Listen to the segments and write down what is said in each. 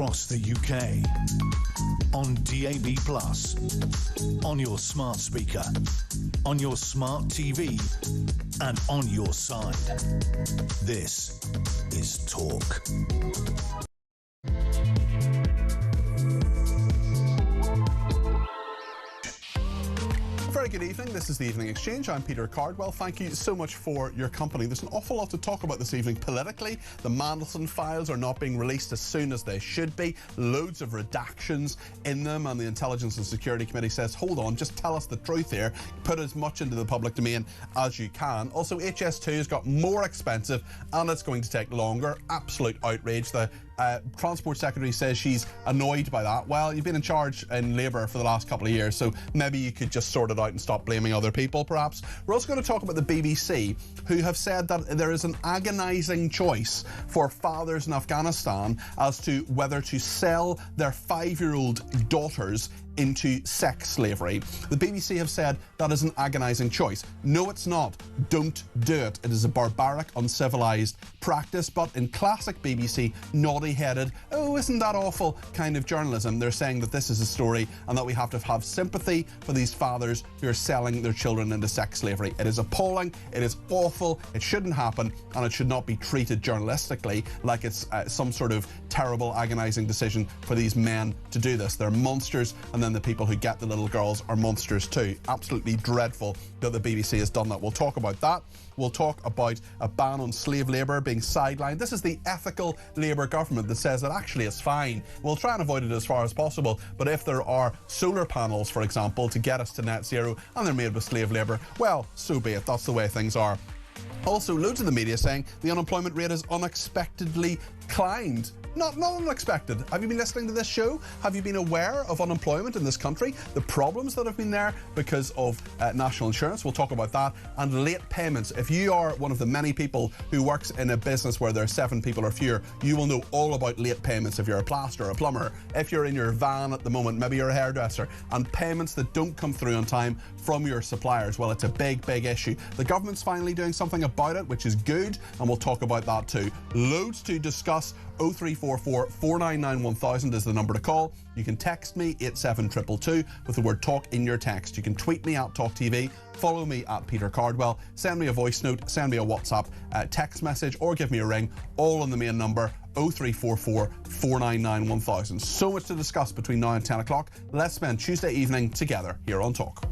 across the UK, on DAB+, on your smart speaker, on your smart TV, and on your side. This is Talk. Very good evening. This is the Evening Exchange. I'm Peter Cardwell. Thank you so much for your company. There's an awful lot to talk about this evening politically. The Mandelson files are not being released as soon as they should be. Loads of redactions in them, and the Intelligence and Security Committee says, hold on, just tell us the truth here. Put as much into the public domain as you can. Also, HS2 has got more expensive and it's going to take longer. Absolute outrage. The Transport Secretary says she's annoyed by that. Well, you've been in charge in Labour for the last couple of years, so maybe you could just sort it out and stop blaming other people, perhaps. We're also going to talk about the BBC, who have said that there is an agonising choice for fathers in Afghanistan as to whether to sell their 5-year-old daughters into sex slavery. The BBC have said that is an agonising choice. No, it's not. Don't do it. It is a barbaric, uncivilised practice, but in classic BBC, naughty-headed, oh, isn't that awful kind of journalism, they're saying that this is a story and that we have to have sympathy for these fathers who are selling their children into sex slavery. It is appalling, it is awful, it shouldn't happen, and it should not be treated journalistically like it's some sort of terrible, agonising decision for these men to do this. They're monsters, and then the people who get the little girls are monsters too. Absolutely dreadful that the BBC has done that. We'll talk about that. We'll talk about a ban on slave labour being sidelined. This is the ethical Labour government that says that actually it's fine. We'll try and avoid it as far as possible, but if there are solar panels, for example, to get us to net zero and they're made with slave labour, well, so be it. That's the way things are. Also, loads of the media saying the unemployment rate has unexpectedly climbed. Not unexpected. Have you been listening to this show? Have you been aware of unemployment in this country? The problems that have been there because of national insurance. We'll talk about that. And late payments. If you are one of the many people who works in a business where there are 7 people or fewer, you will know all about late payments if you're a plasterer, a plumber, if you're in your van at the moment, maybe you're a hairdresser, and payments that don't come through on time from your suppliers. Well, it's a big, big issue. The government's finally doing something about it, which is good, and we'll talk about that too. Loads to discuss. 0344 499 1000 is the number to call. You can text me 87222 with the word talk in your text. You can tweet me at talkTV, follow me at Peter Cardwell, send me a voice note, send me a WhatsApp text message, or give me a ring, all on the main number 0344 499 1000. So much to discuss between now and 10 o'clock. Let's spend Tuesday evening together here on Talk.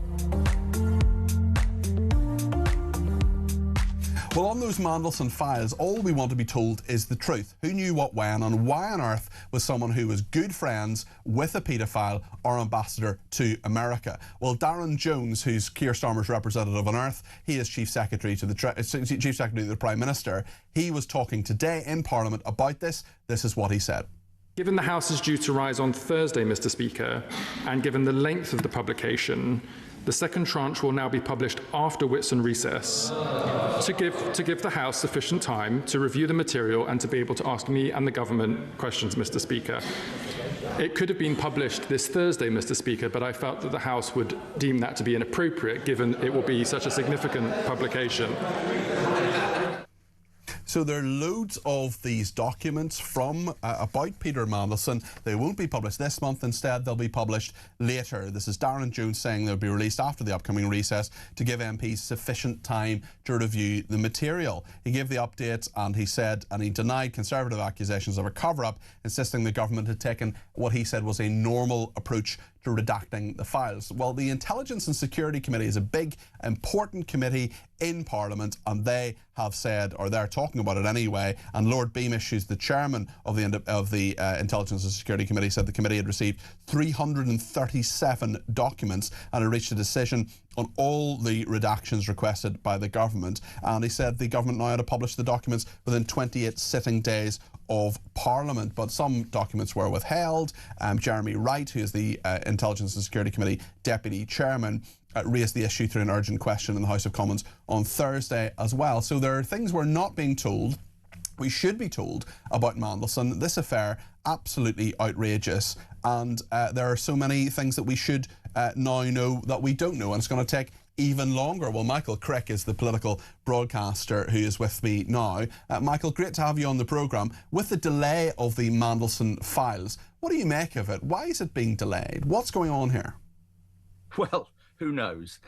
Well, on those Mandelson files, all we want to be told is the truth. Who knew what when, and why on earth was someone who was good friends with a paedophile our ambassador to America? Well, Darren Jones, who's Keir Starmer's representative on Earth, he is Chief Secretary to the Prime Minister. He was talking today in Parliament about this. This is what he said. Given the House is due to rise on Thursday, Mr. Speaker, and given the length of the publication, the second tranche will now be published after Whitsun recess to give the House sufficient time to review the material and to be able to ask me and the government questions, Mr. Speaker. It could have been published this Thursday, Mr. Speaker, but I felt that the House would deem that to be inappropriate given it will be such a significant publication. So there are loads of these documents from about Peter Mandelson. They won't be published this month. Instead, they'll be published later. This is Darren Jones saying they'll be released after the upcoming recess to give MPs sufficient time to review the material. He gave the update and he said, and he denied Conservative accusations of a cover-up, insisting the government had taken what he said was a normal approach to redacting the files. Well, the Intelligence and Security Committee is a big, important committee in Parliament, and they have said, or they're talking about it anyway, and Lord Beamish, who's the chairman of the Intelligence and Security Committee, said the committee had received 337 documents and had reached a decision on all the redactions requested by the government. And he said the government now had to publish the documents within 28 sitting days of Parliament, but some documents were withheld. Jeremy Wright, who is the Intelligence and Security Committee Deputy Chairman, raised the issue through an urgent question in the House of Commons on Thursday as well. So there are things we're not being told. We should be told about Mandelson. This affair, absolutely outrageous, and there are so many things that we should now know that we don't know, and it's going to take even longer. Well, Michael Crick is the political broadcaster who is with me now. Michael, great to have you on the programme. With the delay of the Mandelson files, what do you make of it? Why is it being delayed? What's going on here? Well, who knows?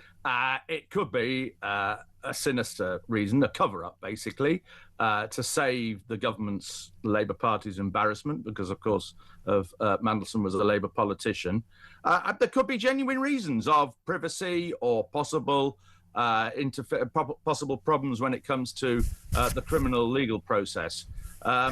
It could be a sinister reason, a cover-up, basically, to save the government's Labour Party's embarrassment, because, of course, Mandelson was a Labour politician. There could be genuine reasons of privacy or possible problems when it comes to the criminal legal process.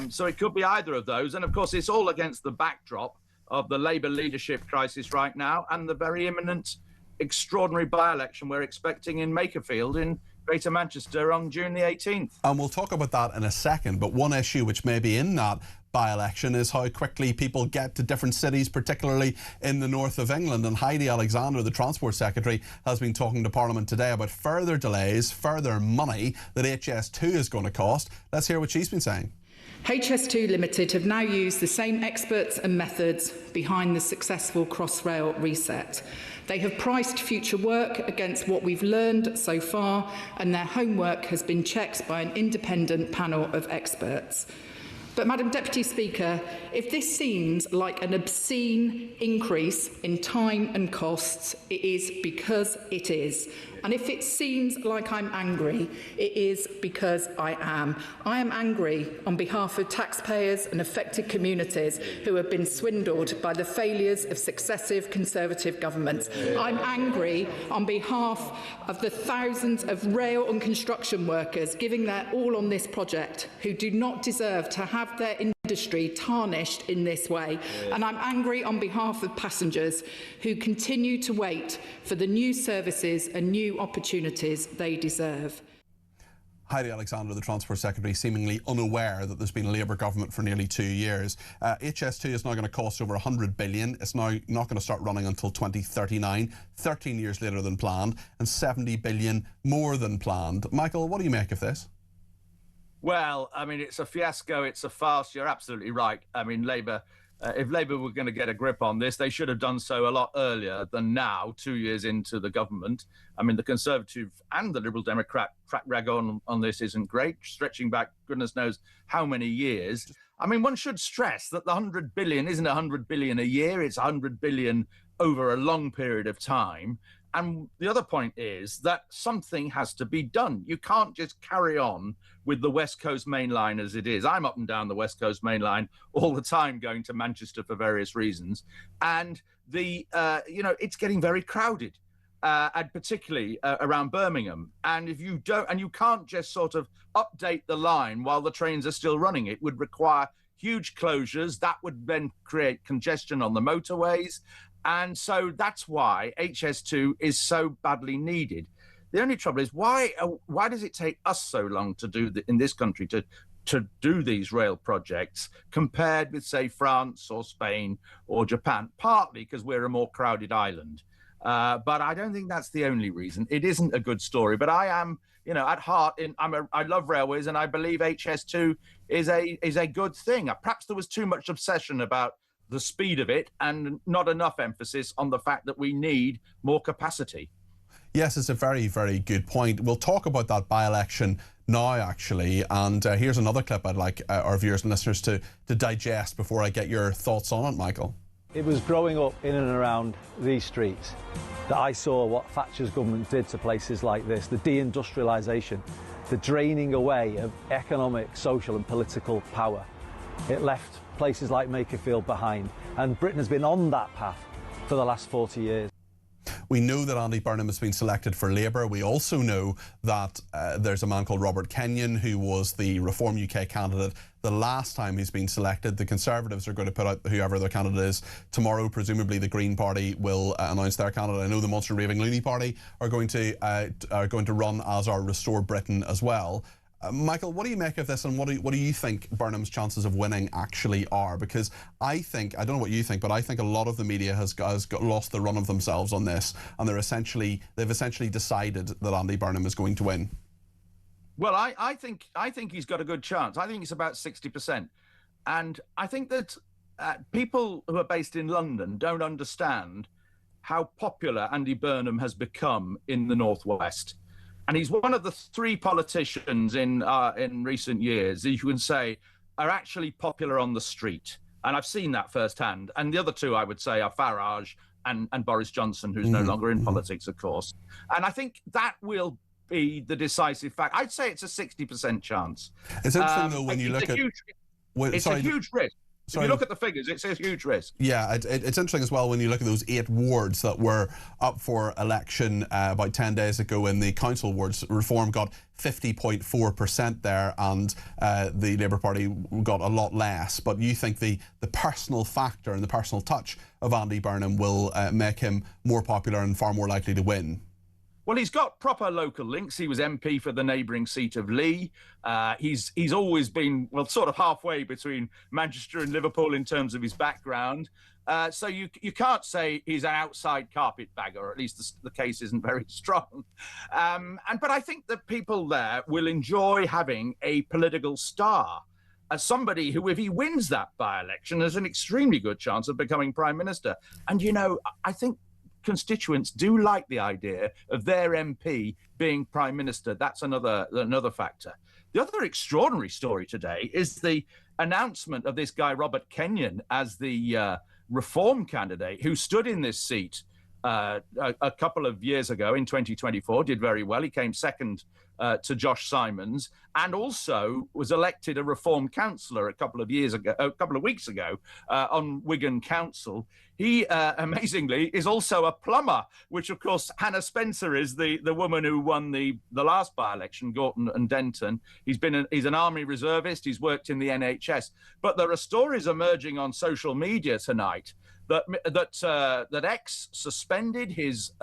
So it could be either of those. And, of course, it's all against the backdrop of the Labour leadership crisis right now and the very imminent extraordinary by-election we're expecting in Makerfield in Greater Manchester on June the 18th. And we'll talk about that in a second, but one issue which may be in that by-election is how quickly people get to different cities, particularly in the north of England. And Heidi Alexander, the Transport Secretary, has been talking to Parliament today about further delays, further money that HS2 is going to cost. Let's hear what she's been saying. HS2 Limited have now used the same experts and methods behind the successful Crossrail reset. They have priced future work against what we've learned so far, and their homework has been checked by an independent panel of experts. But, Madam Deputy Speaker, if this seems like an obscene increase in time and costs, it is because it is. And if it seems like I'm angry, it is because I am. I am angry on behalf of taxpayers and affected communities who have been swindled by the failures of successive Conservative governments. I'm angry on behalf of the thousands of rail and construction workers giving their all on this project, who do not deserve to have their industry tarnished in this way. And I'm angry on behalf of passengers who continue to wait for the new services and new opportunities they deserve. Heidi Alexander, the Transport Secretary, seemingly unaware that there's been a Labour government for nearly 2 years. HS2 is now going to cost over 100 billion. It's now not going to start running until 2039, 13 years later than planned, and 70 billion more than planned. Michael, what do you make of this? Well, I mean, it's a fiasco. It's a farce. You're absolutely right. I mean, Labour, if Labour were going to get a grip on this, they should have done so a lot earlier than now, 2 years into the government. I mean, the Conservative and the Liberal Democrat track record on this isn't great, stretching back goodness knows how many years. I mean, one should stress that the 100 billion isn't 100 billion a year. It's 100 billion over a long period of time. And the other point is that something has to be done. You can't just carry on with the West Coast Main Line as it is. I'm up and down the West Coast Main Line all the time, going to Manchester for various reasons. And it's getting very crowded, and particularly around Birmingham. And if you don't, and you can't just sort of update the line while the trains are still running, it would require huge closures. That would then create congestion on the motorways. And so that's why HS2 is so badly needed. The only trouble is, why does it take us so long to do in this country to do these rail projects compared with, say, France or Spain or Japan? Partly because we're a more crowded island. But I don't think that's the only reason. It isn't a good story. But I am, at heart, I love railways, and I believe HS2 is a good thing. Perhaps there was too much obsession about the speed of it and not enough emphasis on the fact that we need more capacity. Yes, it's a very, very good point. We'll talk about that by-election now, actually, and here's another clip I'd like our viewers and listeners to digest before I get your thoughts on it, Michael. It was growing up in and around these streets that I saw what Thatcher's government did to places like this, the deindustrialisation, the draining away of economic, social and political power. It left places like Makerfield behind, and Britain has been on that path for the last 40 years. We know that Andy Burnham has been selected for Labour. We also know that there's a man called Robert Kenyon who was the Reform UK candidate the last time he's been selected. The Conservatives are going to put out whoever their candidate is tomorrow. Presumably the Green Party will announce their candidate. I know the Munster Raving Loony Party are going to run as our Restore Britain as well. Michael, what do you make of this, and what do you think Burnham's chances of winning actually are? Because I don't know what you think, but I think a lot of the media has lost the run of themselves on this, and they've essentially decided that Andy Burnham is going to win. Well, I think he's got a good chance. I think it's about 60%, and I think that people who are based in London don't understand how popular Andy Burnham has become in the Northwest. And he's one of the 3 politicians in recent years that you can say are actually popular on the street. And I've seen that firsthand. And the other 2, I would say, are Farage and Boris Johnson, who's no longer in politics, of course. And I think that will be the decisive fact. I'd say it's a 60% chance. It's interesting, though, when you look at... It's a huge risk. If you look at the figures, it's a huge risk. Yeah, it's interesting as well when you look at those 8 wards that were up for election about 10 days ago in the council wards. Reform got 50.4% there, and the Labour Party got a lot less. But you think the personal factor and the personal touch of Andy Burnham will make him more popular and far more likely to win? Well, he's got proper local links. He was MP for the neighbouring seat of Lee. He's always been, well, sort of halfway between Manchester and Liverpool in terms of his background. So you can't say he's an outside carpetbagger, or at least the case isn't very strong. But I think that people there will enjoy having a political star, as somebody who, if he wins that by-election, has an extremely good chance of becoming Prime Minister. And, you know, I think constituents do like the idea of their MP being Prime Minister. That's another factor. The other extraordinary story today is the announcement of this guy, Robert Kenyon, as the Reform candidate who stood in this seat a couple of years ago in 2024, did very well. He came second to Josh Simons, and also was elected a Reform councillor a couple of weeks ago on Wigan Council. He amazingly is also a plumber, which of course Hannah Spencer is, the woman who won the last by-election, Gorton and Denton. He's an army reservist. He's worked in the NHS. But there are stories emerging on social media tonight that X suspended his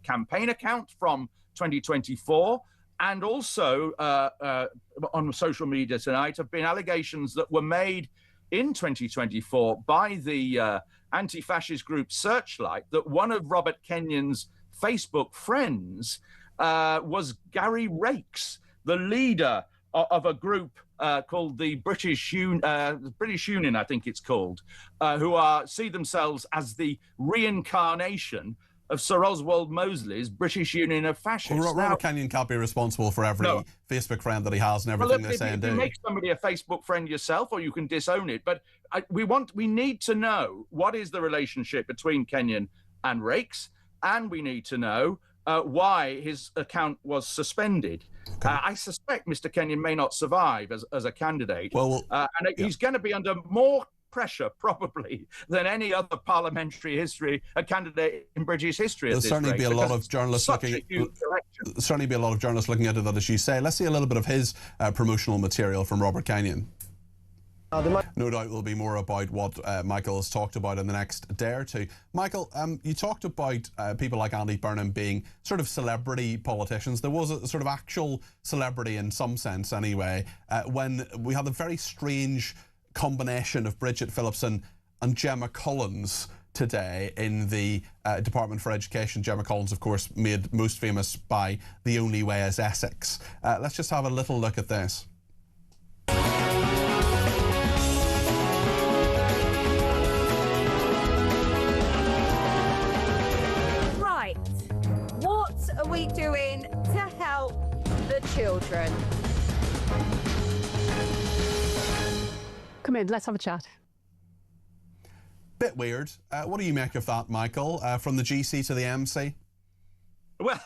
campaign account from 2024. And also on social media tonight have been allegations that were made in 2024 by the anti-fascist group Searchlight that one of Robert Kenyon's Facebook friends was Gary Rakes, the leader of a group called the British Union, I think it's called, who see themselves as the reincarnation of Sir Oswald Mosley's British Union of Fascists. Well, Robert Kenyon can't be responsible for every Facebook friend that he has and everything they say and do. You make somebody a Facebook friend yourself, or you can disown it. But we need to know what is the relationship between Kenyon and Rakes, and we need to know why his account was suspended. Okay. I suspect Mr. Kenyon may not survive as a candidate. He's going to be under more pressure probably than any other parliamentary candidate in British history. There'll certainly be a lot of journalists looking into that, as you say. Let's see a little bit of his promotional material from Robert Kenyon. No doubt there'll be more about what Michael has talked about in the next day or two. Michael, you talked about people like Andy Burnham being sort of celebrity politicians. There was a sort of actual celebrity in some sense anyway, when we had a very strange combination of Bridget Phillipson and Gemma Collins today in the Department for Education. Gemma Collins, of course, made most famous by The Only Way is Essex. Let's just have a little look at this. Right, what are we doing to help the children? Come in, let's have a chat. Bit weird. What do you make of that, Michael, from the GC to the MC? Well,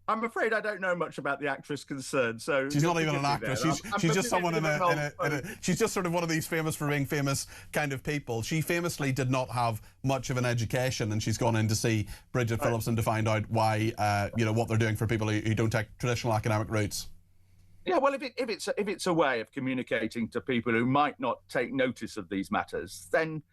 I'm afraid I don't know much about the actress concerned. So she's not even an actress. She's just someone she's just sort of one of these famous for being famous kind of people. She famously did not have much of an education, and she's gone in to see Bridget Phillipson to find out why, what they're doing for people who don't take traditional academic routes. Yeah, well, if it's a way of communicating to people who might not take notice of these matters, then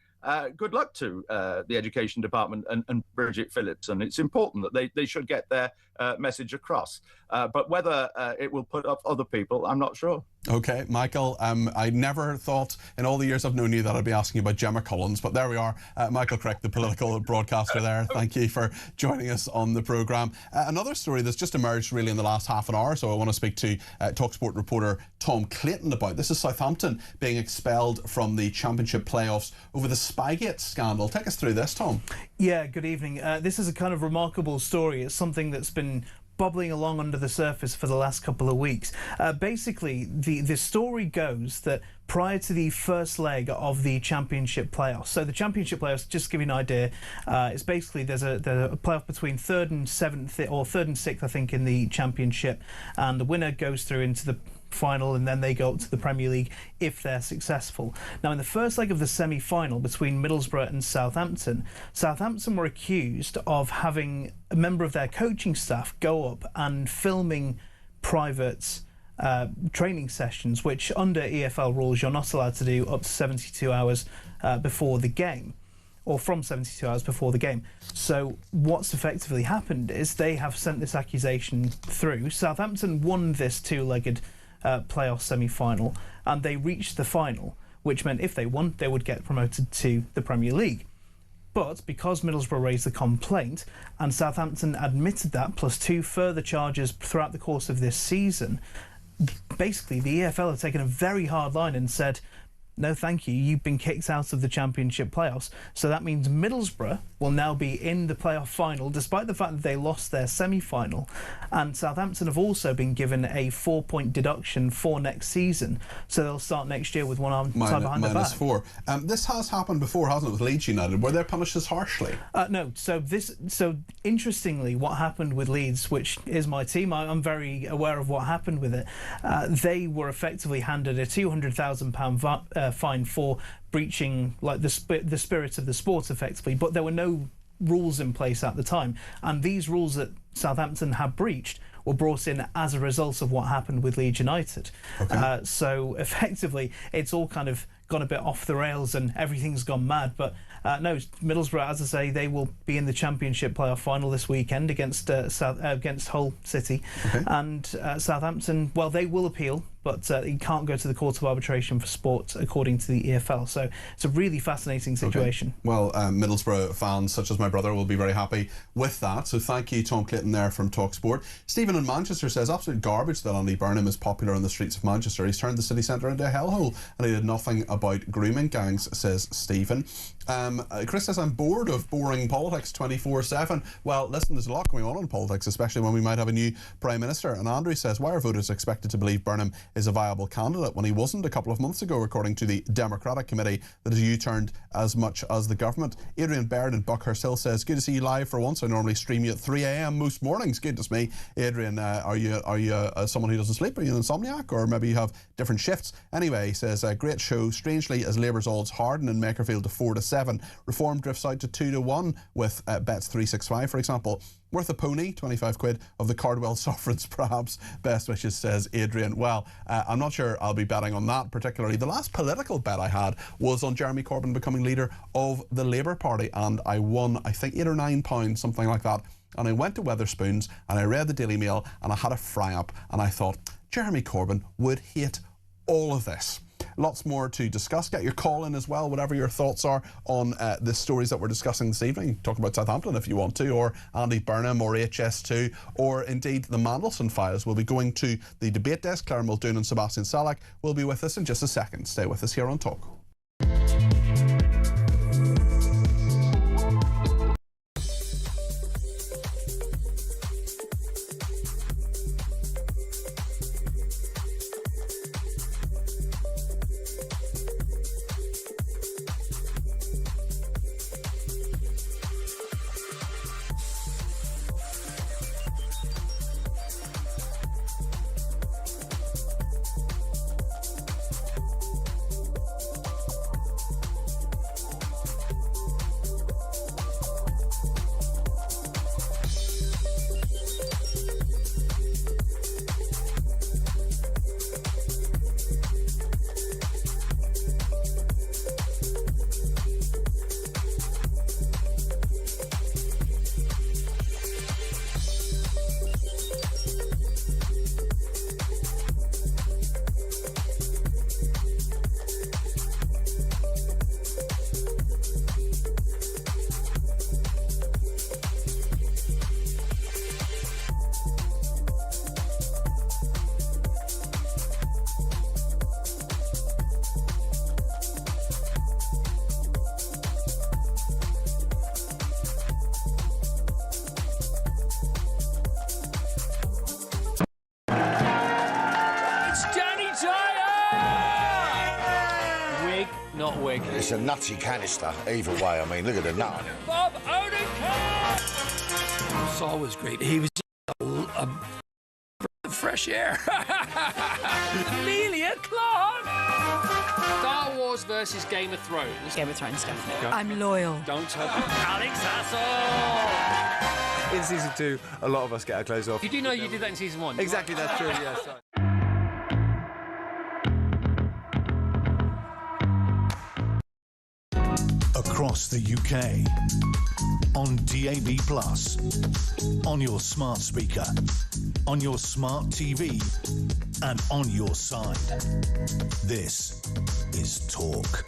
good luck to the Education Department and Bridget Phillipson. It's important that they should get their message across. But whether it will put off other people, I'm not sure. Okay, Michael, I never thought in all the years I've known you that I'd be asking you about Gemma Collins, but there we are. Michael Crick, the political broadcaster there. Thank you for joining us on the programme. Another story that's just emerged really in the last half an hour, so I want to speak to TalkSport reporter Tom Clayton about. This is Southampton being expelled from the Championship playoffs over the Spygate scandal. Take us through this, Tom. Yeah, good evening. This is a kind of remarkable story. It's something that's been bubbling along under the surface for the last couple of weeks. Basically, the story goes that prior to the first leg of the Championship playoffs, so the Championship playoffs, just to give you an idea, it's basically there's a playoff between 3rd and 7th, or 3rd and 6th, I think, in the Championship, and the winner goes through into the final, and then they go up to the Premier League if they're successful. Now, in the first leg of the semi-final between Middlesbrough and Southampton, Southampton were accused of having a member of their coaching staff go up and filming private training sessions, which under EFL rules you're not allowed to do up to 72 hours before the game, or from 72 hours before the game. So what's effectively happened is they have sent this accusation through. Southampton won this two-legged playoff semi-final, and they reached the final, which meant if they won, they would get promoted to the Premier League. But because Middlesbrough raised the complaint and Southampton admitted that, plus 2 further charges throughout the course of this season, basically the EFL have taken a very hard line and said, no thank you, you've been kicked out of the Championship playoffs. So that means Middlesbrough will now be in the playoff final, despite the fact that they lost their semi-final. And Southampton have also been given a 4-point deduction for next season. So they'll start next year with one arm tied behind their back. -4. This has happened before, hasn't it, with Leeds United? Were they punished as harshly? No. So interestingly, what happened with Leeds, which is my team, I'm very aware of what happened with it. They were effectively handed a £200,000 fine for breaching like the spirit of the sport, effectively, but there were no rules in place at the time, and these rules that Southampton had breached were brought in as a result of what happened with Leeds United. Okay. So effectively it's all kind of gone a bit off the rails and everything's gone mad, but no, Middlesbrough, as I say, they will be in the Championship playoff final this weekend against Hull City. Okay. And Southampton, well, they will appeal, but you can't go to the Court of Arbitration for Sport according to the EFL. So it's a really fascinating situation. Okay. Well, Middlesbrough fans such as my brother will be very happy with that. So thank you, Tom Clayton there from TalkSport. Stephen in Manchester says, absolute garbage that Andy Burnham is popular in the streets of Manchester. He's turned the city centre into a hellhole and he did nothing about grooming gangs, says Stephen. Chris says, I'm bored of boring politics 24/7. Well, listen, there's a lot going on in politics, especially when we might have a new Prime Minister. And Andrew says, why are voters expected to believe Burnham is a viable candidate when he wasn't a couple of months ago, according to the Democratic Committee that has U-turned as much as the government? Adrian Baird in Buckhurst Hill says, good to see you live for once. I normally stream you at 3 a.m. most mornings. Goodness me. Adrian, are you someone who doesn't sleep? Are you an insomniac? Or maybe you have different shifts? Anyway, he says, great show. Strangely, as Labour's odds harden in Makerfield to 4-7, Reform drifts out to 2-1 with bets 365, for example. Worth a pony, 25 quid, of the Cardwell sovereigns, perhaps. Best wishes, says Adrian. Well, I'm not sure I'll be betting on that particularly. The last political bet I had was on Jeremy Corbyn becoming leader of the Labour Party, and I won, I think, £8 or £9, something like that. And I went to Wetherspoons and I read the Daily Mail and I had a fry-up and I thought, Jeremy Corbyn would hate all of this. Lots more to discuss. Get your call in as well, whatever your thoughts are on the stories that we're discussing this evening. Talk about Southampton if you want to, or Andy Burnham, or HS2, or indeed the Mandelson files. We'll be going to the debate desk. Claire Muldoon and Sebastian Salak will be with us in just a second. Stay with us here on Talk. not a wig. It's a nutty canister, either way. I mean, look at the nut. Bob Odenkirk! Saul was great. He was just a fresh air. Amelia Clark! Star Wars versus Game of Thrones. Game of Thrones, definitely. I'm loyal. Don't tell Alex Hassel! In season 2, a lot of us get our clothes off. You do know you did that in season 1? Exactly, that's true, yes. Across the UK, on DAB+, on your smart speaker, on your smart TV, and on your side. This is Talk.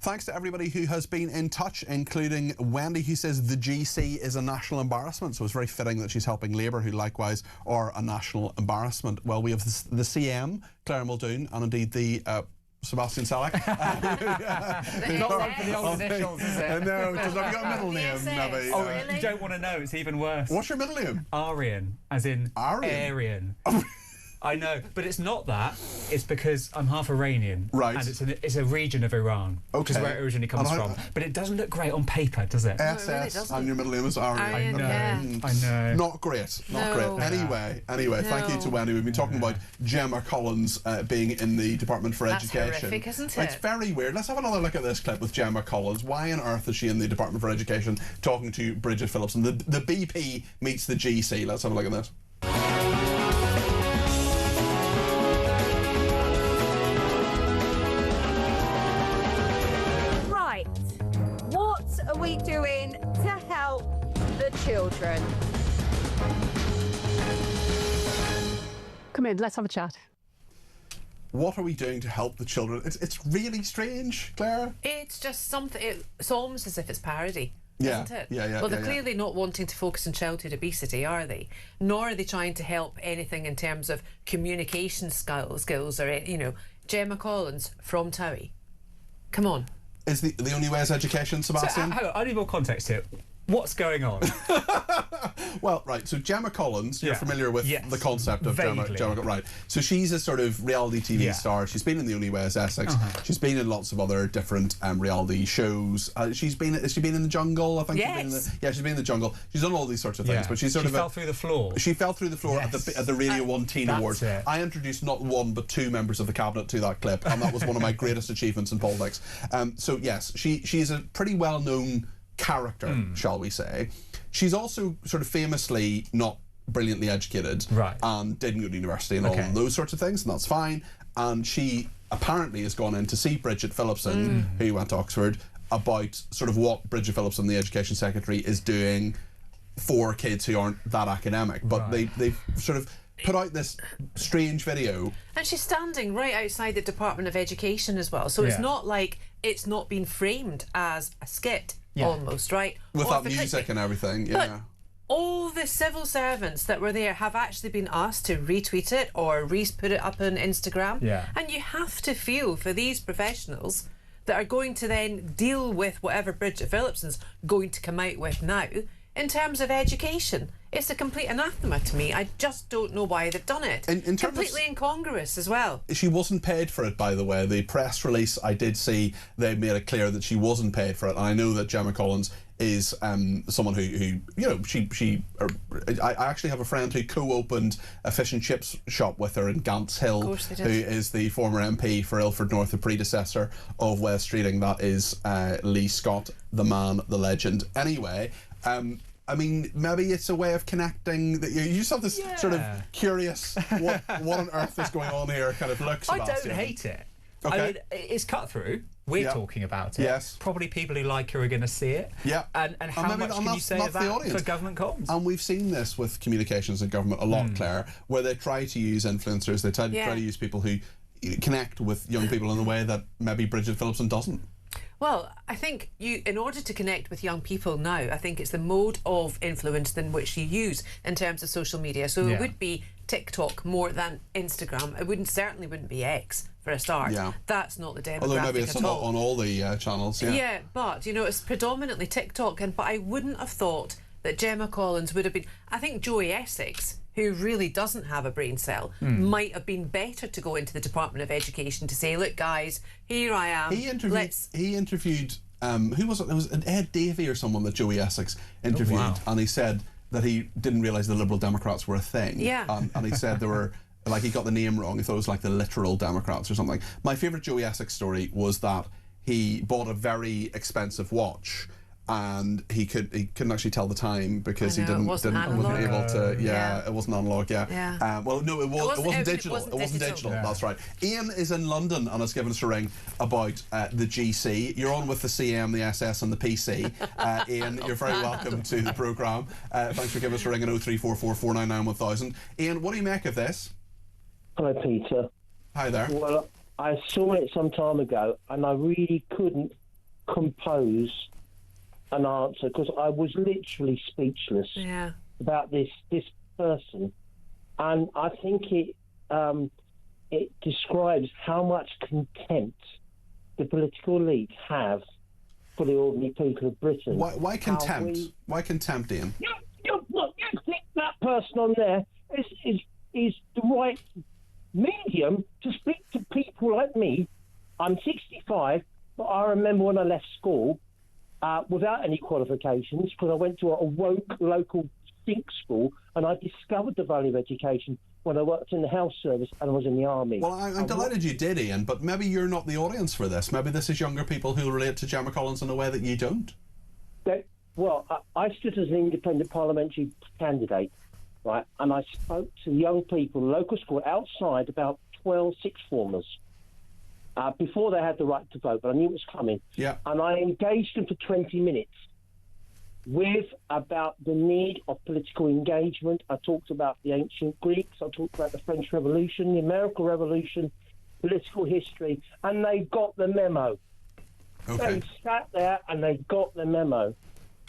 Thanks to everybody who has been in touch, including Wendy, who says the GC is a national embarrassment. So it's very fitting that she's helping Labour, who likewise are a national embarrassment. Well, we have the CM, Claire Muldoon, and indeed the Sebastian Salek. It's not one for the old initials, is it? No, because I've got a middle name, maybe. Oh, really? You don't want to know, it's even worse. What's your middle name? Aryan, as in Aryan. I know, but it's not that. It's because I'm half Iranian. Right. And it's a region of Iran, which is where it originally comes from. But it doesn't look great on paper, does it? SS, and your middle name is Aryan. I know. Not great. Anyway, thank you to Wendy. We've been talking about Gemma Collins being in the Department for Education. That's horrific, isn't it? It's very weird. Let's have another look at this clip with Gemma Collins. Why on earth is she in the Department for Education talking to Bridget Phillipson? The BP meets the GC. Let's have a look at this. What are we doing to help the children? Come in, let's have a chat. What are we doing to help the children? It's really strange, Claire. It's just something. It's almost as if it's parody. Yeah, isn't it? yeah. Well, they're clearly not wanting to focus on childhood obesity, are they? Nor are they trying to help anything in terms of communication skills or, you know, Gemma Collins from Towie. Come on. Is the only way is education, Sebastian? So, I need more context here. What's going on? Well, right, so Gemma Collins, you're familiar with the concept of Gemma, right. So she's a sort of reality TV star. She's been in The Only Way is Essex. She's been in lots of other different reality shows. Has she been in The Jungle? I think yes. She's been in The Jungle. She's done all these sorts of things, but she's sort of fell through the floor. She fell through the floor at the Radio 1 Teen Awards. It. I introduced not one but two members of the cabinet to that clip, and that was one of my greatest achievements in politics. So yes, she's a pretty well-known character, shall we say. She's also sort of famously not brilliantly educated, and didn't go to university and all those sorts of things, and that's fine. And she apparently has gone in to see Bridget Phillipson, who went to Oxford, about sort of what Bridget Phillipson, the Education Secretary, is doing for kids who aren't that academic. But they've sort of put out this strange video. And she's standing right outside the Department of Education as well. So it's not like it's not been framed as a skit. Almost, right? With that music and everything, But all the civil servants that were there have actually been asked to retweet it or put it up on Instagram. And you have to feel for these professionals that are going to then deal with whatever Bridget Phillipson's going to come out with now in terms of education. It's a complete anathema to me. I just don't know why they've done it. Completely incongruous as well. She wasn't paid for it, by the way. The press release I did see, they made it clear that she wasn't paid for it. And I know that Gemma Collins is someone who you know, I actually have a friend who co-opened a fish and chips shop with her in Gants Hill, who is the former MP for Ilford North, the predecessor of West Streeting. That is Lee Scott, the man, the legend. Anyway, I mean, maybe it's a way of connecting. That you just have this sort of curious, what on earth is going on here kind of look, Sebastian. I don't hate it. Okay. I mean, it's cut through. We're talking about it. Yes. Probably people who like her are going to see it. Yeah. And how much can you say of that for government comms? And we've seen this with communications and government a lot, Claire, where they try to use influencers, they try to use people who connect with young people in a way that maybe Bridget Phillipson doesn't. Well, I think in order to connect with young people now, I think it's the mode of influence in which you use in terms of social media. So it would be TikTok more than Instagram. It certainly wouldn't be X for a start. That's not the demographic Although maybe it's at all. on all the channels. Yeah, but you know, it's predominantly TikTok. But I wouldn't have thought that Gemma Collins would have been. I think Joey Essex who really doesn't have a brain cell might have been better to go into the Department of Education to say, look, guys, here I am. He interviewed who was it? It was Ed Davey or someone that Joey Essex interviewed, and he said that he didn't realise the Liberal Democrats were a thing. Yeah. And he said they were, like, he got the name wrong. He thought it was like the literal Democrats or something. My favourite Joey Essex story was that he bought a very expensive watch, and he couldn't actually tell the time because he wasn't able to. It wasn't analog. Well, no, it wasn't digital. It wasn't digital. That's right. Ian is in London and has given us a ring about the GC. You're on with the CM, the SS, and the PC. Ian, you're very welcome to the programme. Thanks for giving us a ring at 0344 499 1000. Ian, what do you make of this? Hello, Peter. Hi there. Well, I saw it some time ago, and I really couldn't compose an answer because I was literally speechless about this person, and I think it describes how much contempt the political elite have for the ordinary people of Britain. Why contempt? Why contempt, Ian? You think that person on there is the right medium to speak to people like me? I'm 65, but I remember when I left school without any qualifications, because I went to a woke local think school, and I discovered the value of education when I worked in the health service and I was in the army. Well, I'm delighted you did, Ian, but maybe you're not the audience for this. Maybe this is younger people who relate to Gemma Collins in a way that you don't. I stood as an independent parliamentary candidate, right, and I spoke to young people, local school, outside, about 12 sixth formers, before they had the right to vote, but I knew it was coming. Yeah. And I engaged them for 20 minutes about the need of political engagement. I talked about the ancient Greeks, I talked about the French Revolution, the American Revolution, political history, and they got the memo. Okay. They sat there and they got the memo.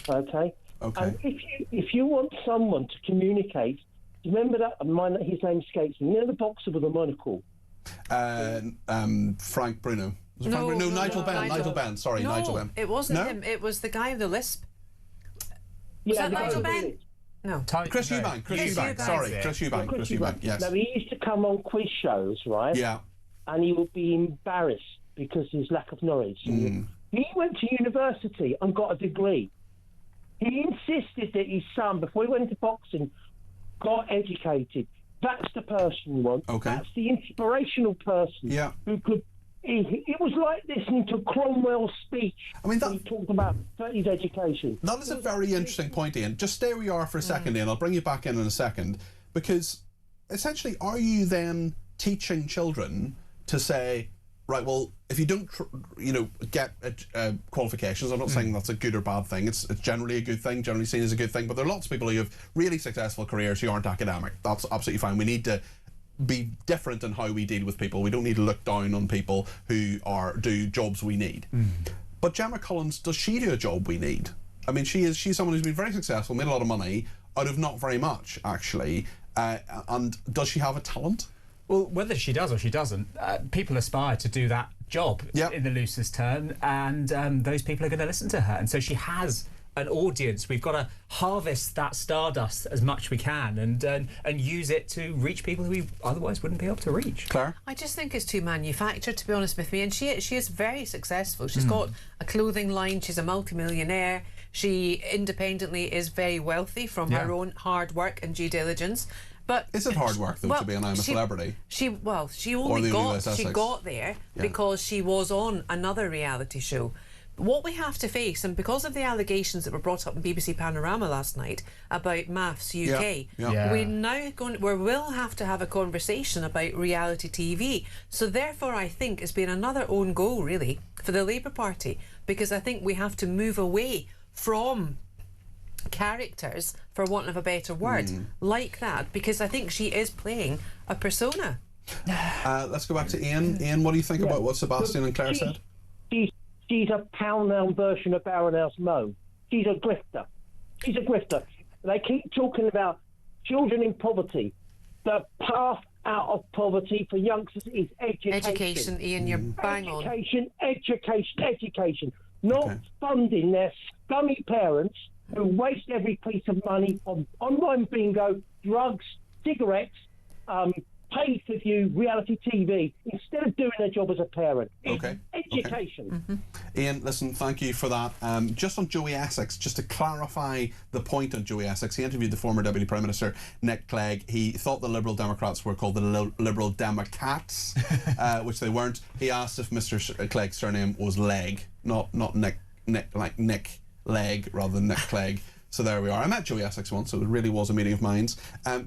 Okay. And if you want someone to communicate, remember that his name escapes me. You know the boxer with the monocle? Frank Bruno. Nigel Benn. Nigel Benn. Sorry, no, Nigel Benn. It wasn't him. It was the guy with the lisp. Was that Nigel Benn? No. Chris Eubank. Chris Eubank. Sorry, Chris Eubank. Chris Eubank. Yes. Now, he used to come on quiz shows, right? Yeah. And he would be embarrassed because of his lack of knowledge. He went to university and got a degree. He insisted that his son, before he went into boxing, got educated. That's the person you want. Okay. That's the inspirational person. Yeah. Who could. It was like listening to Cromwell's speech. I mean, he talked about his education. That is a very interesting point, Ian. Just stay where you are for a second, Ian. I'll bring you back in a second, because essentially, are you then teaching children to say, right, well, if you don't, get qualifications, I'm not saying that's a good or bad thing. It's generally a good thing, generally seen as a good thing. But there are lots of people who have really successful careers who aren't academic. That's absolutely fine. We need to be different in how we deal with people. We don't need to look down on people who do jobs we need. But Gemma Collins, does she do a job we need? I mean, she's someone who's been very successful, made a lot of money out of not very much, actually. And does she have a talent? Well, whether she does or she doesn't, people aspire to do that job in the loosest term, and those people are going to listen to her. And so she has an audience. We've got to harvest that stardust as much as we can and use it to reach people who we otherwise wouldn't be able to reach. Claire? I just think it's too manufactured, to be honest with me. And she is very successful. She's got a clothing line. She's a multimillionaire. She independently is very wealthy from her own hard work and due diligence. But is it hard work though to be an I'm a celebrity? She only got there because she was on another reality show. What we have to face, and because of the allegations that were brought up in BBC Panorama last night about Maths UK, we will have to have a conversation about reality TV. So therefore, I think it's been another own goal really for the Labour Party, because I think we have to move away from characters, for want of a better word, like that, because I think she is playing a persona. Let's go back to Ian. Ian, what do you think about what Sebastian and Claire said? She's a pound-down version of Baroness Mo. She's a grifter. She's a grifter. They keep talking about children in poverty. The path out of poverty for youngsters is education. Education, Ian, you're bang on. Education. Not funding their scummy parents who waste every piece of money on online bingo, drugs, cigarettes, pay-per-view reality TV instead of doing their job as a parent. Okay. Education. Okay. Ian, listen, thank you for that. Just on Joey Essex, just to clarify the point on Joey Essex, he interviewed the former Deputy Prime Minister, Nick Clegg. He thought the Liberal Democrats were called the Liberal Democrats, which they weren't. He asked if Mr. Clegg's surname was Legg, not Nick, like Nick Legg rather than Nick Clegg. So there we are. I met Joey Essex once, so it really was a meeting of minds.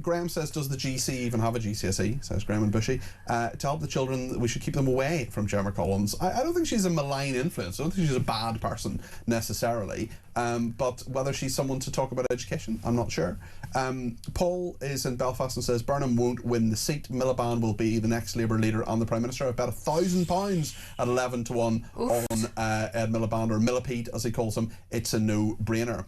Graham says, does the GC even have a GCSE? Says Graham and Bushy. To help the children, we should keep them away from Gemma Collins. I don't think she's a malign influence. I don't think she's a bad person necessarily. But whether she's someone to talk about education, I'm not sure. Paul is in Belfast and says, Burnham won't win the seat. Miliband will be the next Labour leader and the Prime Minister. I bet £1,000 at 11-1 on Ed Miliband, or Millipede as he calls him. It's a no-brainer.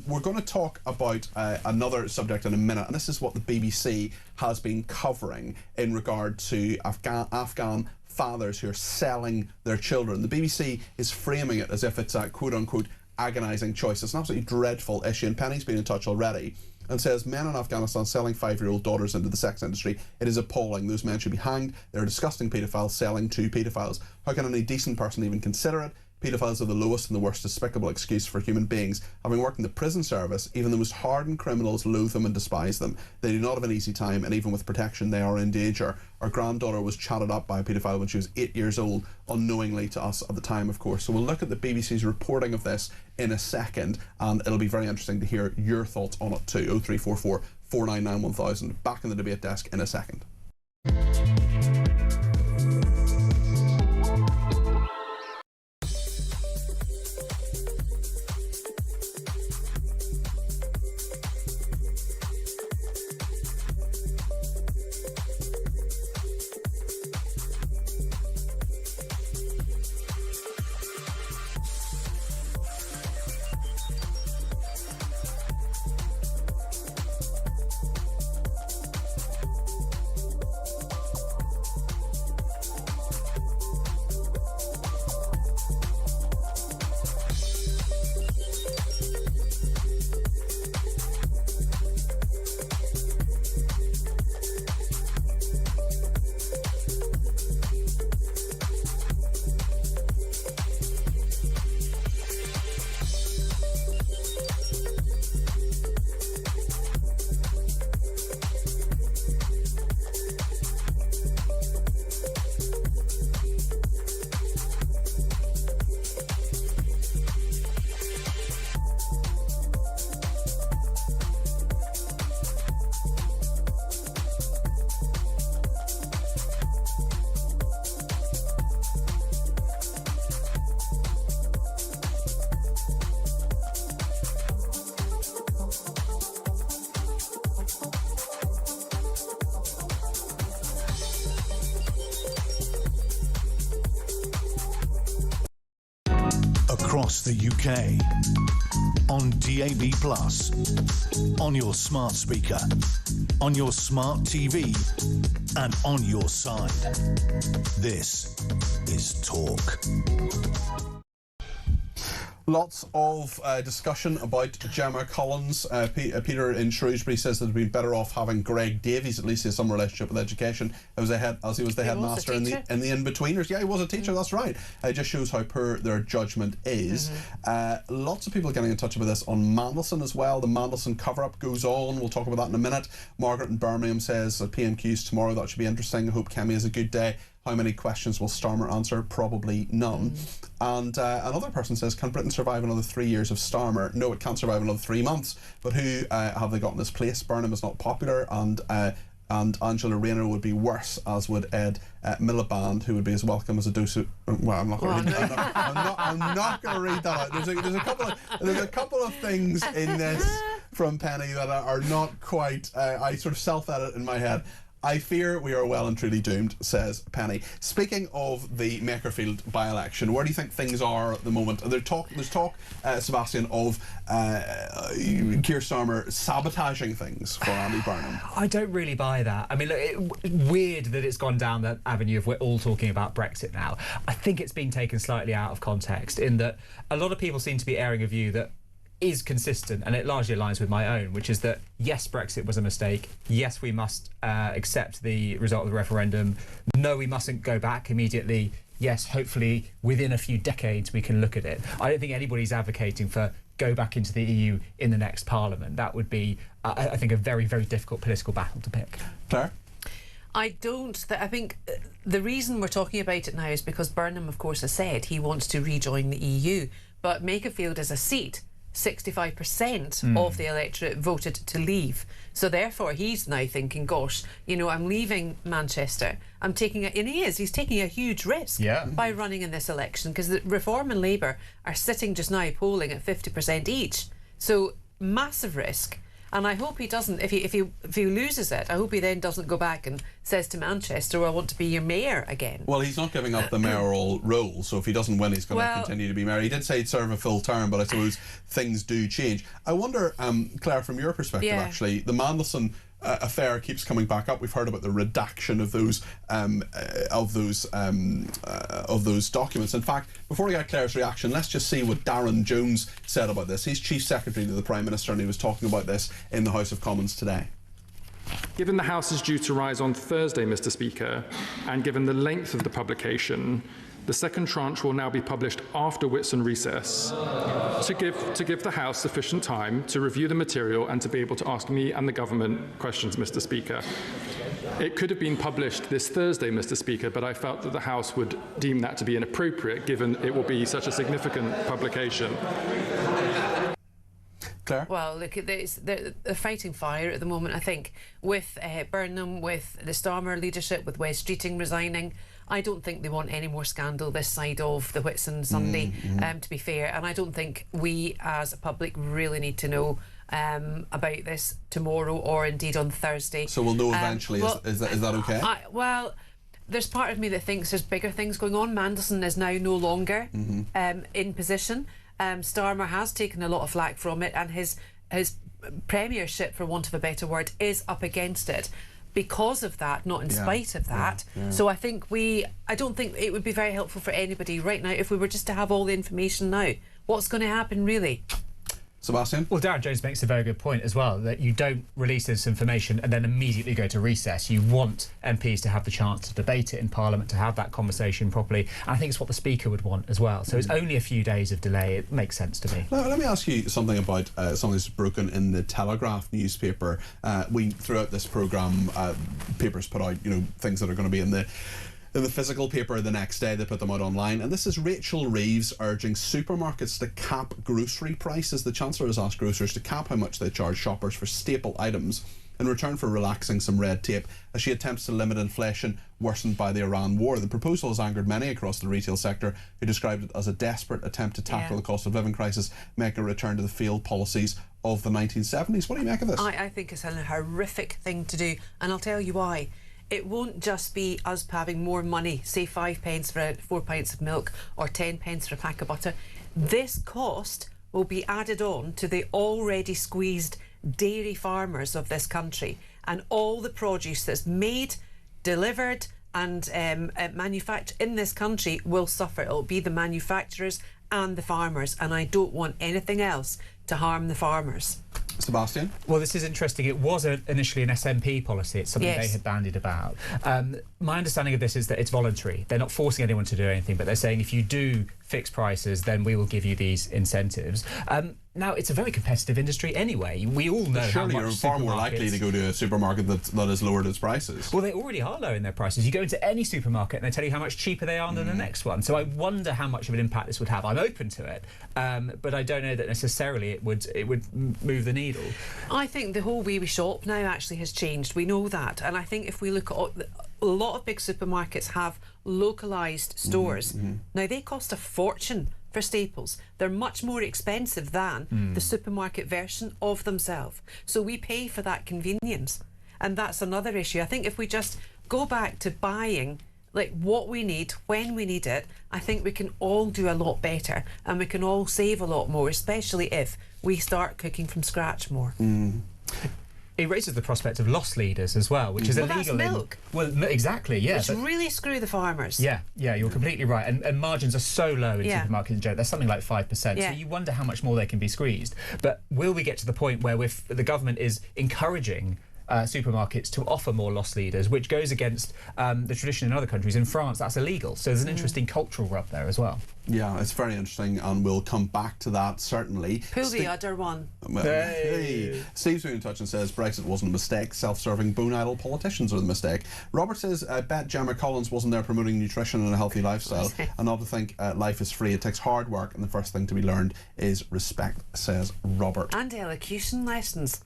We're going to talk about another subject in a minute, and this is what the BBC has been covering in regard to Afghan fathers who are selling their children. The BBC is framing it as if it's a quote-unquote agonising choice. It's an absolutely dreadful issue, and Penny's been in touch already and says men in Afghanistan selling 5-year-old daughters into the sex industry. It is appalling. Those men should be hanged. They're disgusting paedophiles selling to paedophiles. How can any decent person even consider it? Paedophiles are the lowest and the worst despicable excuse for human beings. Having worked in the prison service, even the most hardened criminals loathe them and despise them. They do not have an easy time, and even with protection, they are in danger. Our granddaughter was chatted up by a paedophile when she was 8 years old, unknowingly to us at the time, of course. So we'll look at the BBC's reporting of this in a second, and it'll be very interesting to hear your thoughts on it too. 0344 499 1000. Back in the debate desk in a second. Across the UK, on DAB+, on your smart speaker, on your smart TV, and on your side. This is Talk. Lots of discussion about Gemma Collins. Peter in Shrewsbury says that it'd be better off having Greg Davies. At least he has some relationship with education. As he was the headmaster in the In-Betweeners. Yeah, he was a teacher. That's right. It just shows how poor their judgment is. Lots of people getting in touch with this on Mandelson as well. The Mandelson cover-up goes on. We'll talk about that in a minute. Margaret in Birmingham says PMQs tomorrow. That should be interesting. I hope Kemi has a good day. How many questions will Starmer answer? Probably none. And another person says, can Britain survive another 3 years of Starmer? No, it can't survive another 3 months. But who have they got in this place? Burnham is not popular, and Angela Rayner would be worse, as would Ed Miliband, who would be as welcome as a dose of... Well, I'm not going to read that. I'm not going to read that out. There's a couple of things in this from Penny that are not quite... I sort of self-edit in my head. I fear we are well and truly doomed, says Penny. Speaking of the Makerfield by-election, where do you think things are at the moment? There's talk, Sebastian, of Keir Starmer sabotaging things for Andy Burnham. I don't really buy that. I mean, look, weird that it's gone down that avenue of we're all talking about Brexit now. I think it's been taken slightly out of context in that a lot of people seem to be airing a view that is consistent, and it largely aligns with my own, which is that yes, Brexit was a mistake. Yes, we must accept the result of the referendum. No, we mustn't go back immediately. Yes, hopefully within a few decades we can look at it. I don't think anybody's advocating for go back into the EU in the next Parliament. That would be, I think, a very, very difficult political battle to pick. Claire? I think the reason we're talking about it now is because Burnham, of course, has said he wants to rejoin the EU, but Makerfield is a seat. 65% of the electorate voted to leave. So therefore he's now thinking, gosh, you know, I'm leaving Manchester. I'm taking and he's taking a huge risk by running in this election, because the Reform and Labour are sitting just now polling at 50% each. So massive risk. And I hope he doesn't, if he loses it, I hope he then doesn't go back and says to Manchester, well, I want to be your mayor again. Well, he's not giving up the mayoral role, so if he doesn't win, he's going to continue to be mayor. He did say he'd serve a full term, but I suppose things do change. I wonder, Claire, from your perspective, actually, the Mandelson affair keeps coming back up. We've heard about the redaction of those documents. In fact, before we get Claire's reaction, let's just see what Darren Jones said about this. He's Chief Secretary to the Prime Minister, and he was talking about this in the House of Commons today. Given the House is due to rise on Thursday, Mr. Speaker, and given the length of the publication, the second tranche will now be published after Whitsun recess to give the House sufficient time to review the material and to be able to ask me and the government questions, Mr. Speaker. It could have been published this Thursday, Mr. Speaker, but I felt that the House would deem that to be inappropriate, given it will be such a significant publication. Claire? Well, look, they're fighting fire at the moment, I think, with Burnham, with the Starmer leadership, with Wes Streeting resigning. I don't think they want any more scandal this side of the Whitsun Sunday, to be fair. And I don't think we as a public really need to know about this tomorrow or indeed on Thursday. So we'll know eventually. Is that okay? Well, there's part of me that thinks there's bigger things going on. Mandelson is now no longer in position. Starmer has taken a lot of flack from it, and his premiership, for want of a better word, is up against it. Because of that, not in spite of that. So I don't think it would be very helpful for anybody right now if we were just to have all the information now. What's going to happen, really? Sebastian? Well, Darren Jones makes a very good point as well, that you don't release this information and then immediately go to recess. You want MPs to have the chance to debate it in Parliament, to have that conversation properly. And I think it's what the Speaker would want as well. So it's only a few days of delay. It makes sense to me. Now, let me ask you something about something that's broken in the Telegraph newspaper. Throughout this programme, papers put out, things that are going to be in the physical paper the next day. They put them out online, and this is Rachel Reeves urging supermarkets to cap grocery prices. The Chancellor has asked grocers to cap how much they charge shoppers for staple items in return for relaxing some red tape as she attempts to limit inflation worsened by the Iran war. The proposal has angered many across the retail sector, who described it as a desperate attempt to tackle the cost of living crisis, making a return to the failed policies of the 1970s. What do you make of this? I think it's a horrific thing to do, and I'll tell you why. It won't just be us having more money, say 5 pence for 4 pints of milk or 10 pence for a pack of butter. This cost will be added on to the already squeezed dairy farmers of this country, and all the produce that's made, delivered and manufactured in this country will suffer. It'll be the manufacturers and the farmers, and I don't want anything else to harm the farmers. Sebastian? Well, this is interesting. It was initially an SNP policy. It's something they had bandied about. My understanding of this is that it's voluntary. They're not forcing anyone to do anything, but they're saying if you do fix prices, then we will give you these incentives. Now, it's a very competitive industry anyway. We all know how much you're far more likely to go to a supermarket that has lowered its prices. Well, they already are lowering their prices. You go into any supermarket and they tell you how much cheaper they are than the next one. So I wonder how much of an impact this would have. I'm open to it, but I don't know that necessarily it would move the needle. I think the whole way we shop now actually has changed. We know that, and I think if we look at a lot of big supermarkets have localised stores. Now, they cost a fortune for staples. They're much more expensive than the supermarket version of themselves. So we pay for that convenience, and that's another issue. I think if we just go back to buying like what we need when we need it, I think we can all do a lot better, and we can all save a lot more, especially if we start cooking from scratch more. it raises the prospect of loss leaders as well, which is illegal. That's milk. Exactly, yeah. Which really screw the farmers. Yeah, you're completely right. And margins are so low in supermarkets in general. They're something like 5%. Yeah. So you wonder how much more they can be squeezed. But will we get to the point where the government is encouraging supermarkets to offer more loss leaders, which goes against the tradition in other countries? In France, that's illegal. So there's an interesting cultural rub there as well. Yeah, it's very interesting, and we'll come back to that, certainly. Pull the other one. Hey. Steve's been in touch and says Brexit wasn't a mistake. Self-serving, bone-idle politicians are the mistake. Robert says, I bet Gemma Collins wasn't there promoting nutrition and a healthy lifestyle. And not to think life is free. It takes hard work, and the first thing to be learned is respect, says Robert. And elocution lessons.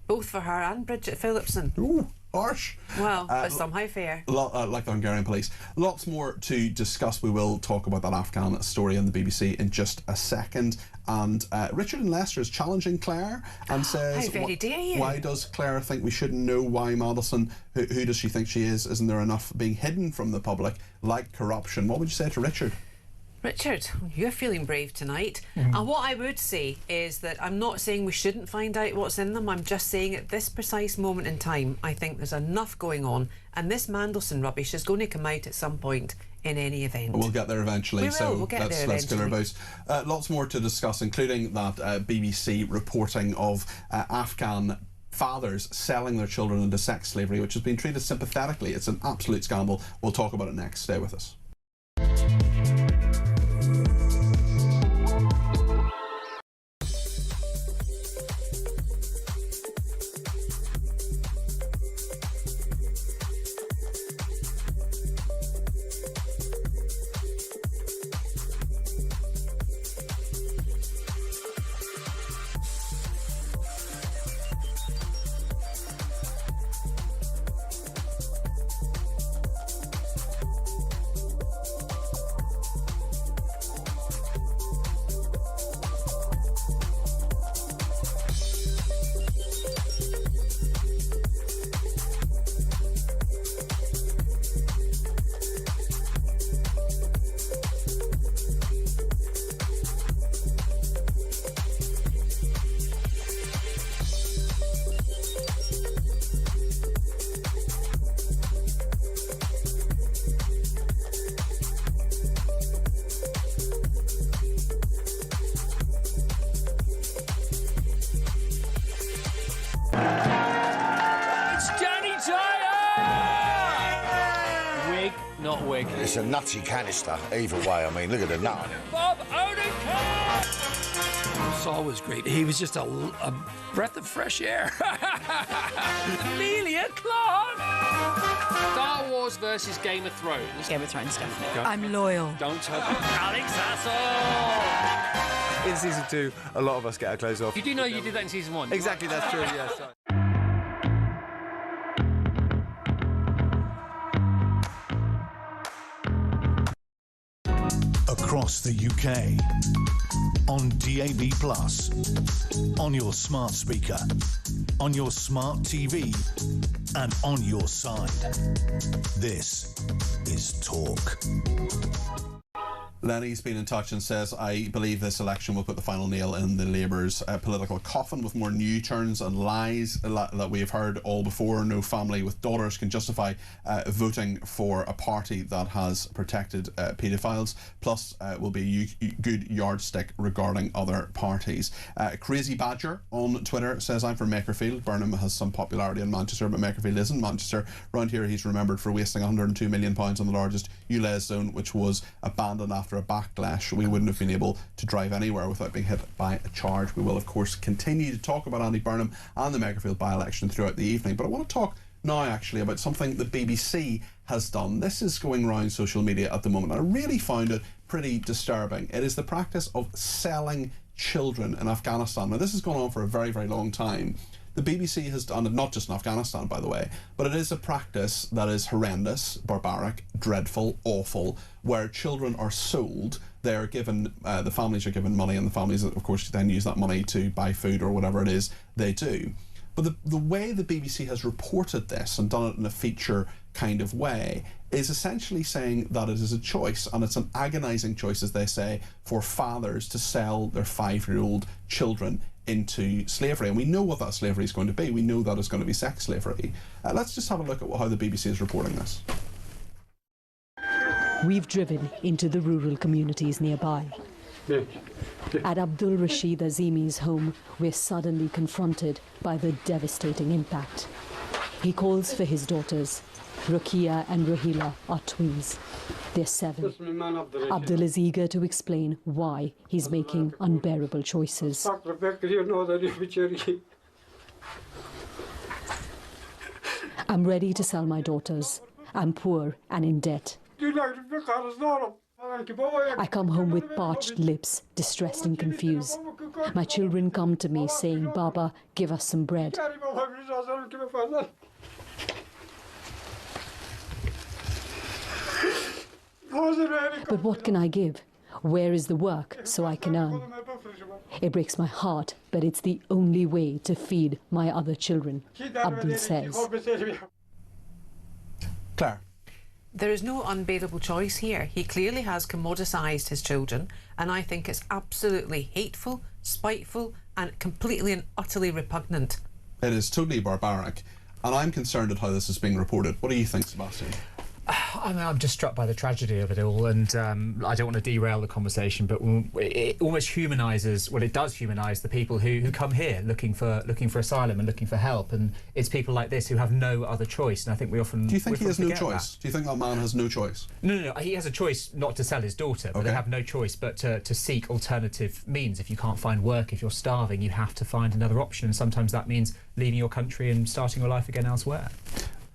Both for her and Bridget Phillipson. Ooh, harsh. Well, but somehow fair. Like the Hungarian police. Lots more to discuss. We will talk about that Afghan story on the BBC in just a second. And Richard in Leicester is challenging Claire and says, how very dare you? Why does Claire think we shouldn't know why Madison, who does she think she is? Isn't there enough being hidden from the public, like corruption? What would you say to Richard? Richard, you're feeling brave tonight. And what I would say is that I'm not saying we shouldn't find out what's in them. I'm just saying at this precise moment in time, I think there's enough going on, and this Mandelson rubbish is going to come out at some point in any event. We'll get there eventually. We'll get there let's get our eventually. boats. Lots more to discuss, including that BBC reporting of Afghan fathers selling their children into sex slavery, which has been treated sympathetically. It's an absolute scandal. We'll talk about it next. Stay with us. Not wig. It's a nutty canister, either way. I mean, look at the nut on it. Bob Odenkirk! Saul was great. He was just a breath of fresh air. Amelia Clark! Star Wars versus Game of Thrones. Game of Thrones, definitely. I'm loyal. Don't tell Alex Hassel! In season 2, a lot of us get our clothes off. You do know you did that in season 1. Exactly, that's true, yes. Across the UK, on DAB+, on your smart speaker, on your smart TV, and on your side. This is Talk. Lenny's been in touch and says, I believe this election will put the final nail in the Labour's political coffin with more new turns and lies that we have heard all before. No family with daughters can justify voting for a party that has protected paedophiles. Plus, will be a good yardstick regarding other parties. Crazy Badger on Twitter says, I'm from Makerfield. Burnham has some popularity in Manchester, but Makerfield isn't Manchester. Round here, he's remembered for wasting £102 million on the largest ULEZ zone, which was abandoned after a backlash. We wouldn't have been able to drive anywhere without being hit by a charge. We will, of course, continue to talk about Andy Burnham and the Makerfield by-election throughout the evening, but I want to talk now actually about something the BBC has done. This is going around social media at the moment. I really found it pretty disturbing. It is the practice of selling children in Afghanistan. Now, this has gone on for a very, very long time. The BBC has done it, not just in Afghanistan, by the way, but it is a practice that is horrendous, barbaric, dreadful, awful, where children are sold. They are given, the families are given money, and the families, of course, then use that money to buy food or whatever it is they do. But the way the BBC has reported this and done it in a feature kind of way is essentially saying that it is a choice, and it's an agonising choice, as they say, for fathers to sell their 5-year-old children into slavery, and we know what that slavery is going to be. We know that it's going to be sex slavery. Let's just have a look at how the BBC is reporting this. We've driven into the rural communities nearby. At Abdul Rashid Azimi's home, we're suddenly confronted by the devastating impact. He calls for his daughters. Rukia and Rahila are twins. They're 7. Abdul is eager to explain why he's making unbearable choices. I'm ready to sell my daughters. I'm poor and in debt. I come home with parched lips, distressed and confused. My children come to me saying, "Baba, give us some bread." But what can I give? Where is the work so I can earn? It breaks my heart, but it's the only way to feed my other children, Abdul says. Claire. There is no unbearable choice here. He clearly has commoditised his children, and I think it's absolutely hateful, spiteful, and completely and utterly repugnant. It is totally barbaric, and I'm concerned at how this is being reported. What do you think, Sebastian? I mean, I'm just struck by the tragedy of it all, and I don't want to derail the conversation, but it almost humanises, well, it does humanise the people who come here looking for asylum and looking for help, and it's people like this who have no other choice, and I think we often... Do you think he has no forget choice? that. Do you think that man has no choice? No, he has a choice not to sell his daughter, but they have no choice but to seek alternative means. If you can't find work, if you're starving, you have to find another option, and sometimes that means leaving your country and starting your life again elsewhere.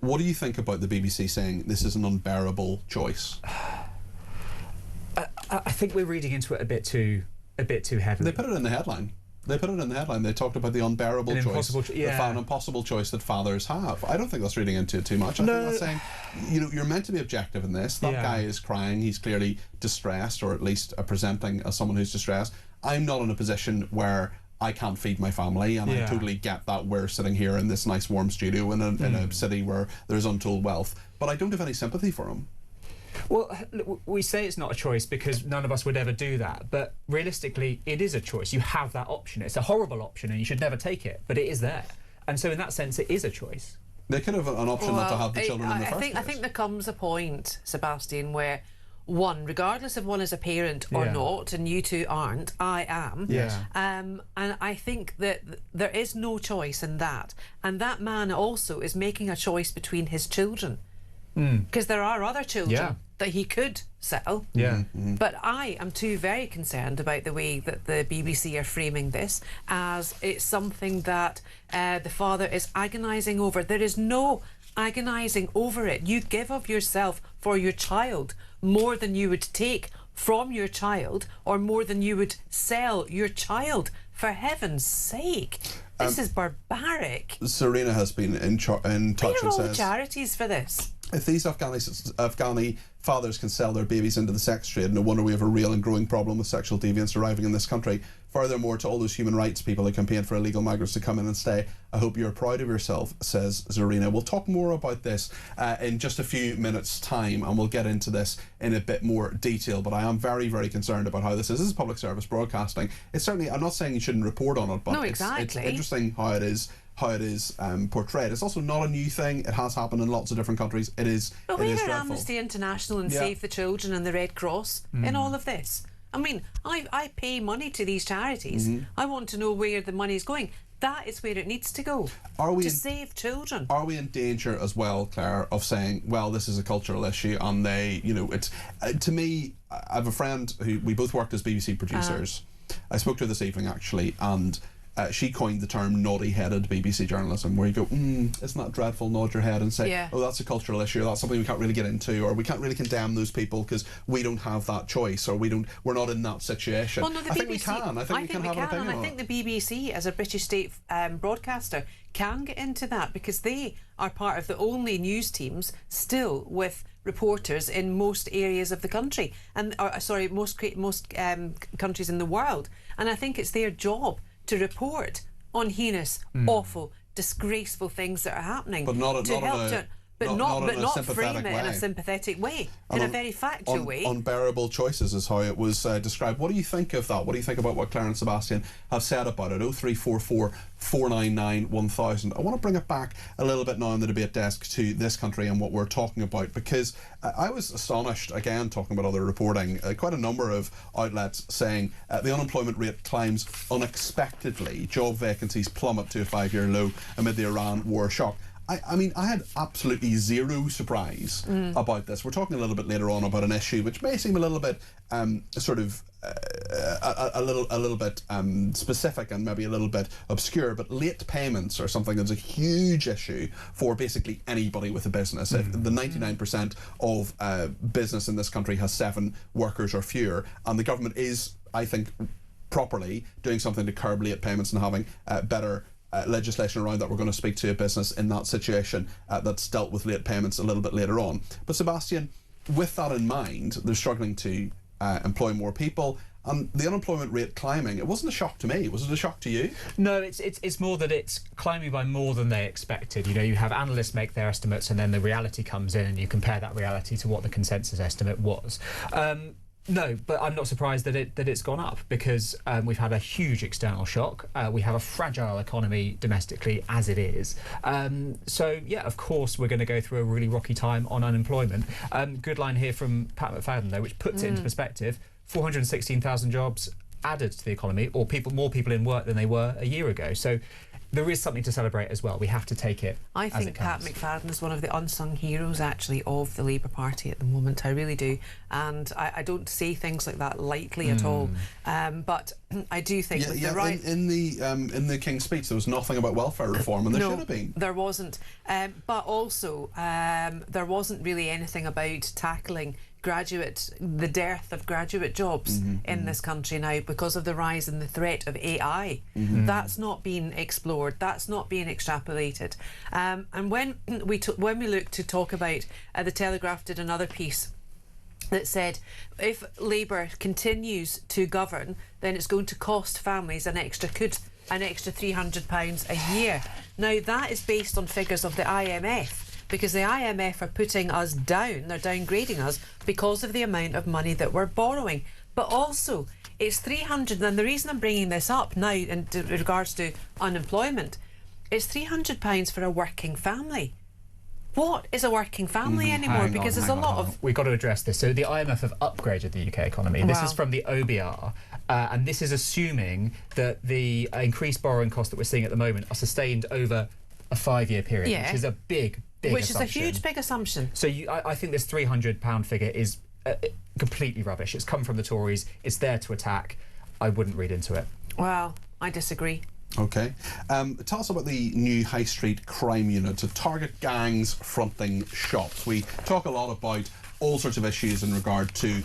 What do you think about the BBC saying this is an unbearable choice? I think we're reading into it a bit too heavily. They put it in the headline. They talked about the unbearable choice, an impossible choice that fathers have. I don't think that's reading into it too much. I think that's saying, you're meant to be objective in this. That guy is crying. He's clearly distressed, or at least presenting as someone who's distressed. I'm not in a position where I can't feed my family, and I totally get that we're sitting here in this nice warm studio in a city where there's untold wealth, but I don't have any sympathy for him. Well, we say it's not a choice because none of us would ever do that, but realistically it is a choice. You have that option. It's a horrible option and you should never take it, but it is there, and so in that sense it is a choice. They could have an option not to have the children in the first place. I think there comes a point, Sebastian, where one, regardless if one is a parent or not, and you two aren't, I am. And I think that there is no choice in that. And that man also is making a choice between his children. Because there are other children that he could sell. But I am too very concerned about the way that the BBC are framing this as it's something that the father is agonising over. There is no agonising over it. You give of yourself for your child more than you would take from your child, or more than you would sell your child. For heaven's sake, this is barbaric. Serena has been in touch and all says the charities for this. If these Afghani fathers can sell their babies into the sex trade, no wonder we have a real and growing problem with sexual deviants arriving in this country. Furthermore, to all those human rights people who campaign for illegal migrants to come in and stay, I hope you're proud of yourself, says Zarina. We'll talk more about this in just a few minutes' time, and we'll get into this in a bit more detail, but I am very, very concerned about how this is. This is public service broadcasting. It's certainly, I'm not saying you shouldn't report on it, but it's interesting how it is portrayed. It's also not a new thing. It has happened in lots of different countries. It is But where are dreadful. Amnesty International and Save the Children and the Red Cross in all of this? I mean, I pay money to these charities. I want to know where the money is going. That is where it needs to go. Save children. Are we in danger as well, Claire, of saying, well, this is a cultural issue, and it's to me, I have a friend who we both worked as BBC producers. I spoke to her this evening actually, and she coined the term naughty-headed BBC journalism, where you go, isn't that dreadful? Nod your head and say, oh, that's a cultural issue, that's something we can't really get into, or we can't really condemn those people because we don't have that choice, or we're not in that situation. Well, no, I think we can. I think we can have an opinion and I think the BBC, as a British state broadcaster, can get into that, because they are part of the only news teams still with reporters in most areas of the country, and most countries in the world, and I think it's their job to report on heinous, awful, disgraceful things that are happening. But not but not frame it in a sympathetic way, in a very factual way. Unbearable choices is how it was described. What do you think of that? What do you think about what Claire and Sebastian have said about it? 0344 499 1000. I want to bring it back a little bit now on the debate desk to this country and what we're talking about, because I was astonished, again, talking about other reporting, quite a number of outlets saying the unemployment rate climbs unexpectedly, job vacancies plummet to a 5-year low amid the Iran war shock. I mean, I had absolutely zero surprise about this. We're talking a little bit later on about an issue which may seem a little bit a little bit specific and maybe a little bit obscure, but late payments are something that's a huge issue for basically anybody with a business. If the 99% of business in this country has 7 workers or fewer, and the government is, I think, properly doing something to curb late payments and having better legislation around that. We're going to speak to a business in that situation that's dealt with late payments a little bit later on. But Sebastian, with that in mind, they're struggling to employ more people, and the unemployment rate climbing. It wasn't a shock to me. Was it a shock to you? No, it's more that it's climbing by more than they expected. You know, you have analysts make their estimates, and then the reality comes in, and you compare that reality to what the consensus estimate was. No, but I'm not surprised that it's gone up, because we've had a huge external shock. We have a fragile economy domestically as it is. So, yeah, of course, we're going to go through a really rocky time on unemployment. Good line here from Pat McFadden, though, which puts it into perspective. 416,000 jobs added to the economy, or more people in work than they were a year ago. So there is something to celebrate as well. We have to take it I as think it comes. Pat McFadden is one of the unsung heroes, actually, of the Labour Party at the moment. I really do. And I don't say things like that lightly at all. But I do think with the right... In the King's speech, there was nothing about welfare reform, and there should have been. There wasn't. But also, there wasn't really anything about tackling the dearth of graduate jobs in this country now because of the rise in the threat of AI. That's not being explored. That's not being extrapolated. And when we look to talk about, the Telegraph did another piece that said if Labour continues to govern, then it's going to cost families an extra £300 a year. Now that is based on figures of the IMF, because the IMF are putting us down, they're downgrading us because of the amount of money that we're borrowing. But also, it's 300, and the reason I'm bringing this up now in regards to unemployment, it's £300 for a working family. What is a working family anymore? Because there's a lot of... We've got to address this. So the IMF have upgraded the UK economy. This is from the OBR, and this is assuming that the increased borrowing costs that we're seeing at the moment are sustained over a 5-year period, which is a big assumption. Is a huge, big assumption. So I think this £300 figure is completely rubbish. It's come from the Tories. It's there to attack. I wouldn't read into it. Well, I disagree. OK. Tell us about the new High Street Crime Unit to target gangs fronting shops. We talk a lot about all sorts of issues in regard to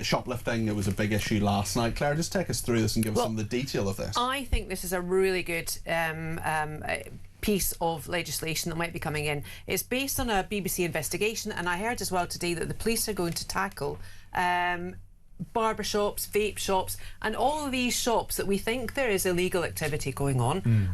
shoplifting. It was a big issue last night. Claire, just take us through this and give us some of the detail of this. I think this is a really good piece of legislation that might be coming in. It's based on a BBC investigation, and I heard as well today that the police are going to tackle barber shops, vape shops, and all of these shops that we think there is illegal activity going on.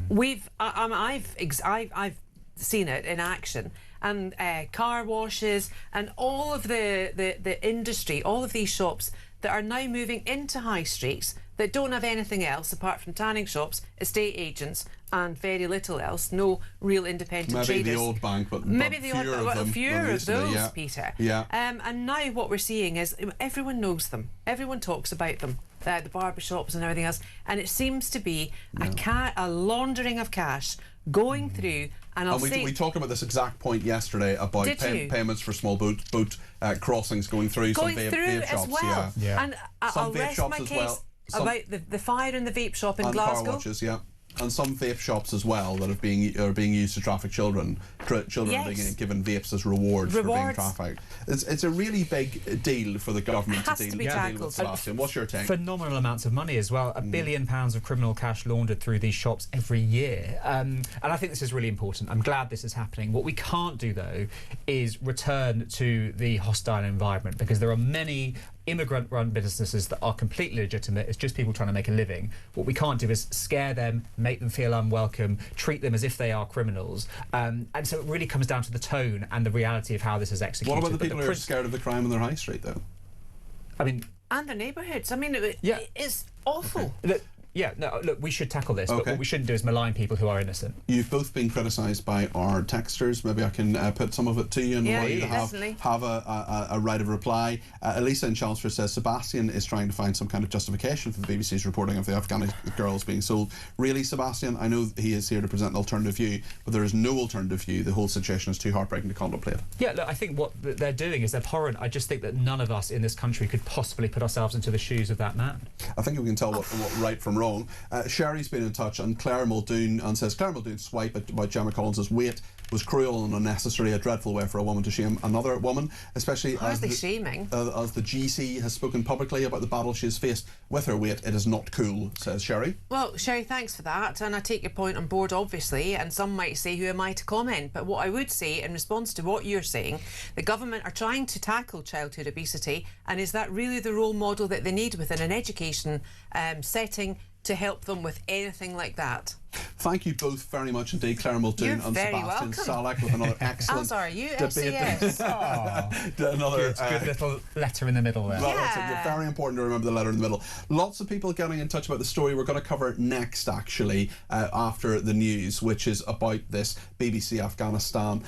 I've seen it in action, and car washes and all of the industry, all of these shops that are now moving into high streets that don't have anything else apart from tanning shops, estate agents, and very little else. No real independent traders. Maybe the old bank, but fewer of those, Peter. Yeah. And now what we're seeing is everyone knows them. Everyone talks about them. The barber shops and everything else. And it seems to be a laundering of cash going through. And we talked about this exact point yesterday about payments for small boat crossings going through some vape shops. Well. Yeah. And I'll rest my case about the fire in the vape shop in Glasgow. Car washes, and some vape shops as well that are being used to traffic children. Children are being given vapes as rewards for being trafficked. It's a really big deal for the government to deal with. Sebastian, what's your take? Phenomenal amounts of money as well. £1 billion of criminal cash laundered through these shops every year. And I think this is really important. I'm glad this is happening. What we can't do, though, is return to the hostile environment, because there are many immigrant-run businesses that are completely legitimate. It's just people trying to make a living. What we can't do is scare them, make them feel unwelcome, treat them as if they are criminals. And so it really comes down to the tone and the reality of how this is executed. What about the people who are scared of the crime on their high street, though? I mean... And their neighbourhoods. I mean, it's awful. Okay. Look, we should tackle this, but what we shouldn't do is malign people who are innocent. You've both been criticised by our texters. Maybe I can put some of it to you and allow you to have a right of reply. Elisa in Chelmsford says Sebastian is trying to find some kind of justification for the BBC's reporting of the Afghani girls being sold. Really, Sebastian, I know he is here to present an alternative view, but there is no alternative view. The whole situation is too heartbreaking to contemplate. Yeah, look, I think what they're doing is abhorrent. I just think that none of us in this country could possibly put ourselves into the shoes of that man. I think we can tell what right from wrong. Sherry's been in touch, and Claire Muldoon, and says Claire Muldoon's swipe about Gemma Collins' weight was cruel and unnecessary, a dreadful way for a woman to shame another woman, especially as the GC has spoken publicly about the battle she has faced with her weight. It is not cool, says Sherry. Well, Sherry, thanks for that, and I take your point on board, obviously, and some might say, who am I to comment? But what I would say, in response to what you're saying, the government are trying to tackle childhood obesity, and is that really the role model that they need within an education setting to help them with anything like that? Thank you both very much indeed, Claire Muldoon and Sebastian Salek, with another excellent As are you, debate. Another good little letter in the middle there. Well, it's very important to remember the letter in the middle. Lots of people getting in touch about the story we're going to cover next, actually, after the news, which is about this BBC Afghanistan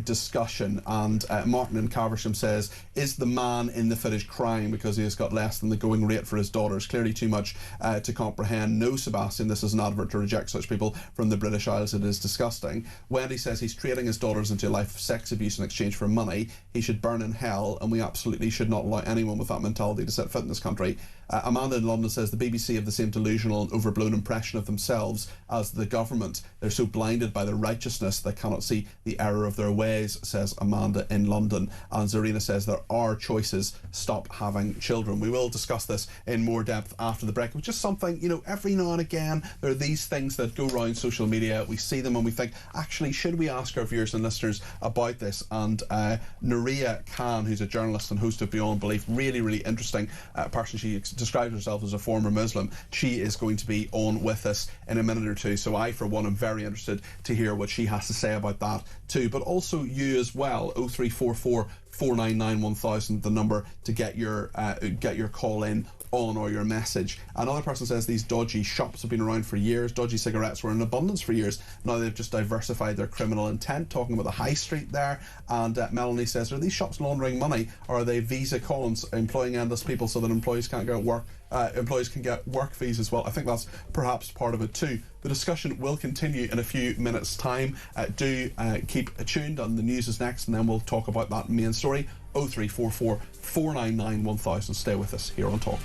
discussion. And Martin in Caversham says, is the man in the footage crying because he has got less than the going rate for his daughters? Clearly too much to comprehend. No, Sebastian, this is an advert to reject such people from the British Isles. It is disgusting. Wendy says he's trading his daughters into a life of sex abuse in exchange for money. He should burn in hell, and we absolutely should not allow anyone with that mentality to set foot in this country. Amanda in London says the BBC have the same delusional and overblown impression of themselves as the government. They're so blinded by their righteousness they cannot see the error of their ways, says Amanda in London. And Zarina says there are choices. Stop having children. We will discuss this in more depth after the break, which is something, you know, every now and again there are these things that go around social media. We see them and we think, actually, should we ask our viewers and listeners about this? And Nuria Khan, who's a journalist and host of Beyond Belief, really interesting person. She describes herself as a former Muslim. She is going to be on with us in a minute or two, so I for one am very interested to hear what she has to say about that too, but also you as well. 0344 499 1000, the number to get your call in on, or your message. Another person says these dodgy shops have been around for years. Dodgy cigarettes were in abundance for years. Now they've just diversified their criminal intent, talking about the high street there. And Melanie says, are these shops laundering money, or are they visa cons, employing endless people so that employees can't get work? Employees can get work fees as well. I think that's perhaps part of it too. The discussion will continue in a few minutes' time. Do keep tuned, and the news is next, and then we'll talk about that main story. 0344 499 1000. Stay with us here on Talk.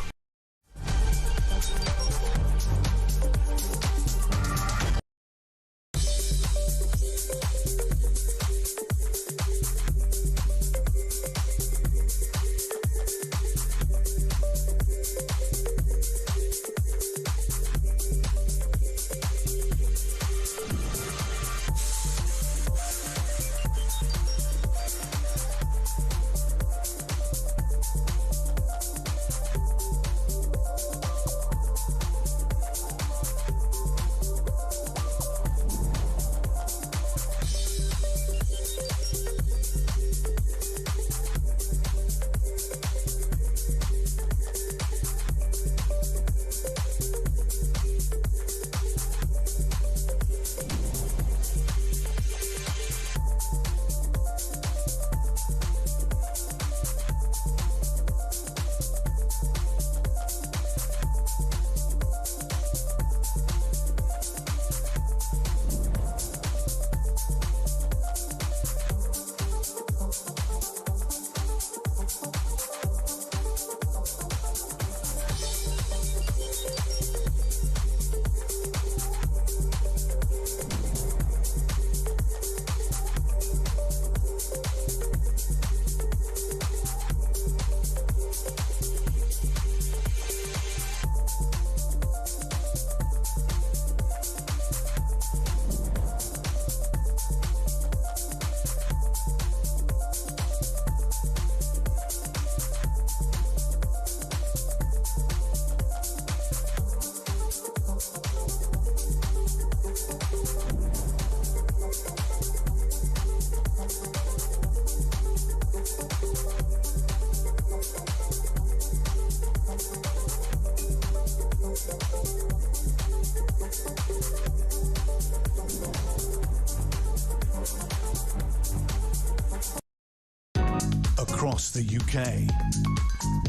across the UK,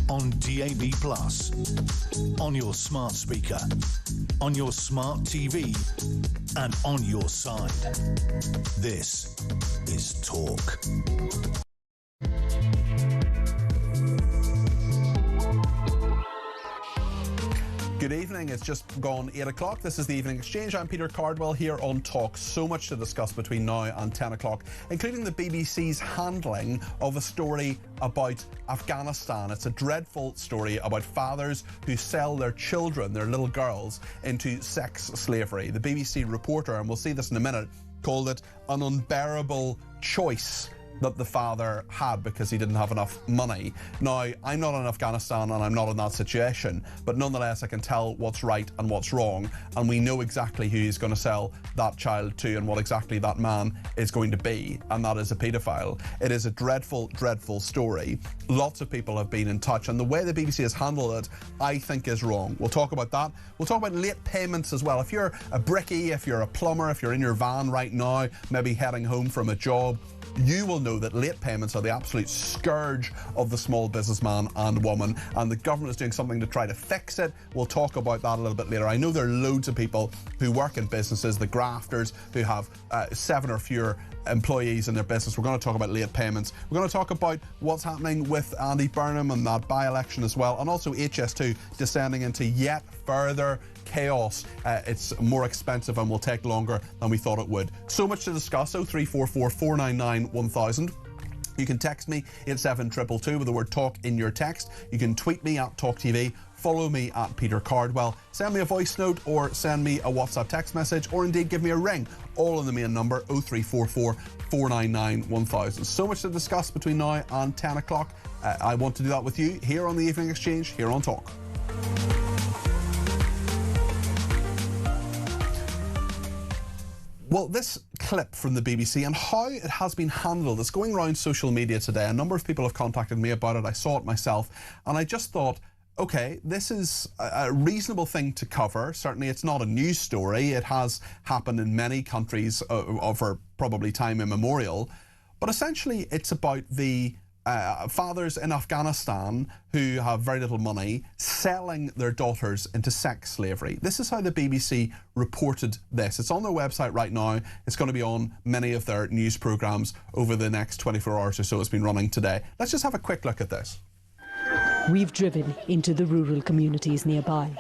on DAB+, on your smart speaker, on your smart TV, and on your side. This is Talk. Good evening, it's just gone 8 o'clock. This is the Evening Exchange. I'm Peter Cardwell here on Talk. So much to discuss between now and 10 o'clock, including the BBC's handling of a story about Afghanistan. It's a dreadful story about fathers who sell their children, their little girls, into sex slavery. The BBC reporter, and we'll see this in a minute, called it an unbearable choice that the father had because he didn't have enough money. Now, I'm not in Afghanistan and I'm not in that situation, but nonetheless I can tell what's right and what's wrong, and we know exactly who he's going to sell that child to and what exactly that man is going to be, and that is a paedophile. It is a dreadful, dreadful story. Lots of people have been in touch, and the way the BBC has handled it, I think, is wrong. We'll talk about that. We'll talk about late payments as well. If you're a brickie, if you're a plumber, if you're in your van right now, maybe heading home from a job, you will know that late payments are the absolute scourge of the small businessman and woman, and the government is doing something to try to fix it. We'll talk about that a little bit later. I know there are loads of people who work in businesses, the grafters, who have 7 or fewer employees in their business. We're going to talk about late payments. We're going to talk about what's happening with Andy Burnham and that by-election as well, and also HS2 descending into yet further chaos. It's more expensive and will take longer than we thought it would. So much to discuss. 0344 499 1000. You can text me 87222 with the word talk in your text. You can tweet me at talkTV. Follow me at Peter Cardwell. Send me a voice note or send me a WhatsApp text message, or indeed give me a ring, all on the main number 0344 499 1000. So much to discuss between now and 10 o'clock. I want to do that with you here on the Evening Exchange, here on Talk. Well, this clip from the BBC and how it has been handled is going around social media today. A number of people have contacted me about it. I saw it myself, and I just thought, okay, this is a reasonable thing to cover. Certainly it's not a news story. It has happened in many countries over probably time immemorial. But essentially it's about the fathers in Afghanistan who have very little money selling their daughters into sex slavery. This is how the BBC reported this. It's on their website right now. It's going to be on many of their news programmes over the next 24 hours or so. It's been running today. Let's just have a quick look at this. We've driven into the rural communities nearby.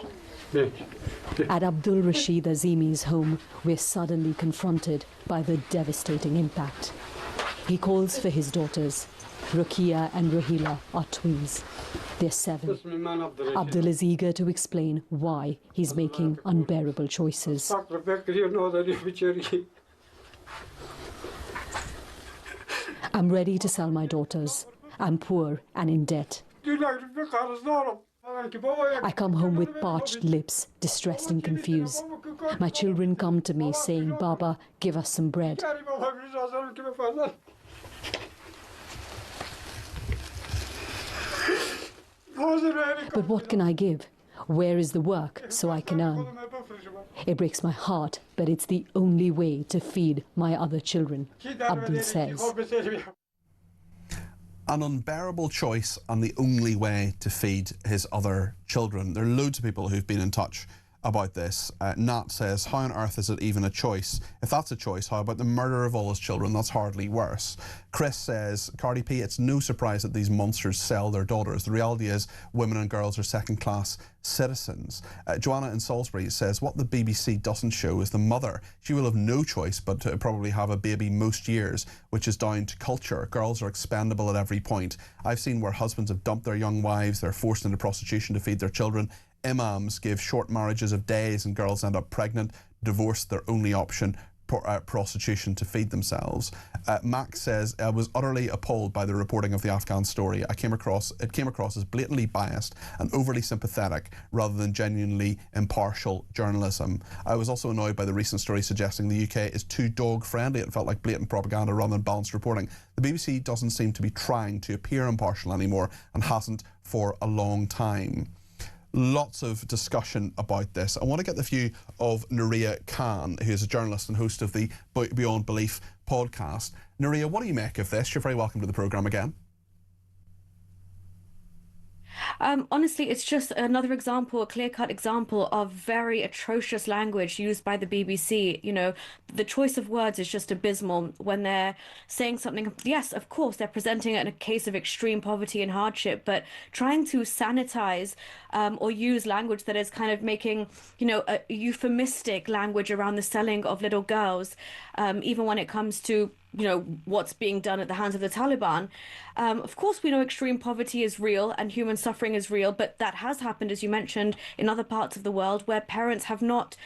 At Abdul Rashid Azimi's home, we're suddenly confronted by the devastating impact. He calls for his daughters. Rukia and Rahila are twins. They're 7. Abdul is eager to explain why he's making unbearable choices. I'm ready to sell my daughters. I'm poor and in debt. I come home with parched lips, distressed and confused. My children come to me saying, "Baba, give us some bread." But what can I give? Where is the work so I can earn? It breaks my heart, but it's the only way to feed my other children, Abdul says. An unbearable choice and the only way to feed his other children. There are loads of people who've been in touch about this. Nat says, how on earth is it even a choice? If that's a choice, how about the murder of all his children? That's hardly worse. Chris says, Cardi P, it's no surprise that these monsters sell their daughters. The reality is women and girls are second-class citizens. Joanna in Salisbury says, what the BBC doesn't show is the mother. She will have no choice but to probably have a baby most years, which is down to culture. Girls are expendable at every point. I've seen where husbands have dumped their young wives, they're forced into prostitution to feed their children. Imams give short marriages of days and girls end up pregnant, divorce their only option, prostitution to feed themselves. Max says, I was utterly appalled by the reporting of the Afghan story. It came across as blatantly biased and overly sympathetic rather than genuinely impartial journalism. I was also annoyed by the recent story suggesting the UK is too dog-friendly. It felt like blatant propaganda rather than balanced reporting. The BBC doesn't seem to be trying to appear impartial anymore and hasn't for a long time. Lots of discussion about this. I want to get the view of Nuria Khan, who is a journalist and host of the Beyond Belief podcast. Nuria, what do you make of this? You're very welcome to the programme again. Honestly, it's just another example, a clear-cut example of very atrocious language used by the BBC. You know, the choice of words is just abysmal when they're saying something. Yes, of course, they're presenting it in a case of extreme poverty and hardship, but trying to sanitize or use language that is kind of making, you know, a euphemistic language around the selling of little girls, even when it comes to, you know, what's being done at the hands of the Taliban. Of course, we know extreme poverty is real and human suffering is real, but that has happened, as you mentioned, in other parts of the world where parents have not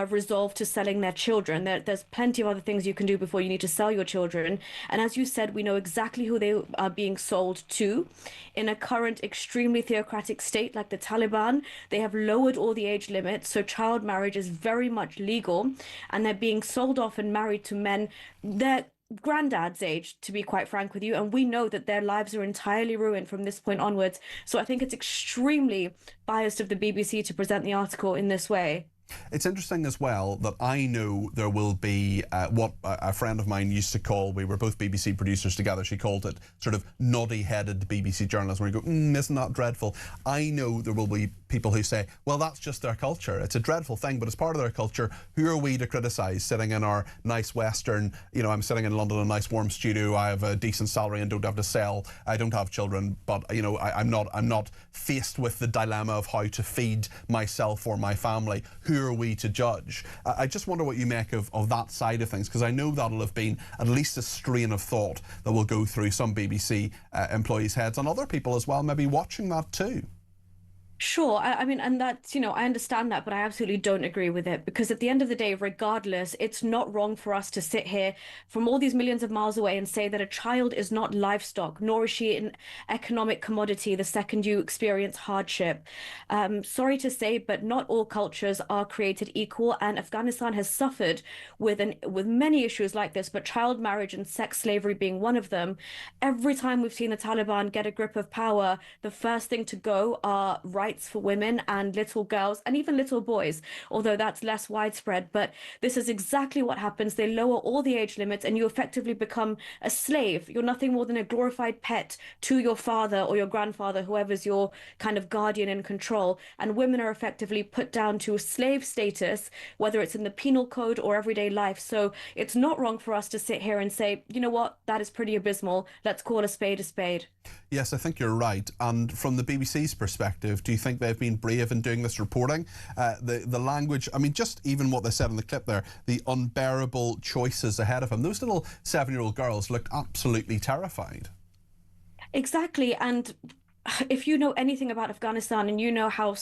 resolved to selling their children. There's plenty of other things you can do before you need to sell your children. And as you said, we know exactly who they are being sold to. In a current extremely theocratic state like the Taliban, they have lowered all the age limits, so child marriage is very much legal, and they're being sold off and married to men their granddad's age, to be quite frank with you, and we know that their lives are entirely ruined from this point onwards. So I think it's extremely biased of the BBC to present the article in this way. It's interesting as well that I know there will be what a friend of mine used to call, we were both BBC producers together, she called it sort of noddy-headed BBC journalism, where you go, isn't that dreadful? I know there will be people who say, well, that's just their culture. It's a dreadful thing, but it's part of their culture. Who are we to criticise sitting in our nice Western, you know, I'm sitting in London in a nice warm studio, I have a decent salary and don't have to sell, I don't have children, but, you know, I'm not faced with the dilemma of how to feed myself or my family. Who are we to judge? I just wonder what you make of that side of things, because I know that'll have been at least a strain of thought that will go through some BBC employees' heads, and other people as well maybe watching that too. Sure, I mean, and that's, you know, I understand that, but I absolutely don't agree with it, because at the end of the day, regardless, it's not wrong for us to sit here from all these millions of miles away and say that a child is not livestock, nor is she an economic commodity the second you experience hardship. Sorry to say, but not all cultures are created equal, and Afghanistan has suffered with many issues like this, but child marriage and sex slavery being one of them. Every time we've seen the Taliban get a grip of power, the first thing to go are rights for women and little girls and even little boys, although that's less widespread. But this is exactly what happens. They lower all the age limits and you effectively become a slave. You're nothing more than a glorified pet to your father or your grandfather, whoever's your kind of guardian and control. And women are effectively put down to slave status, whether it's in the penal code or everyday life. So it's not wrong for us to sit here and say, you know what, that is pretty abysmal. Let's call a spade a spade. Yes, I think you're right. And from the BBC's perspective, do you think they've been brave in doing this reporting? The language, I mean, just even what they said in the clip there, the unbearable choices ahead of him. Those little 7-year-old girls looked absolutely terrified. Exactly. And if you know anything about Afghanistan and you know how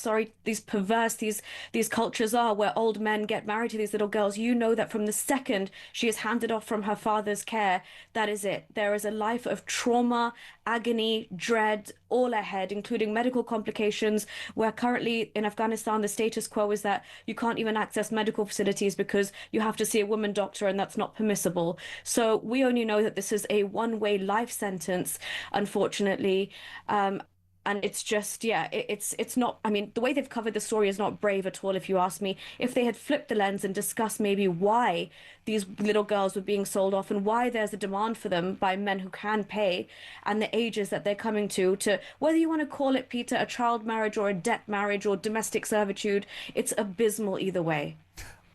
these perverse these cultures are, where old men get married to these little girls, you know that from the second she is handed off from her father's care, that is it. There is a life of trauma, agony, dread, all ahead, including medical complications, where currently in Afghanistan the status quo is that you can't even access medical facilities because you have to see a woman doctor, and that's not permissible. So we only know that this is a one-way life sentence, unfortunately. And it's just, yeah, it's not, I mean, the way they've covered the story is not brave at all, if you ask me. If they had flipped the lens and discussed maybe why these little girls were being sold off and why there's a demand for them by men who can pay, and the ages that they're coming to whether you want to call it, Peter, a child marriage or a debt marriage or domestic servitude, it's abysmal either way.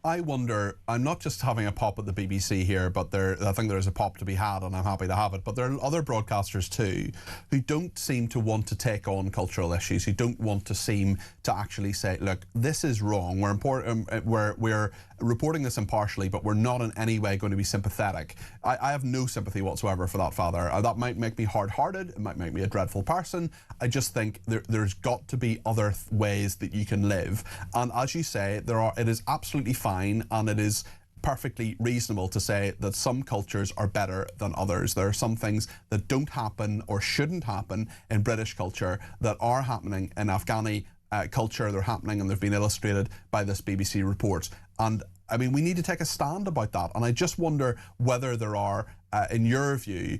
I wonder, I'm not just having a pop at the BBC here, but I think there is a pop to be had, and I'm happy to have it, but there are other broadcasters too who don't seem to want to take on cultural issues, who don't want to seem to actually say, look, this is wrong, we're reporting this impartially, but we're not in any way going to be sympathetic. I have no sympathy whatsoever for that father. That might make me hard-hearted, it might make me a dreadful person. I just think there's got to be other ways that you can live, and as you say, it is absolutely fine, and it is perfectly reasonable to say that some cultures are better than others. There are some things that don't happen or shouldn't happen in British culture that are happening in Afghani culture. They're happening, and they've been illustrated by this BBC report. And I mean, we need to take a stand about that. And I just wonder whether there are, in your view,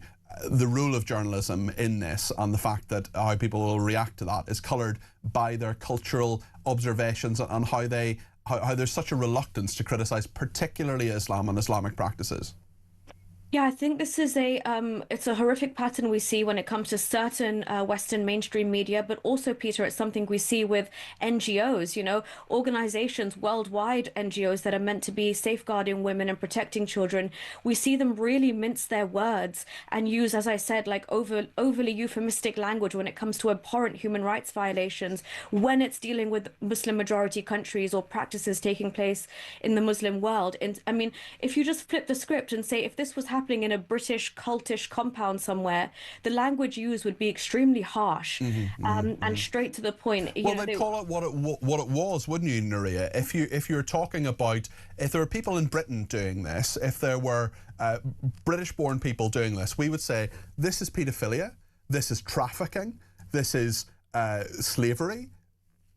the role of journalism in this, and the fact that how people will react to that is coloured by their cultural observations and how there's such a reluctance to criticise particularly Islam and Islamic practices. Yeah, I think this is it's a horrific pattern we see when it comes to certain Western mainstream media, but also, Peter, it's something we see with NGOs, organizations, worldwide NGOs that are meant to be safeguarding women and protecting children. We see them really mince their words and use, as I said, like overly euphemistic language when it comes to abhorrent human rights violations, when it's dealing with Muslim majority countries or practices taking place in the Muslim world. And I mean, if you just flip the script and say, if this was happening in a British cultish compound somewhere, the language used would be extremely harsh and straight to the point. Well, they'd call it what it was, wouldn't you, Nuria? If you're talking about, if there were people in Britain doing this, if there were British-born people doing this, we would say this is paedophilia, this is trafficking, this is slavery.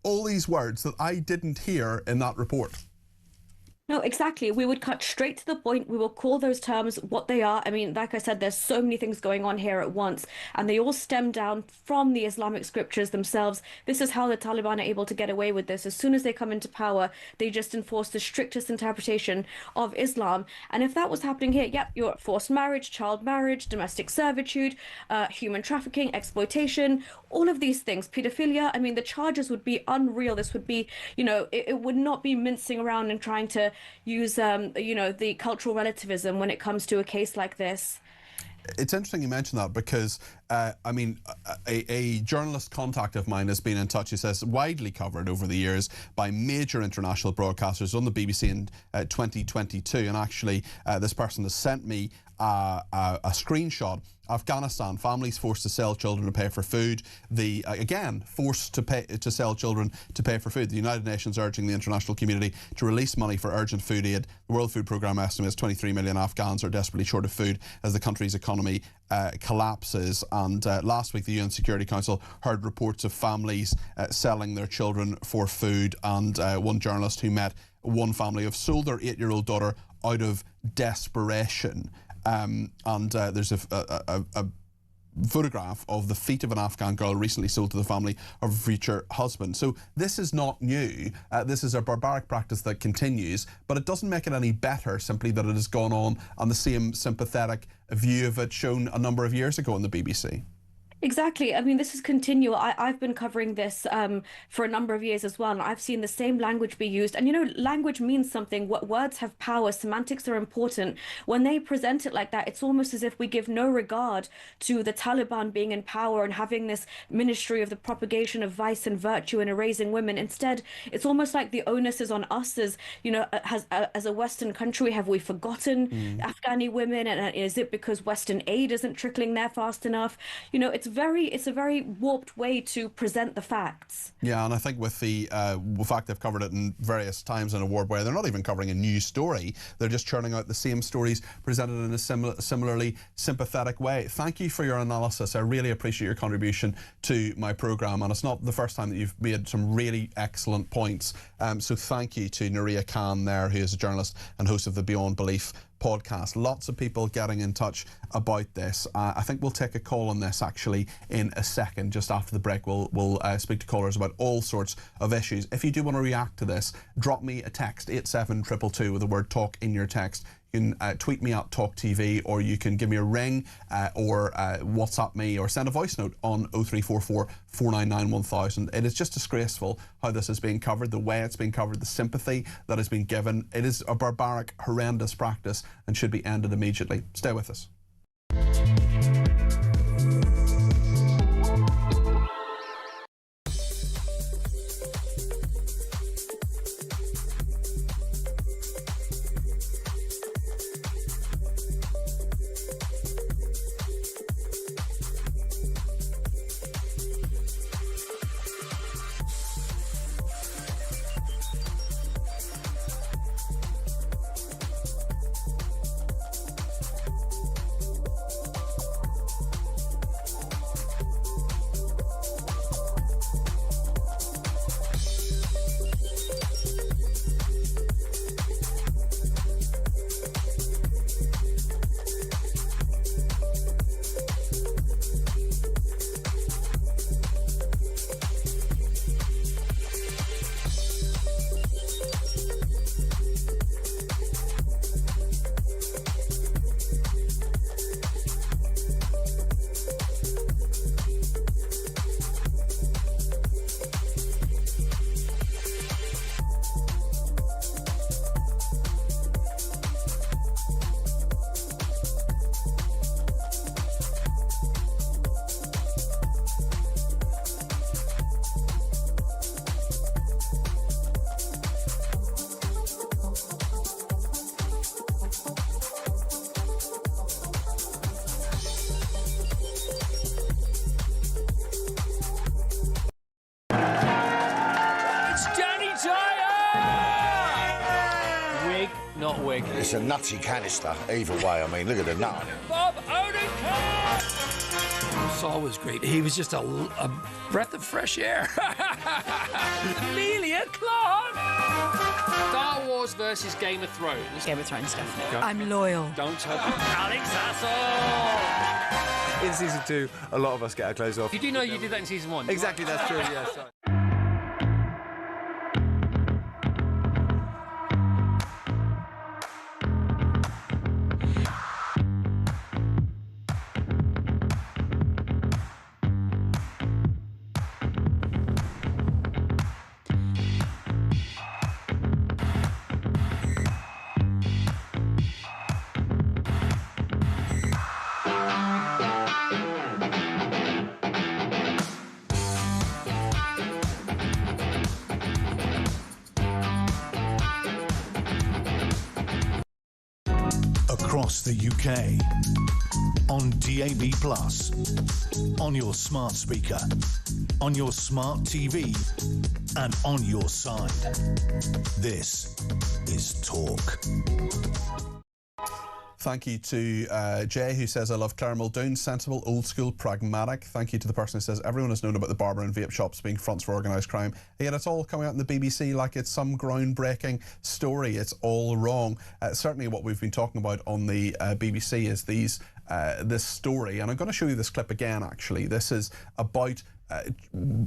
All these words that I didn't hear in that report. No, exactly. We would cut straight to the point. We will call those terms what they are. I mean, like I said, there's so many things going on here at once, and they all stem down from the Islamic scriptures themselves. This is how the Taliban are able to get away with this. As soon as they come into power, they just enforce the strictest interpretation of Islam. And if that was happening here, yep, you're forced marriage, child marriage, domestic servitude, human trafficking, exploitation, all of these things, pedophilia. I mean, the charges would be unreal. This would be, it would not be mincing around and trying to use, the cultural relativism when it comes to a case like this. It's interesting you mention that because, a journalist contact of mine has been in touch. He says widely covered over the years by major international broadcasters on the BBC in 2022. And actually, this person has sent me a screenshot. Afghanistan, families forced to sell children to pay for food. Forced to sell children to pay for food. The United Nations urging the international community to release money for urgent food aid. The World Food Programme estimates 23 million Afghans are desperately short of food as the country's economy collapses. And last week, the UN Security Council heard reports of families selling their children for food. And one journalist who met one family have sold their 8-year-old daughter out of desperation. There's a photograph of the feet of an Afghan girl recently sold to the family of a future husband. So this is not new. This is a barbaric practice that continues, but it doesn't make it any better simply that it has gone on the same sympathetic view of it shown a number of years ago on the BBC. Exactly. I mean, this is continual. I've been covering this for a number of years as well. And I've seen the same language be used. And, language means something. Words have power. Semantics are important. When they present it like that, it's almost as if we give no regard to the Taliban being in power and having this ministry of the propagation of vice and virtue and erasing women. Instead, it's almost like the onus is on us as, as a Western country. Have we forgotten Afghani women? And is it because Western aid isn't trickling there fast enough? It's a very warped way to present the facts. Yeah, and I think with the fact they've covered it in various times in a war where they're not even covering a new story, they're just churning out the same stories presented in a similarly sympathetic way. Thank you for your analysis. I really appreciate your contribution to my programme, and it's not the first time that you've made some really excellent points. So thank you to Nuria Khan there, who is a journalist and host of the Beyond Belief podcast. Lots of people getting in touch about this. I think we'll take a call on this actually in a second. Just after the break, we'll speak to callers about all sorts of issues. If you do want to react to this, drop me a text, 87222 with the word talk in your text. You can tweet me at talkTV, or you can give me a ring or WhatsApp me or send a voice note on 0344 499 1000. It is just disgraceful how this is being covered, the way it's being covered, the sympathy that has been given. It is a barbaric, horrendous practice and should be ended immediately. Stay with us. It's a nutty canister, either way. I mean, look at the nut. Bob Odenkirk! Saul was great. He was just a breath of fresh air. Amelia Clark! Star Wars versus Game of Thrones. Game of Thrones, definitely. I'm loyal. Don't tell Alex Hassel! In season 2, a lot of us get our clothes off. You do know you did that in season 1. Exactly, that's true, yes. Across the UK, on DAB+, on your smart speaker, on your smart TV, and on your side. This is Talk. Thank you to Jay, who says, I love Claire Muldoon, sensible, old school, pragmatic. Thank you to the person who says, everyone has known about the barber and vape shops being fronts for organised crime. Yet it's all coming out in the BBC like it's some groundbreaking story. It's all wrong. Certainly what we've been talking about on the BBC is this story. And I'm going to show you this clip again, actually. This is about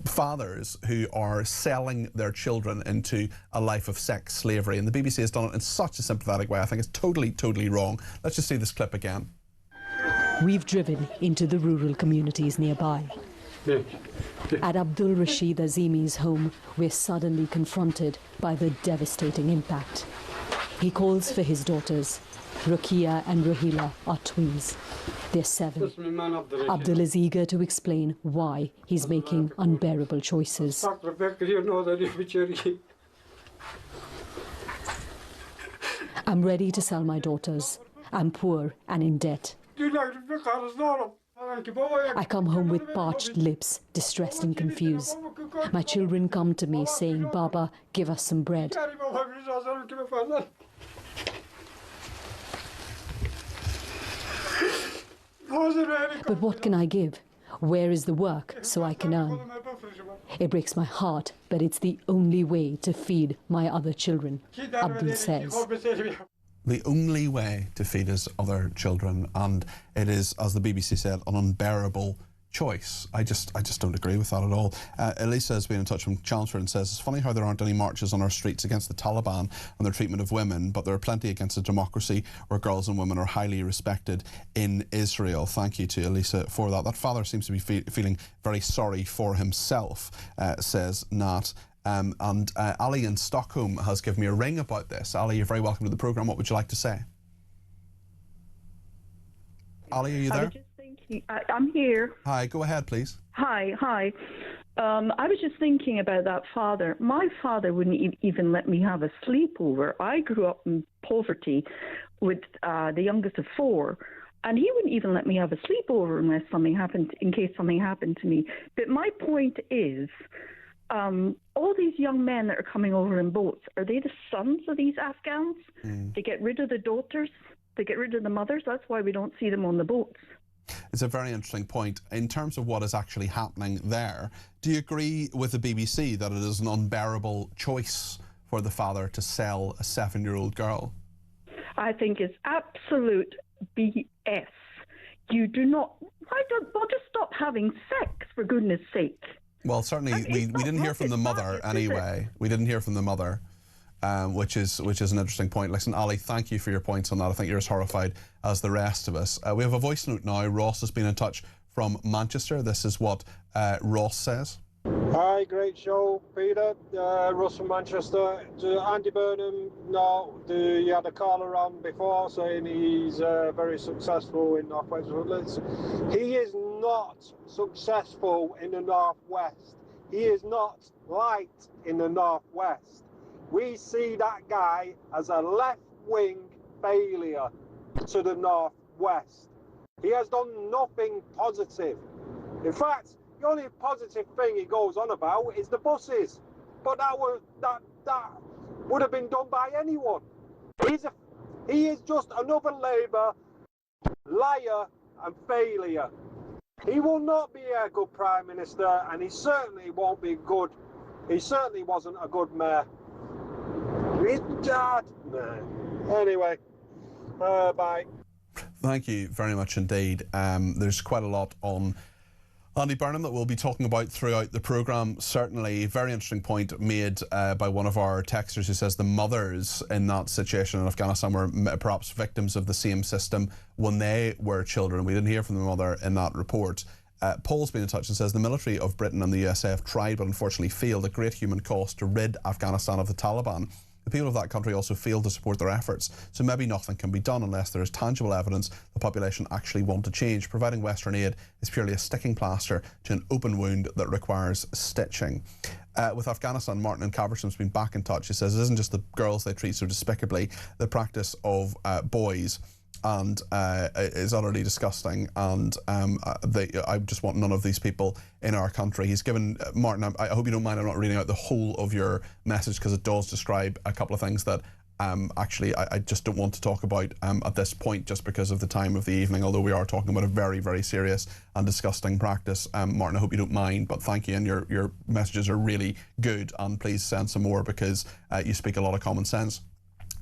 fathers who are selling their children into a life of sex slavery, and the BBC has done it in such a sympathetic way. I think it's totally wrong. Let's just see this clip again. We've driven into the rural communities nearby. At Abdul Rashid Azimi's home, we're suddenly confronted by the devastating impact. He calls for his daughters. Rukia and Ruhila are twins. They're 7. Abdul is eager to explain why he's making unbearable choices. I'm ready to sell my daughters. I'm poor and in debt. I come home with parched lips, distressed and confused. My children come to me saying, Baba, give us some bread. But what can I give? Where is the work so I can earn? It breaks my heart, but it's the only way to feed my other children, Abdul says. The only way to feed his other children, and it is, as the BBC said, an unbearable choice. I just don't agree with that at all. Elisa has been in touch from Chelmsford and says, it's funny how there aren't any marches on our streets against the Taliban and their treatment of women, but there are plenty against a democracy where girls and women are highly respected in Israel. Thank you to Elisa for that. That father seems to be feeling very sorry for himself, says Nat. And Ali in Stockholm has given me a ring about this. Ali, you're very welcome to the programme. What would you like to say? Ali, are you there? I'm here. Hi, go ahead, please. Hi. I was just thinking about that father. My father wouldn't even let me have a sleepover. I grew up in poverty with the youngest of 4, and he wouldn't even let me have a sleepover unless something happened, in case something happened to me. But my point is, all these young men that are coming over in boats, are they the sons of these Afghans? They get rid of the daughters, they get rid of the mothers. That's why we don't see them on the boats. It's a very interesting point. In terms of what is actually happening there, do you agree with the BBC that it is an unbearable choice for the father to sell a 7-year-old girl? I think it's absolute BS. You do not... Well, just stop having sex, for goodness sake. Well, certainly we didn't hear from the mother anyway. We didn't hear from the mother. Which is an interesting point. Listen, Ali, thank you for your points on that. I think you're as horrified as the rest of us. We have a voice note now. Ross has been in touch from Manchester. This is what Ross says. Hi, great show, Peter. Ross from Manchester. To Andy Burnham, you had a caller on before saying he's very successful in North West Midlands. He is not successful in the North West. He is not liked in the North West. We see that guy as a left-wing failure to the North West. He has done nothing positive. In fact, the only positive thing he goes on about is the buses. But that would have been done by anyone. He is just another Labour liar and failure. He will not be a good Prime Minister, and he certainly won't be good. He certainly wasn't a good mayor. He's dad. Nah. Anyway, bye. Thank you very much indeed. There's quite a lot on Andy Burnham that we'll be talking about throughout the programme. Certainly, very interesting point made by one of our texters who says the mothers in that situation in Afghanistan were perhaps victims of the same system when they were children. We didn't hear from the mother in that report. Paul's been in touch and says the military of Britain and the USA have tried but unfortunately failed at great human cost to rid Afghanistan of the Taliban. The people of that country also failed to support their efforts, so maybe nothing can be done unless there is tangible evidence the population actually want to change. Providing Western aid is purely a sticking plaster to an open wound that requires stitching. With Afghanistan, Martin in Caversham's been back in touch. He says it isn't just the girls they treat so despicably, the practice of boys and is utterly disgusting, and I just want none of these people in our country. He's given, Martin, I hope you don't mind I'm not reading out the whole of your message because it does describe a couple of things that actually I just don't want to talk about at this point just because of the time of the evening, although we are talking about a very, very serious and disgusting practice. Martin, I hope you don't mind, but thank you, and your messages are really good, and please send some more because you speak a lot of common sense.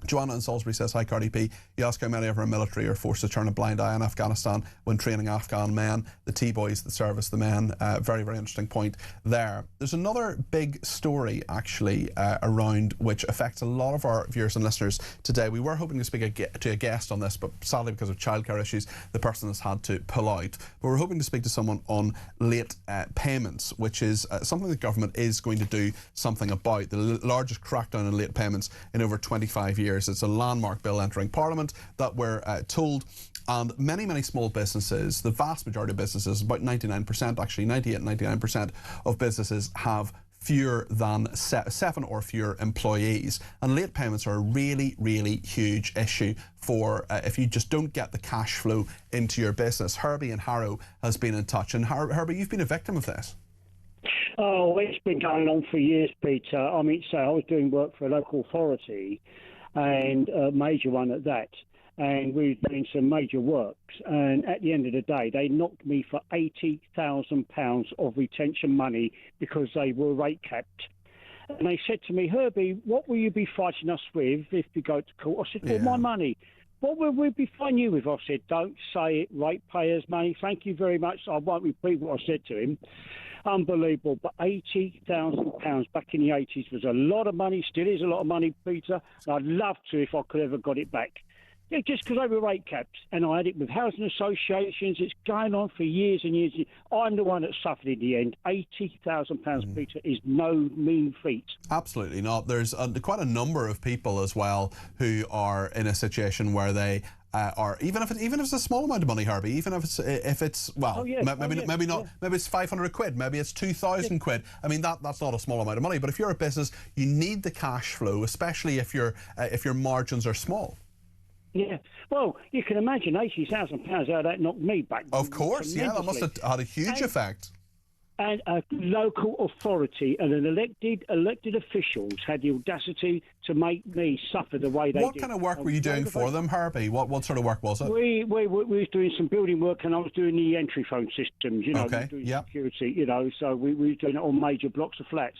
Joanna in Salisbury says, hi Cardi P, you ask how many of our military are forced to turn a blind eye on Afghanistan when training Afghan men, the T-boys that service the men. Very, very interesting point there. There's another big story actually around which affects a lot of our viewers and listeners today. We were hoping to speak to a guest on this, but sadly because of childcare issues the person has had to pull out. But we're hoping to speak to someone on late payments, which is something the government is going to do something about. The largest crackdown on late payments in over 25 years. It's a landmark bill entering Parliament that we're told, and many, many small businesses, the vast majority of businesses, about 99%, actually 98-99% of businesses have fewer than 7 or fewer employees, and late payments are a really, really huge issue for if you just don't get the cash flow into your business. Herbie in Harrow has been in touch, and Herbie, you've been a victim of this. Oh, it's been going on for years, Peter. I mean, so I was doing work for a local authority, and a major one at that, and we were doing some major works, and at the end of the day they knocked me for £80,000 of retention money because they were rate capped. And they said to me, Herbie, what will you be fighting us with if we go to court? I said, well, my money. What will we be fighting you with? I said, don't say it, ratepayers' money. Thank you very much. I won't repeat what I said to him. Unbelievable, but £80,000 back in the 80s was a lot of money, still is a lot of money, Peter. And I'd love to if I could ever got it back. Yeah, just because they were rate caps, and I had it with housing associations. It's going on for years and years. I'm the one that suffered in the end. £80,000, Peter, is no mean feat. Absolutely not. There's quite a number of people as well who are in a situation where they or even if it's a small amount of money, Herbie, even if it's maybe it's 500 quid, maybe it's 2,000 quid. I mean that's not a small amount of money. But if you're a business, you need the cash flow, especially if your margins are small. Yeah, well, you can imagine £80,000 how that knocked me back. Of course, yeah, that must have had a huge effect. And a local authority and an elected officials had the audacity to make me suffer the way they did. What kind of work were you doing for them, Herbie? What sort of work was it? We was doing some building work, and I was doing the entry phone systems, you know, doing security, you know, so we were doing it on major blocks of flats.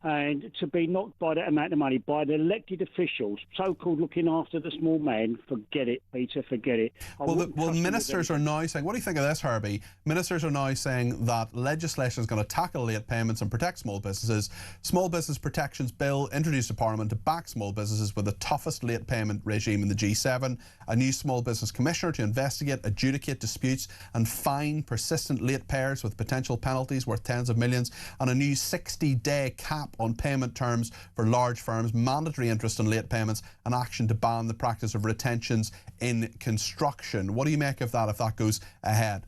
And to be knocked by that amount of money by the elected officials, so-called looking after the small man, forget it, Peter, forget it. Well, ministers are now saying, what do you think of this, Herbie? Ministers are now saying that legislation is going to tackle late payments and protect small businesses. Small Business Protections Bill introduced to Parliament to back small businesses with the toughest late payment regime in the G7. A new Small Business Commissioner to investigate, adjudicate disputes and fine persistent late payers with potential penalties worth tens of millions. And a new 60-day cap on payment terms for large firms, mandatory interest on late payments, and action to ban the practice of retentions in construction. What do you make of that if that goes ahead?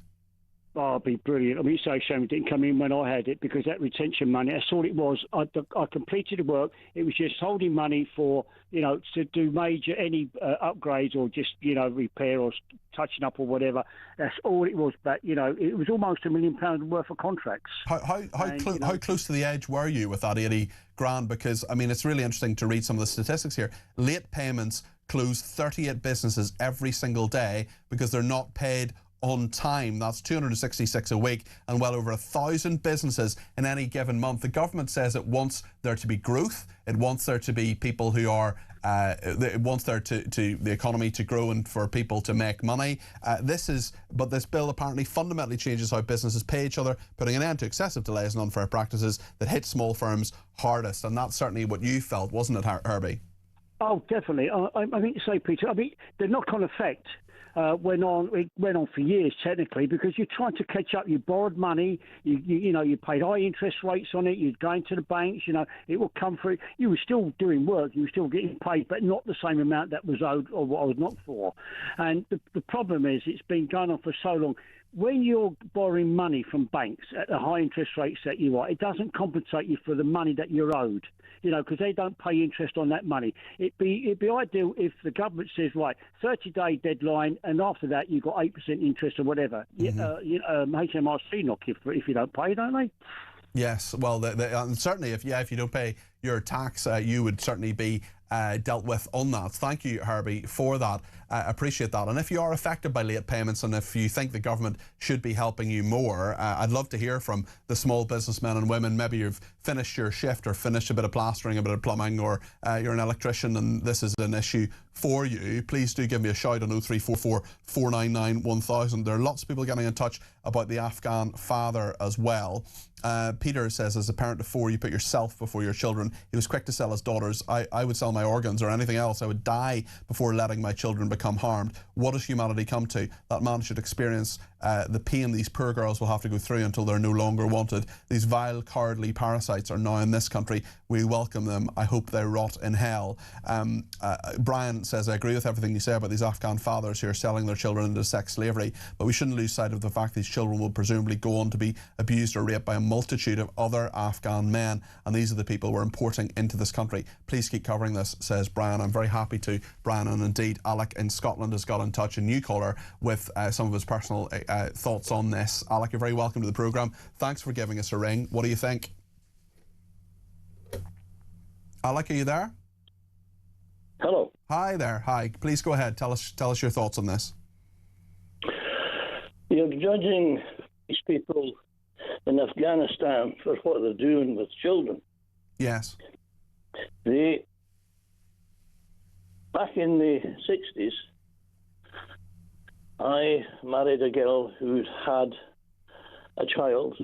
Oh, it'd be brilliant. I mean, it's so shame it didn't come in when I had it, because that retention money, that's all it was. I completed the work. It was just holding money for, you know, to do any upgrades or just, you know, repair or touching up or whatever. That's all it was. But, you know, it was almost £1 million worth of contracts. How close to the edge were you with that 80 grand? Because, I mean, it's really interesting to read some of the statistics here. Late payments close 38 businesses every single day because they're not paid on time. That's 266 a week and well over 1,000 businesses in any given month. The government says it wants there to be growth. It wants there to be people who are it wants there to the economy to grow and for people to make money. But this bill apparently fundamentally changes how businesses pay each other, putting an end to excessive delays and unfair practices that hit small firms hardest. And that's certainly what you felt, wasn't it, Herbie? Oh, definitely. I mean to say, Peter, I mean, the knock-on effect went on for years, technically, because you're trying to catch up. You borrowed money, you paid high interest rates on it, you'd go into the banks, it will come through. You were still doing work, you were still getting paid, but not the same amount that was owed or what I was not for. And the problem is it's been going on for so long. When you're borrowing money from banks at the high interest rates that you are, it doesn't compensate you for the money that you're owed, because they don't pay interest on that money. It'd be ideal if the government says, right, 30-day deadline, and after that you've got 8% interest or whatever. HMRC knock you if you don't pay, don't they? Yes, well, certainly if you don't pay your tax, you would certainly be dealt with on that. Thank you, Herbie, for that. Appreciate that. And if you are affected by late payments and if you think the government should be helping you more, I'd love to hear from the small businessmen and women. Maybe you've finished your shift or finished a bit of plastering, a bit of plumbing, or you're an electrician and this is an issue for you. Please do give me a shout on 0344 499 1000. There are lots of people getting in touch about the Afghan father as well. Peter says, as a parent of 4, you put yourself before your children. He was quick to sell his daughters. I would sell my organs or anything else. I would die before letting my children become harmed. What does humanity come to? That man should experience the pain these poor girls will have to go through until they're no longer wanted. These vile, cowardly parasites are now in this country. We welcome them. I hope they rot in hell. Brian says, I agree with everything you say about these Afghan fathers who are selling their children into sex slavery, but we shouldn't lose sight of the fact these children will presumably go on to be abused or raped by a multitude of other Afghan men, and these are the people we're importing into this country. Please keep covering this, says Brian. I'm very happy to, Brian, and indeed Alec in Scotland has got in touch, a new caller, with some of his personal thoughts on this. Alec, you're very welcome to the programme. Thanks for giving us a ring. What do you think? Alec, are you there? Hello. Hi there. Hi. Please go ahead. Tell us your thoughts on this. You're judging these people in Afghanistan for what they're doing with children. Yes. Back in the 60s, I married a girl who had a child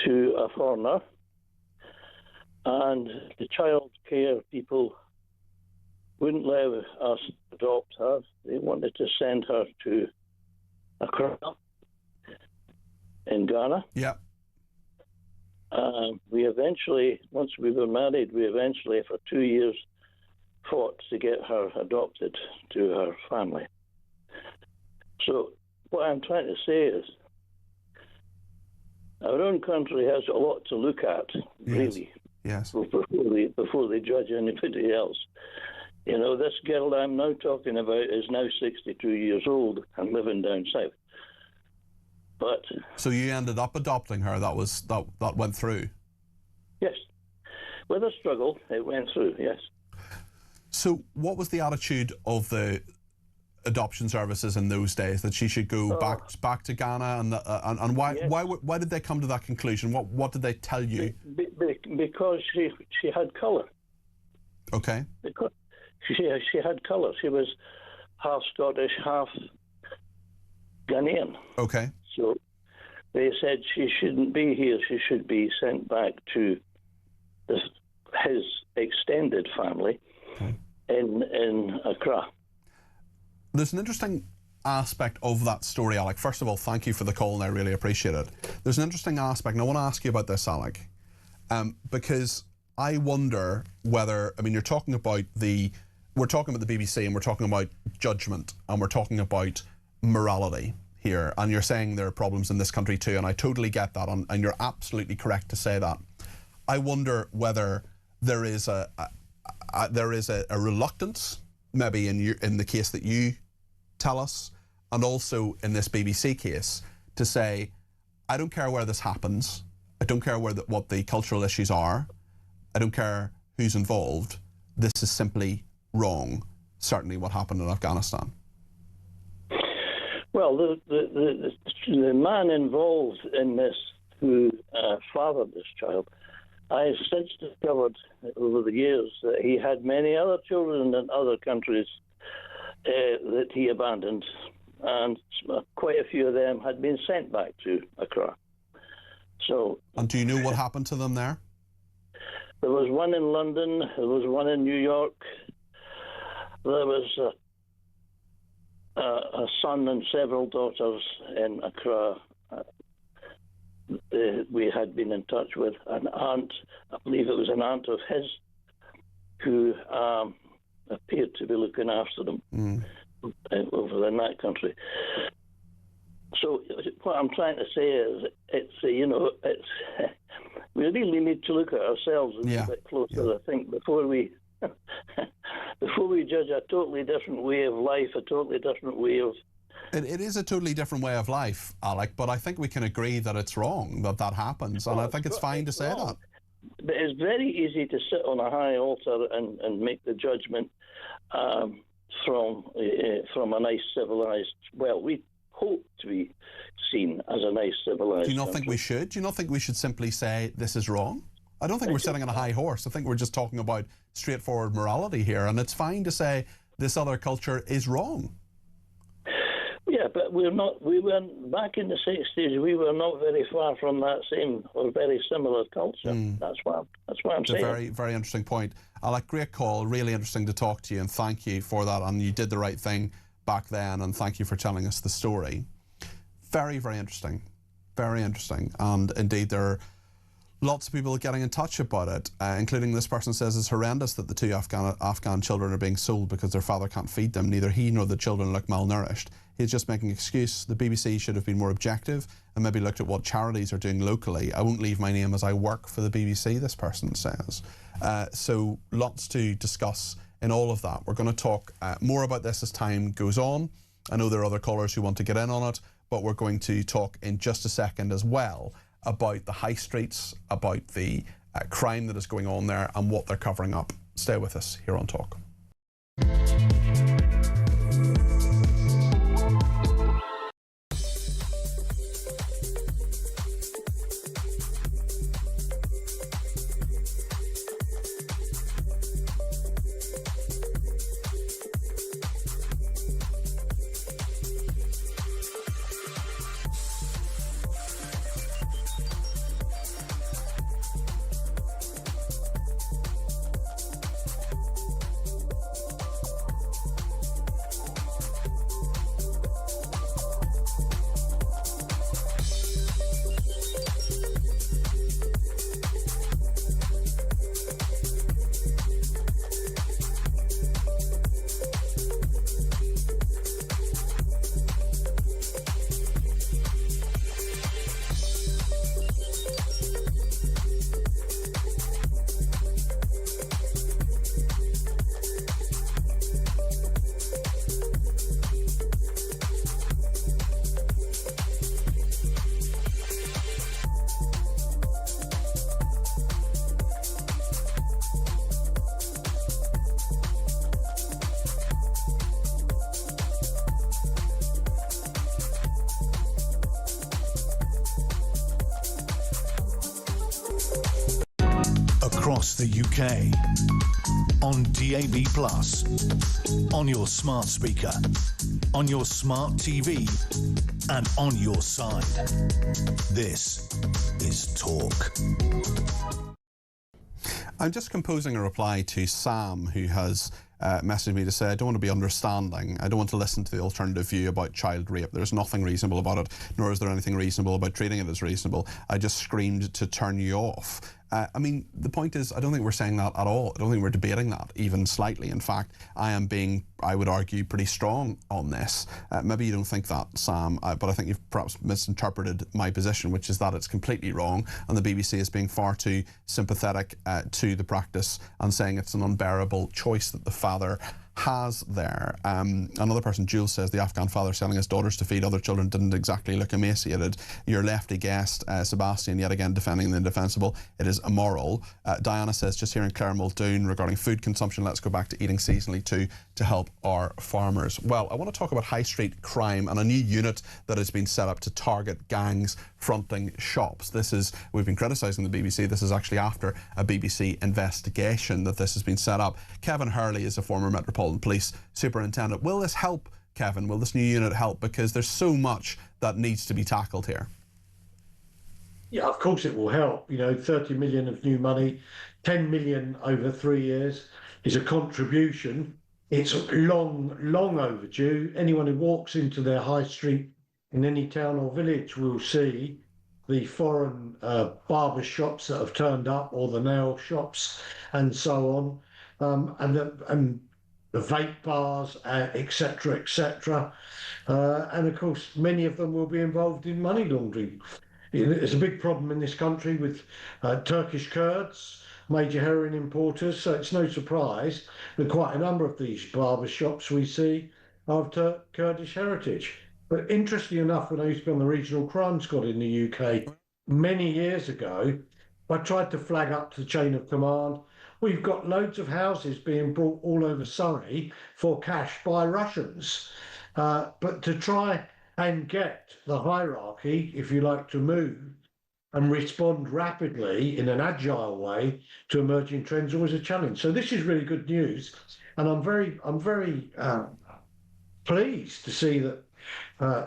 to a foreigner, and the child care people wouldn't let us adopt her. They wanted to send her to Accra in Ghana. Yeah. We eventually, once we were married, for 2 years fought to get her adopted to her family. So what I'm trying to say is our own country has a lot to look at, really, yes. Before they judge anybody else. This girl I'm now talking about is now 62 years old and living down south. But so you ended up adopting her. That went through. Yes, with a struggle, it went through. Yes. So what was the attitude of the adoption services in those days, that she should go back to Ghana, and why yes. why did they come to that conclusion? What did they tell you? Because she had colour. Okay. Because she had colour. She was half Scottish, half Ghanaian. Okay. So they said she shouldn't be here. She should be sent back to his extended family in Accra. There's an interesting aspect of that story, Alec. First of all, thank you for the call, and I really appreciate it. There's an interesting aspect, and I want to ask you about this, Alec, because I wonder whether, we're talking about the BBC, and we're talking about judgment, and we're talking about morality here, and you're saying there are problems in this country too, and I totally get that, and you're absolutely correct to say that. I wonder whether there is a reluctance, maybe in the case that you tell us, and also in this BBC case, to say, I don't care where this happens, I don't care what the cultural issues are, I don't care who's involved, this is simply wrong, certainly what happened in Afghanistan? Well, the man involved in this who fathered this child, I have since discovered over the years that he had many other children in other countries that he abandoned, and quite a few of them had been sent back to Accra. So, and do you know what happened to them there? There was one in London, there was one in New York, there was a son and several daughters in Accra. We had been in touch with an aunt, I believe it was an aunt of his, who appeared to be looking after them over in that country. So what I'm trying to say is, we really need to look at ourselves a little bit closer, I think, before we judge a totally different way of life, a totally different way of... It is a totally different way of life, Alec, but I think we can agree that it's wrong that happens, and I think it's fine to say that. But it's very easy to sit on a high altar and make the judgment from a nice civilised... Well, we hope to be seen as a nice civilised... Do you not think we should? Do you not think we should simply say this is wrong? I don't think we're sitting on a high horse. I think we're just talking about straightforward morality here, and it's fine to say this other culture is wrong. Yeah, but we weren't back in the 60s. We were not very far from that same or very similar culture. That's what I'm saying. It's a very, very interesting point. Alec, great call. Really interesting to talk to you, and thank you for that. And you did the right thing back then, and thank you for telling us the story. Very, very interesting. Very interesting. And indeed, there are lots of people getting in touch about it, including this person says it's horrendous that the two Afghan children are being sold because their father can't feed them. Neither he nor the children look malnourished. He's just making an excuse. The BBC should have been more objective and maybe looked at what charities are doing locally. I won't leave my name as I work for the BBC, this person says. So lots to discuss in all of that. We're going to talk more about this as time goes on. I know there are other callers who want to get in on it, but we're going to talk in just a second as well about the high streets, about the crime that is going on there and what they're covering up. Stay with us here on Talk. Across the UK, on DAB+, on your smart speaker, on your smart TV, and on your side. This is Talk. I'm just composing a reply to Sam, who has messaged me to say, I don't want to be understanding. I don't want to listen to the alternative view about child rape. There's nothing reasonable about it, nor is there anything reasonable about treating it as reasonable. I just screamed to turn you off. I mean, the point is, I don't think we're saying that at all. I don't think we're debating that even slightly. In fact, I am I would argue, pretty strong on this. Maybe you don't think that, Sam, but I think you've perhaps misinterpreted my position, which is that it's completely wrong, and the BBC is being far too sympathetic to the practice and saying it's an unbearable choice that the father has there. Another person, Jules, says the Afghan father selling his daughters to feed other children didn't exactly look emaciated. Your lefty guest, Sebastian, yet again defending the indefensible. It is immoral. Diana says, just hearing Claire Muldoon regarding food consumption, let's go back to eating seasonally too to help our farmers. Well, I want to talk about high street crime and a new unit that has been set up to target gangs fronting shops. This is, we've been criticising the BBC, this is actually after a BBC investigation that this has been set up. Kevin Hurley is a former Metropolitan Police Superintendent. Will this help, Kevin? Will this new unit help? Because there's so much that needs to be tackled here. Yeah, of course it will help. You know, 30 million of new money, 10 million over 3 years is a contribution. It's long, long overdue. Anyone who walks into their high street in any town or village will see the foreign barber shops that have turned up, or the nail shops and so on, and the vape bars, etc., etc. And of course, many of them will be involved in money laundering. It's a big problem in this country with Turkish Kurds, major heroin importers, so it's no surprise that quite a number of these barber shops we see are of Kurdish heritage. But interestingly enough, when I used to be on the regional crime squad in the UK many years ago, I tried to flag up to the chain of command. We've got loads of houses being brought all over Surrey for cash by Russians. But to try and get the hierarchy, if you like, to move and respond rapidly in an agile way to emerging trends is always a challenge. So this is really good news. And I'm very pleased to see that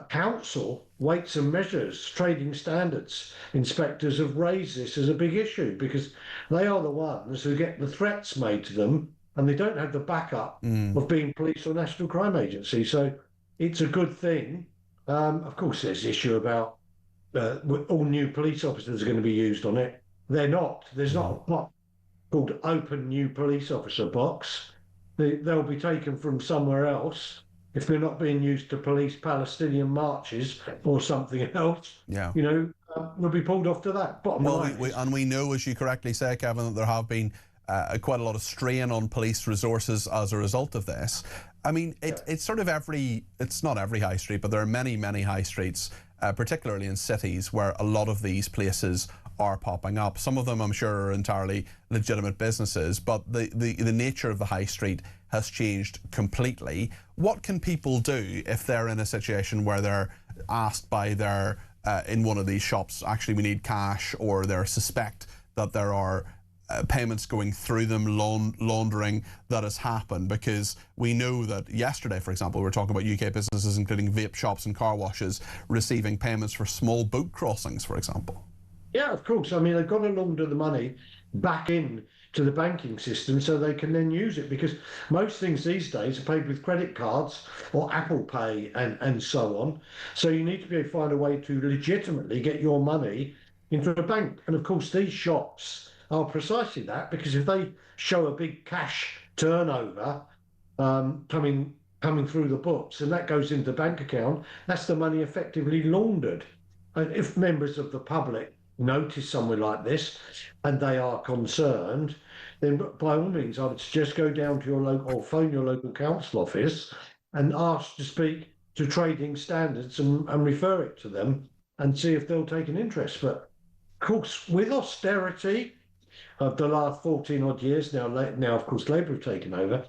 Council, Weights and Measures, Trading Standards inspectors have raised this as a big issue, because they are the ones who get the threats made to them and they don't have the backup of being police or national crime agency. So it's a good thing. Of course, there's the issue about all new police officers are going to be used on it. They're not. There's not a pot called Open New Police Officer Box. They'll be taken from somewhere else if they're not being used to police Palestinian marches or something else. Yeah. You know, we'll be pulled off to that. Bottom line. And we know, as you correctly say, Kevin, that there have been quite a lot of strain on police resources as a result of this. I mean, it's sort of it's not every high street, but there are many, many high streets, particularly in cities, where a lot of these places are popping up. Some of them, I'm sure, are entirely legitimate businesses, but the nature of the high street has changed completely. What can people do if they're in a situation where they're asked by their, in one of these shops, actually we need cash, or they suspect that there are payments going through them, laundering that has happened? Because we know that yesterday, for example, we were talking about UK businesses, including vape shops and car washes, receiving payments for small boat crossings, for example. Yeah, of course. I mean, they've got to launder the money back in to the banking system so they can then use it, because most things these days are paid with credit cards or Apple Pay and so on. So you need to be able to find a way to legitimately get your money into a bank. And of course, these shops are precisely that, because if they show a big cash turnover coming through the books and that goes into the bank account, that's the money effectively laundered. And if members of the public notice somewhere like this and they are concerned, then by all means I would suggest go down to your local, or phone your local council office and ask to speak to Trading Standards and refer it to them and see if they'll take an interest. But of course, with austerity of the last 14 odd years now of course Labour have taken over,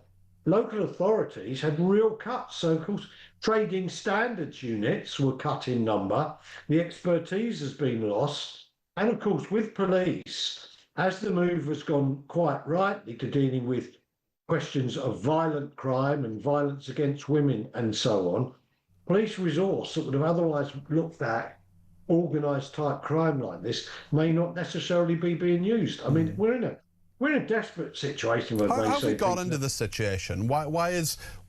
local authorities had real cuts. So of course Trading Standards units were cut in number, the expertise has been lost. And of course, with police, as the move has gone quite rightly to dealing with questions of violent crime and violence against women and so on, police resource that would have otherwise looked at organised type crime like this may not necessarily be being used. I mean, we're in a desperate situation. How have we got into this situation? Why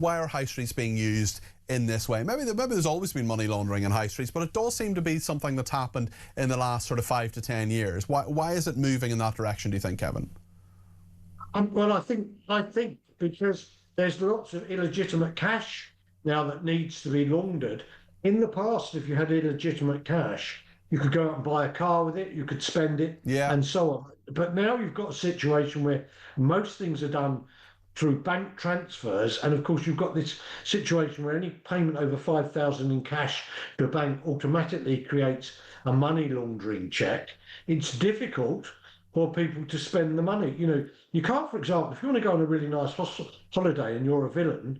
are high streets being used in this way? Maybe there's always been money laundering in high streets, but it does seem to be something that's happened in the last sort of 5 to 10 years. Why is it moving in that direction, do you think, Kevin? Well, I think because There's lots of illegitimate cash now that needs to be laundered. In the past, if you had illegitimate cash, you could go out and buy a car with it, you could spend it, and so on. But now you've got a situation where most things are done through bank transfers, and of course you've got this situation where any payment over 5,000 in cash to a bank automatically creates a money laundering check. It's difficult for people to spend the money. You know, you can't, for example, if you want to go on a really nice holiday and you're a villain,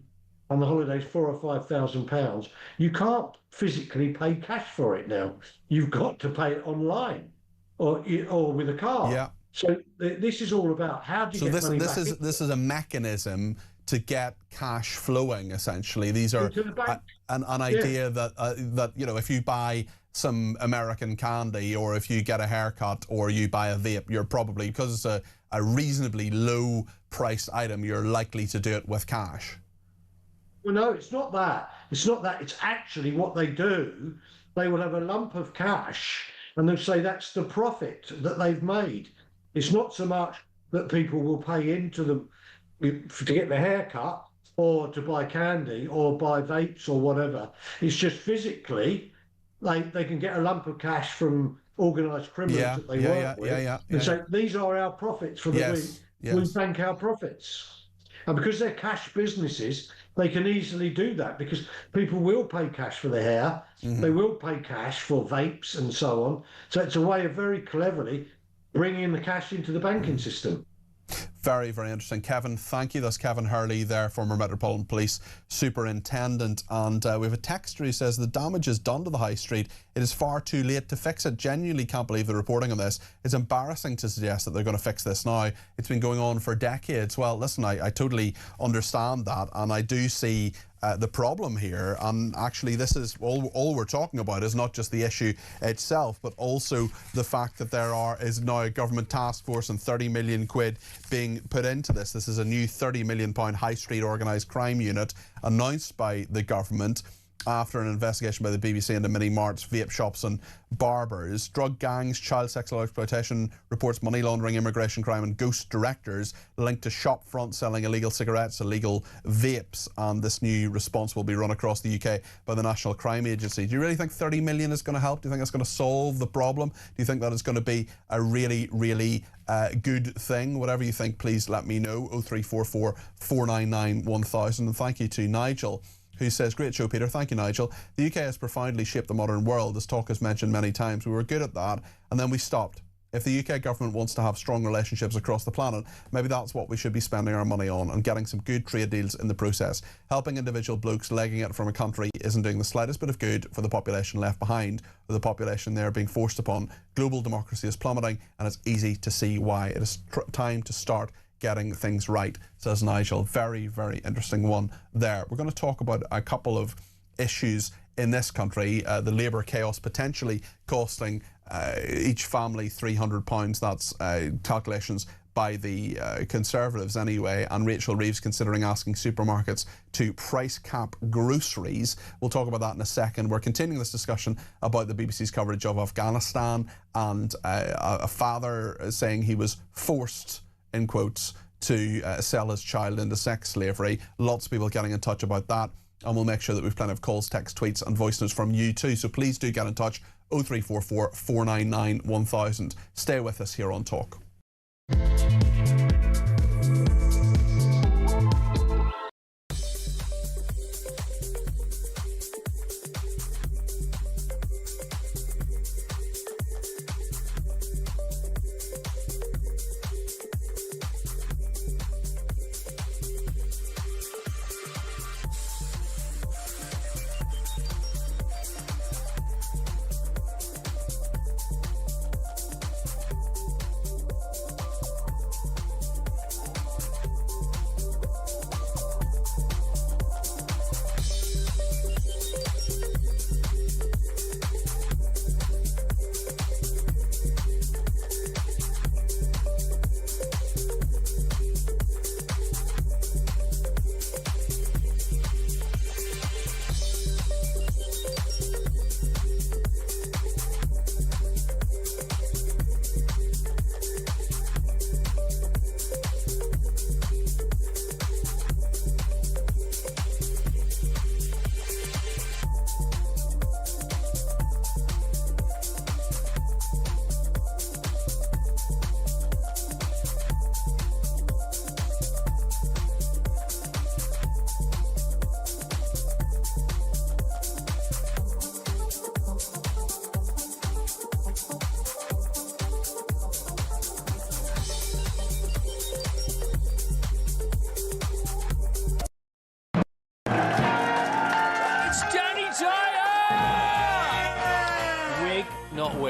and the holiday's £4,000 or £5,000, you can't physically pay cash for it now. You've got to pay it online or with a card. Yeah. So this is all about how do you get money back. This is a mechanism to get cash flowing. Essentially, these are an idea that you know, if you buy some American candy, or if you get a haircut, or you buy a vape, you're probably, because it's a reasonably low priced item, you're likely to do it with cash. Well, no, it's not that. It's not that. It's actually what they do. They will have a lump of cash and they'll say that's the profit that they've made. It's not so much that people will pay into them to get their hair cut or to buy candy or buy vapes or whatever. It's just physically they can get a lump of cash from organised criminals that they work with. And so these are our profits for the week. We bank our profits. And because they're cash businesses, they can easily do that because people will pay cash for their hair, they will pay cash for vapes and so on. So it's a way of very cleverly bringing the cash into the banking system. Very, very interesting. Kevin, thank you. That's Kevin Hurley there, former Metropolitan Police Superintendent. And we have a texter who says the damage is done to the high street. It is far too late to fix it. Genuinely can't believe the reporting on this. It's embarrassing to suggest that they're going to fix this now. It's been going on for decades. Well, listen, I totally understand that. And I do see the problem here, and actually this is all we're talking about is not just the issue itself, but also the fact that there is now a government task force and 30 million quid being put into this. This is a new £30 million high street organised crime unit announced by the government after an investigation by the BBC into mini marts, vape shops and barbers. Drug gangs, child sexual exploitation reports, money laundering, immigration crime and ghost directors linked to shop front selling illegal cigarettes, illegal vapes. And this new response will be run across the UK by the National Crime Agency. Do you really think 30 million is going to help? Do you think it's going to solve the problem? Do you think that it's going to be a really, really good thing? Whatever you think, please let me know. 0344 499 1000. And thank you to Nigel, who says, great show, Peter. Thank you, Nigel. The UK has profoundly shaped the modern world, as talk has mentioned many times. We were good at that, and then we stopped. If the UK government wants to have strong relationships across the planet, maybe that's what we should be spending our money on, and getting some good trade deals in the process. Helping individual blokes legging it from a country isn't doing the slightest bit of good for the population left behind, or the population they're being forced upon. Global democracy is plummeting, and it's easy to see why. It is time to start getting things right, says Nigel. Very, very interesting one there. We're going to talk about a couple of issues in this country. The Labour chaos potentially costing each family £300. That's calculations by the Conservatives anyway, and Rachel Reeves considering asking supermarkets to price cap groceries. We'll talk about that in a second. We're continuing this discussion about the BBC's coverage of Afghanistan and a father saying he was forced, in quotes, to sell his child into sex slavery. Lots of people getting in touch about that, and we'll make sure that we've plenty of calls, text, tweets and voice notes from you too. So please do get in touch. 0344 499 1000. Stay with us here on Talk.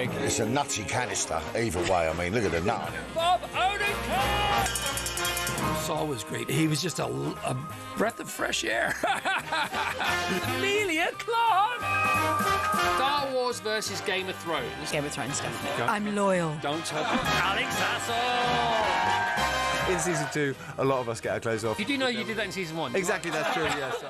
wig. It's a nutty canister, either way. I mean, look at the nut on it. Bob Odenkirk! Saul was great. He was just a breath of fresh air. Amelia Clark! Star Wars versus Game of Thrones. Game of Thrones, definitely. I'm loyal. Don't tell Alex Hassel! In season 2, a lot of us get our clothes off. You do know you did that in season 1. Exactly, that's true, yes.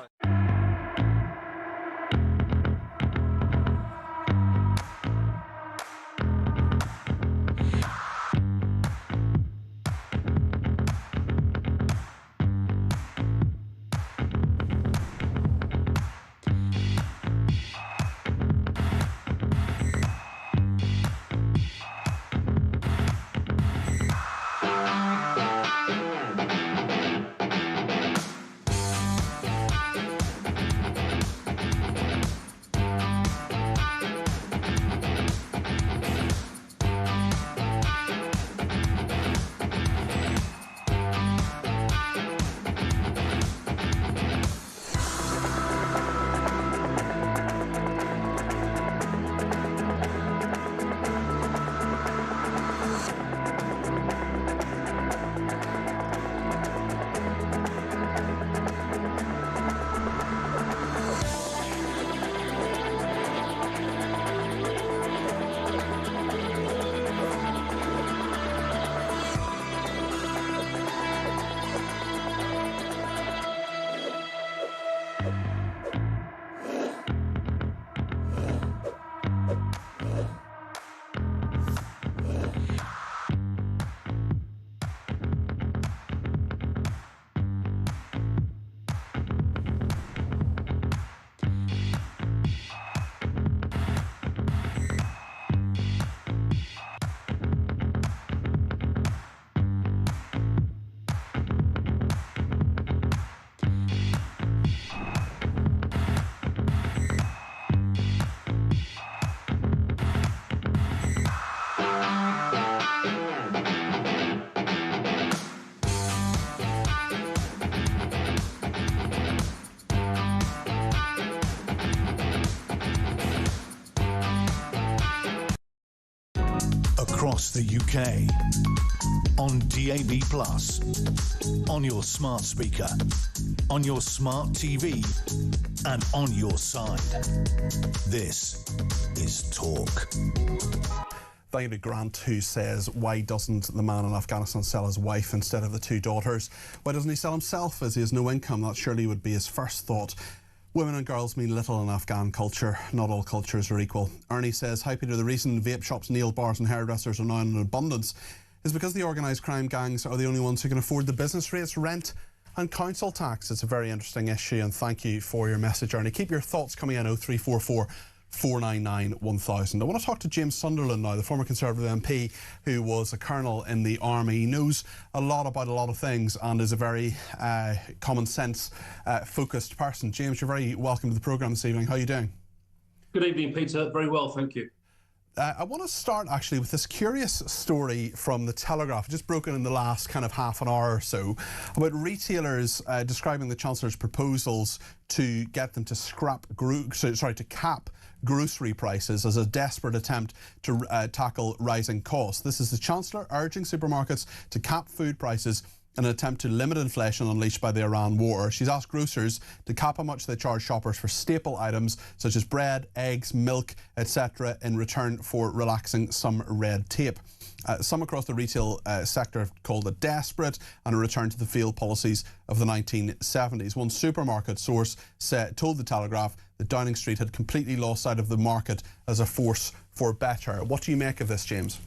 Across the UK, on DAB+, on your smart speaker, on your smart TV, and on your side. This is Talk. Thank you to Grant, who says, why doesn't the man in Afghanistan sell his wife instead of the 2 daughters? Why doesn't he sell himself, as he has no income? That surely would be his first thought. Women and girls mean little in Afghan culture. Not all cultures are equal. Ernie says, hi Peter, the reason vape shops, nail bars and hairdressers are now in abundance is because the organised crime gangs are the only ones who can afford the business rates, rent and council tax. It's a very interesting issue, and thank you for your message, Ernie. Keep your thoughts coming in 0344 499 1000. I want to talk to James Sunderland now, the former Conservative MP who was a colonel in the army. He knows a lot about a lot of things and is a very common sense focused person. James, you're very welcome to the programme this evening. How are you doing? Good evening, Peter. Very well, thank you. I want to start actually with this curious story from the Telegraph, just broken in the last kind of half an hour or so, about retailers describing the Chancellor's proposals to get them to to cap grocery prices as a desperate attempt to tackle rising costs. This is the Chancellor urging supermarkets to cap food prices in an attempt to limit inflation unleashed by the Iran war. She's asked grocers to cap how much they charge shoppers for staple items such as bread, eggs, milk, etc. in return for relaxing some red tape. Some across the retail sector have called it desperate and a return to the failed policies of the 1970s. One supermarket source told the Telegraph that Downing Street had completely lost sight of the market as a force for better. What do you make of this, James?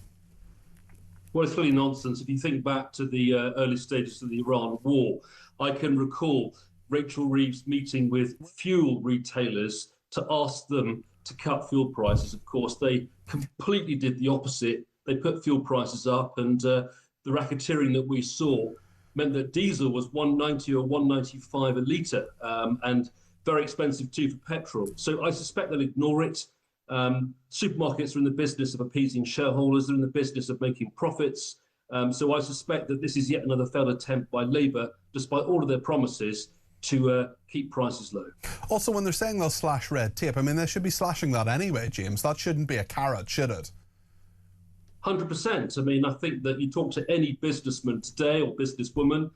Well, it's really nonsense. If you think back to the early stages of the Iran war, I can recall Rachel Reeves meeting with fuel retailers to ask them to cut fuel prices. Of course, they completely did the opposite. They put fuel prices up, and the racketeering that we saw meant that diesel was $1.90 or $1.95 a litre, and very expensive too for petrol. So I suspect they'll ignore it. Supermarkets are in the business of appeasing shareholders. They're in the business of making profits. So I suspect that this is yet another failed attempt by Labour, despite all of their promises, to keep prices low. Also, when they're saying they'll slash red tape, I mean, they should be slashing that anyway, James. That shouldn't be a carrot, should it? 100%. I mean, I think that you talk to any businessman today or businesswoman,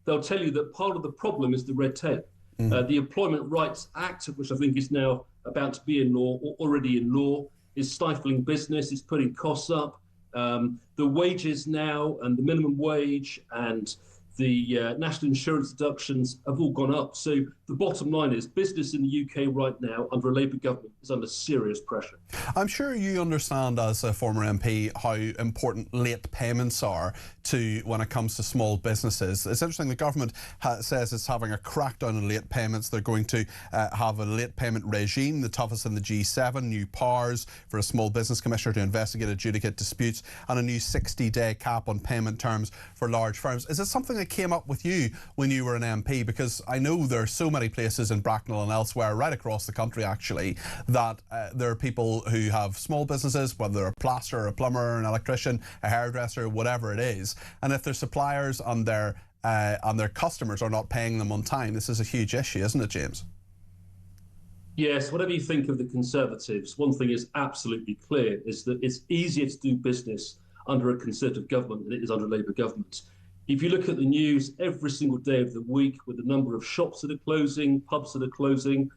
they'll tell you that part of the problem is the red tape. The Employment Rights Act, which I think is now about to be in law or already in law, is stifling business, is putting costs up. The wages now and the minimum wage and the national insurance deductions have all gone up. So the bottom line is business in the UK right now under a Labour government is under serious pressure. I'm sure you understand as a former MP how important late payments are to when it comes to small businesses. It's interesting, the government says it's having a crackdown on late payments. They're going to have a late payment regime, the toughest in the G7, new powers for a small business commissioner to investigate, adjudicate disputes, and a new 60-day cap on payment terms for large firms. Is it something that came up with you when you were an MP? Because I know there are so many places in Bracknell and elsewhere, right across the country actually, that there are people who have small businesses, whether they're a plasterer, a plumber, an electrician, a hairdresser, whatever it is, and if their suppliers and their customers are not paying them on time, this is a huge issue, isn't it, James? Yes, whatever you think of the Conservatives, one thing is absolutely clear, is that it's easier to do business under a Conservative government than it is under a Labour government. If you look at the news every single day of the week with the number of shops that are closing, pubs that are closing,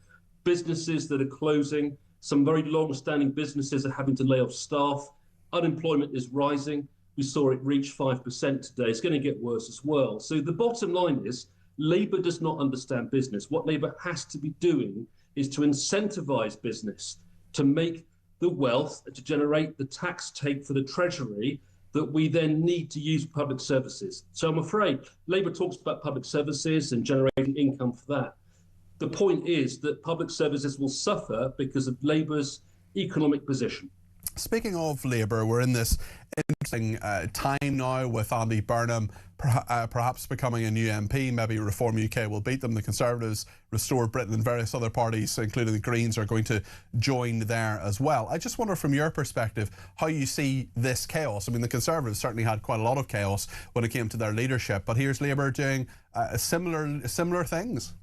businesses that are closing, some very long-standing businesses are having to lay off staff, unemployment is rising. We saw it reach 5% today. It's going to get worse as well. So the bottom line is Labour does not understand business. What Labour has to be doing is to incentivise business, to make the wealth, to generate the tax take for the Treasury that we then need to use public services. So I'm afraid Labour talks about public services and generating income for that. The point is that public services will suffer because of Labour's economic position. Speaking of Labour, we're in this interesting time now with Andy Burnham perhaps becoming a new MP. Maybe Reform UK will beat them. The Conservatives, Restore Britain and various other parties, including the Greens, are going to join there as well. I just wonder from your perspective how you see this chaos. I mean, the Conservatives certainly had quite a lot of chaos when it came to their leadership, but here's Labour doing similar things.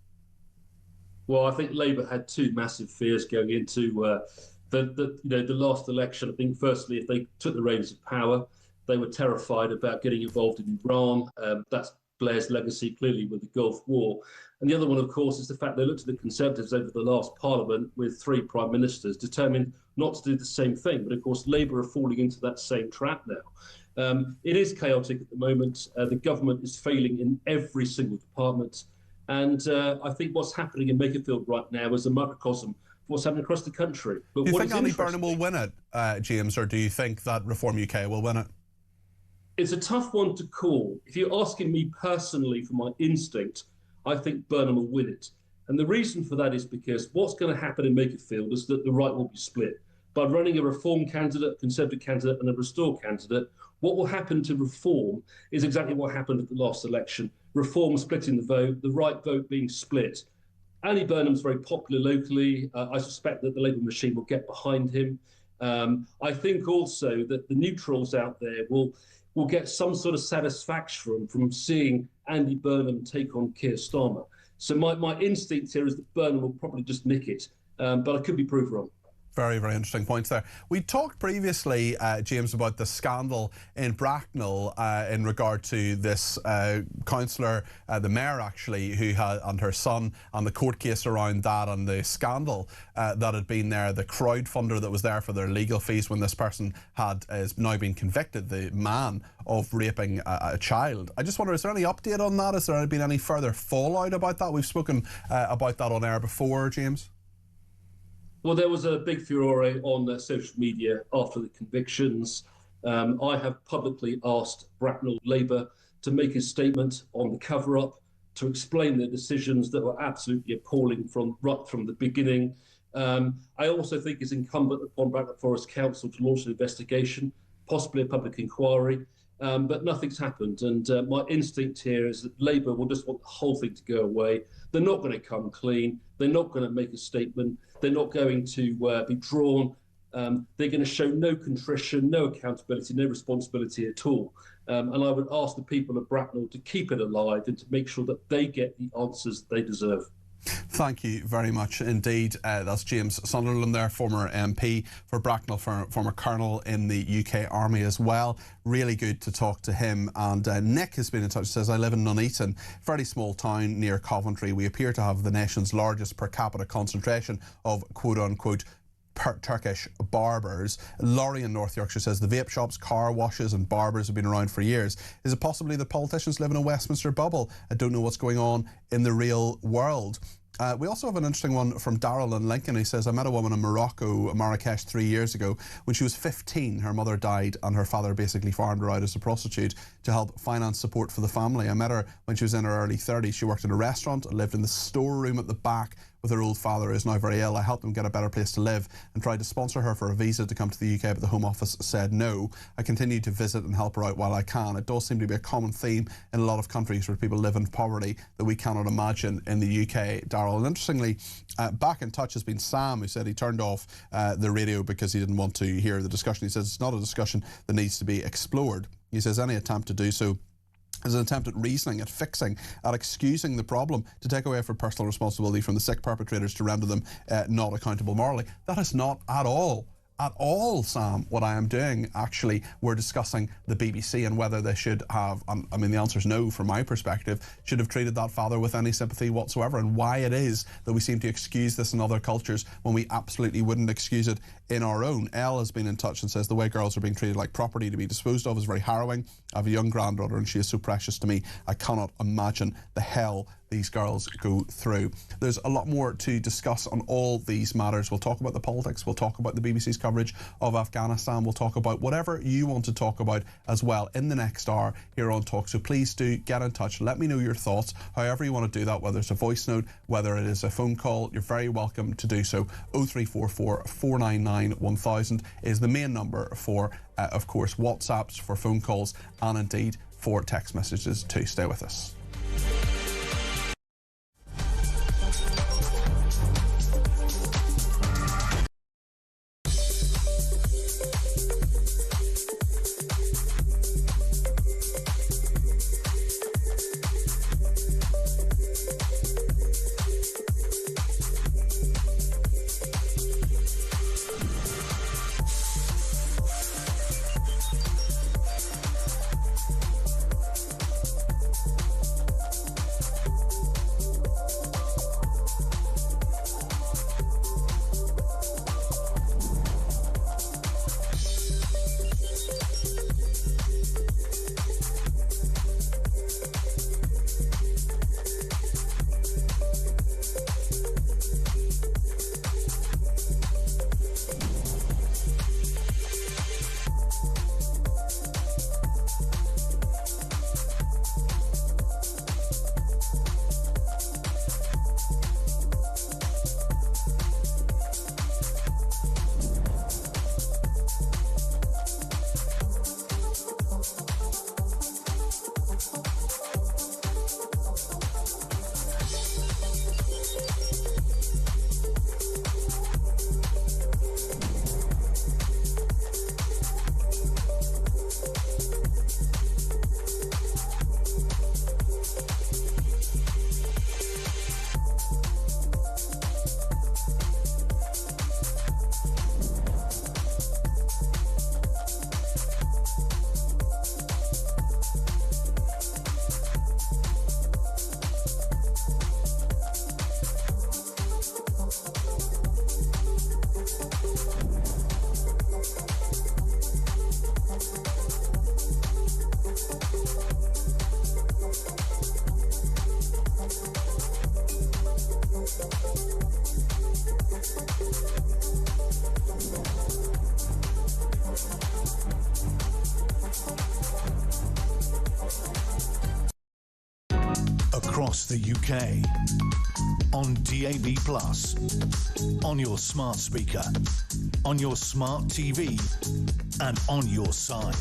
Well, I think Labour had two massive fears going into the last election. I think firstly, if they took the reins of power, they were terrified about getting involved in Iran. That's Blair's legacy, clearly, with the Gulf War. And the other one, of course, is the fact they looked at the Conservatives over the last Parliament with 3 Prime Ministers, determined not to do the same thing. But of course, Labour are falling into that same trap now. It is chaotic at the moment. The government is failing in every single department. And I think what's happening in Makerfield right now is a microcosm of what's happening across the country. But do you think Andy Burnham will win it, James, or do you think that Reform UK will win it? It's a tough one to call. If you're asking me personally for my instinct, I think Burnham will win it. And the reason for that is because what's going to happen in Makerfield is that the right will be split. By running a Reform candidate, a Conservative candidate and a Restore candidate, what will happen to Reform is exactly what happened at the last election. Reform splitting the vote, the right vote being split. Andy Burnham's very popular locally. I suspect that the Labour machine will get behind him. I think also that the neutrals out there will get some sort of satisfaction from seeing Andy Burnham take on Keir Starmer. So my instinct here is that Burnham will probably just nick it, but I could be proved wrong. Very, very interesting points there. We talked previously, James, about the scandal in Bracknell in regard to this councillor, the mayor actually, who had, and her son, and the court case around that and the scandal that had been there, the crowdfunder that was there for their legal fees when this person is now been convicted, the man, of raping a child. I just wonder, is there any update on that? Has there been any further fallout about that? We've spoken about that on air before, James. Well, there was a big furore on social media after the convictions. I have publicly asked Bracknell Labour to make a statement on the cover-up, to explain their decisions that were absolutely appalling right from the beginning. I also think it's incumbent upon Bracknell Forest Council to launch an investigation, possibly a public inquiry, but nothing's happened. And my instinct here is that Labour will just want the whole thing to go away. They're not going to come clean. They're not going to make a statement. They're not going to be drawn. They're going to show no contrition, no accountability, no responsibility at all. And I would ask the people of Bracknell to keep it alive and to make sure that they get the answers they deserve. Thank you very much indeed. That's James Sunderland there, former MP for Bracknell, former colonel in the UK Army as well. Really good to talk to him. And Nick has been in touch, says, I live in Nuneaton, very small town near Coventry. We appear to have the nation's largest per capita concentration of quote-unquote Turkish barbers. Laurie in North Yorkshire says the vape shops, car washes and barbers have been around for years. Is it possibly that politicians live in a Westminster bubble and don't know what's going on in the real world? We also have an interesting one from Darrell in Lincoln. He says, I met a woman in Marrakesh 3 years ago. When she was 15, her mother died and her father basically farmed her out as a prostitute to help finance support for the family. I met her when she was in her early 30s. She worked in a restaurant, lived in the storeroom at the back with her old father, who is now very ill. I helped them get a better place to live and tried to sponsor her for a visa to come to the UK, but the Home Office said no. I continue to visit and help her out while I can. It does seem to be a common theme in a lot of countries where people live in poverty that we cannot imagine in the UK, Darrell. And interestingly, back in touch has been Sam, who said he turned off the radio because he didn't want to hear the discussion. He says it's not a discussion that needs to be explored. He says any attempt to do so is an attempt at reasoning, at fixing, at excusing the problem, to take away for personal responsibility from the sick perpetrators to render them not accountable morally. That is not at all, Sam, what I am doing. Actually, we're discussing the BBC and whether they should have, I mean, the answer is no from my perspective, should have treated that father with any sympathy whatsoever, and why it is that we seem to excuse this in other cultures when we absolutely wouldn't excuse it in our own. Elle has been in touch and says the way girls are being treated like property to be disposed of is very harrowing. I have a young granddaughter and she is so precious to me. I cannot imagine the hell these girls go through. There's a lot more to discuss on all these matters. We'll talk about the politics, we'll talk about the BBC's coverage of Afghanistan, we'll talk about whatever you want to talk about as well in the next hour here on Talk. So please do get in touch, let me know your thoughts, however you want to do that, whether it's a voice note, whether it is a phone call, you're very welcome to do so. 0344 499 1000 is the main number for, of course, WhatsApps, for phone calls, and indeed for text messages too. Stay with us. Across the UK, on DAB+, on your smart speaker, on your smart TV, and on your side.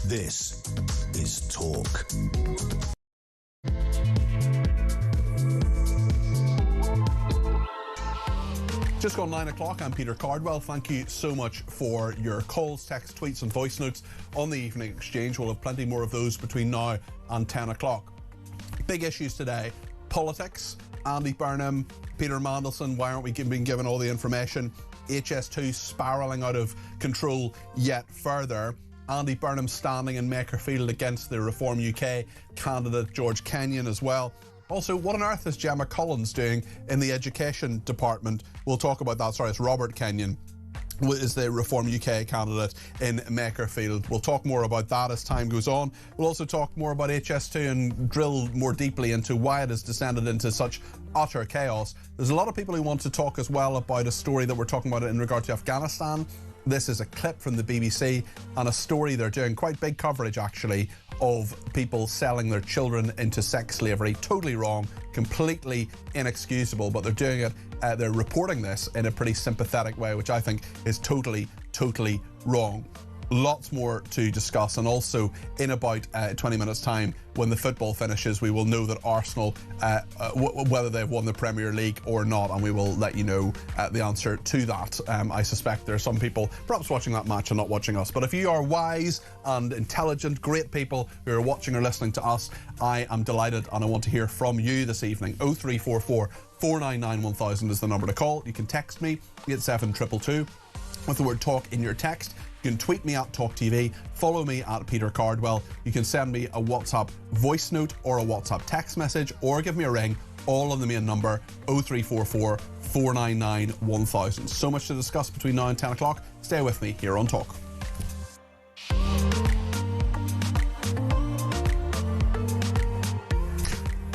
This is Talk. Just gone 9 o'clock. I'm Peter Cardwell. Thank you so much for your calls, texts, tweets and voice notes on the Evening Exchange. We'll have plenty more of those between now and 10 o'clock. Big issues today: politics Andy Burnham, Peter Mandelson, why aren't we being given all the information? HS2 spiralling out of control yet further. Andy Burnham standing in Makerfield against the Reform UK candidate George Kenyon as well. Also, what on earth is Gemma Collins doing in the education department? We'll talk about that. Sorry, it's Robert Kenyon is the Reform UK candidate in Makerfield. We'll talk more about that as time goes on. We'll also talk more about HS2 and drill more deeply into why it has descended into such utter chaos. There's a lot of people who want to talk as well about a story that we're talking about in regard to Afghanistan. This is a clip from the BBC and a story they're doing, quite big coverage actually, of people selling their children into sex slavery. Totally wrong, completely inexcusable, but they're doing it, they're reporting this in a pretty sympathetic way, which I think is totally wrong. Lots more to discuss, and also in about 20 minutes time, when the football finishes, we will know that Arsenal, whether they've won the Premier League or not, and we will let you know the answer to that. I suspect there are some people perhaps watching that match and not watching us, but if you are wise and intelligent, great people who are watching or listening to us, I am delighted and I want to hear from you this evening. 0344 499 1000 is the number to call. You can text me at 7222 with the word talk in your text. You can tweet me at talkTV, follow me at Peter Cardwell. You can send me a WhatsApp voice note or a WhatsApp text message, or give me a ring, all on the main number 0344 499 1000. So much to discuss between now and 10 o'clock. Stay with me here on Talk.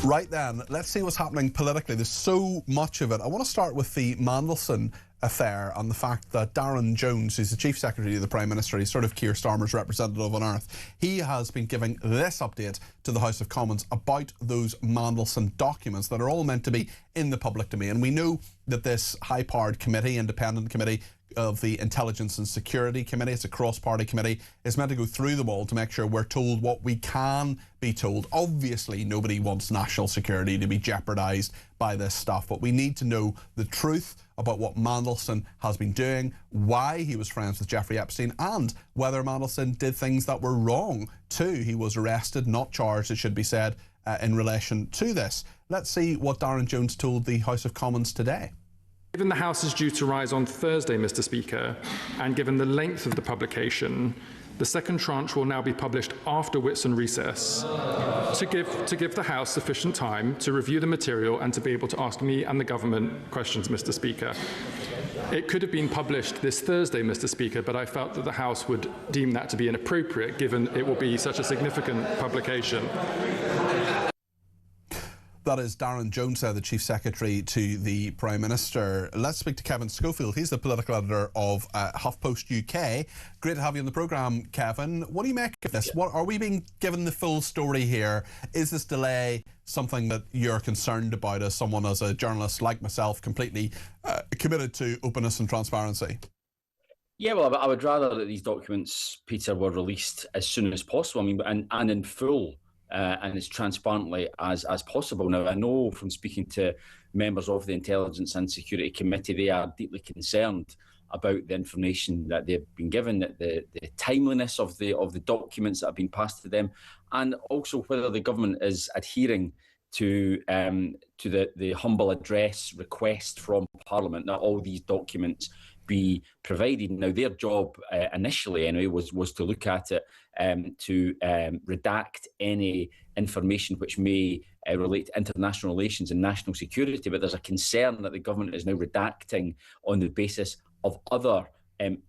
Right then, let's see what's happening politically. There's so much of it. I want to start with the Mandelson affair and the fact that Darren Jones, who's the Chief Secretary of the Prime Minister, he's sort of Keir Starmer's representative on earth, he has been giving this update to the House of Commons about those Mandelson documents that are all meant to be in the public domain. We know that this high-powered committee, independent committee of the Intelligence and Security Committee, it's a cross-party committee, is meant to go through them all to make sure we're told what we can be told. Obviously, nobody wants national security to be jeopardised by this stuff, but we need to know the truth about what Mandelson has been doing, why he was friends with Jeffrey Epstein, and whether Mandelson did things that were wrong too. He was arrested, not charged, it should be said, in relation to this. Let's see what Darren Jones told the House of Commons today. Given the House is due to rise on Thursday, Mr. Speaker, and given the length of the publication, the second tranche will now be published after Whitsun recess to give the House sufficient time to review the material and to be able to ask me and the government questions, Mr. Speaker. It could have been published this Thursday, Mr. Speaker, but I felt that the House would deem that to be inappropriate given it will be such a significant publication. That is Darren Jones, the Chief Secretary to the Prime Minister. Let's speak to Kevin Schofield. He's the political editor of HuffPost UK. Great to have you on the programme, Kevin. What do you make of this? What, are we being given the full story here? Is this delay something that you're concerned about as someone, as a journalist like myself, completely committed to openness and transparency? Yeah, well, I would rather that these documents, Peter, were released as soon as possible. I mean, and in full. And as transparently as possible. Now, I know from speaking to members of the Intelligence and Security Committee, they are deeply concerned about the information that they've been given, the timeliness of the documents that have been passed to them, and also whether the government is adhering to the humble address request from Parliament that all these documents be provided. Now, their job initially, anyway, was to look at it to redact any information which may relate to international relations and national security. But there's a concern that the government is now redacting on the basis of other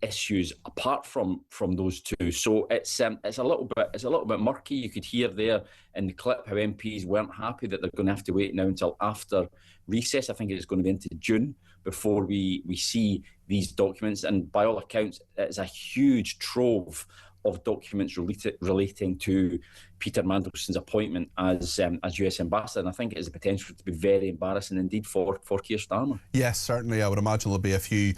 issues apart from those two. So it's a little bit murky. You could hear there in the clip how MPs weren't happy that they're going to have to wait now until after recess. I think it's going to be into June before we see these documents, and by all accounts it's a huge trove of documents relating to Peter Mandelson's appointment as US Ambassador, and I think it has the potential to be very embarrassing indeed for Keir Starmer. Yes, certainly. I would imagine there'll be a few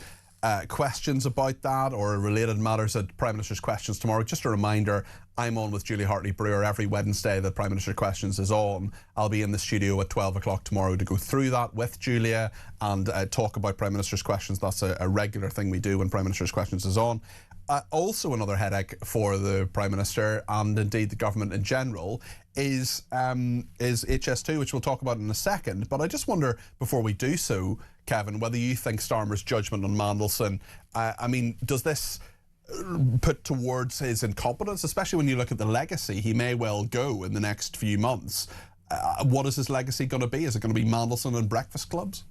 questions about that or related matters at Prime Minister's Questions tomorrow. Just a reminder, I'm on with Julie Hartley-Brewer every Wednesday that Prime Minister Questions is on. I'll be in the studio at 12 o'clock tomorrow to go through that with Julia and talk about Prime Minister's Questions. That's a regular thing we do when Prime Minister's Questions is on. also another headache for the Prime Minister and indeed the government in general is HS2, which we'll talk about in a second. But I just wonder, before we do so, Kevin, whether you think Starmer's judgment on Mandelson, does this put towards his incompetence, especially when you look at the legacy? He may well go in the next few months. What is his legacy going to be? Is it going to be Mandelson and breakfast clubs?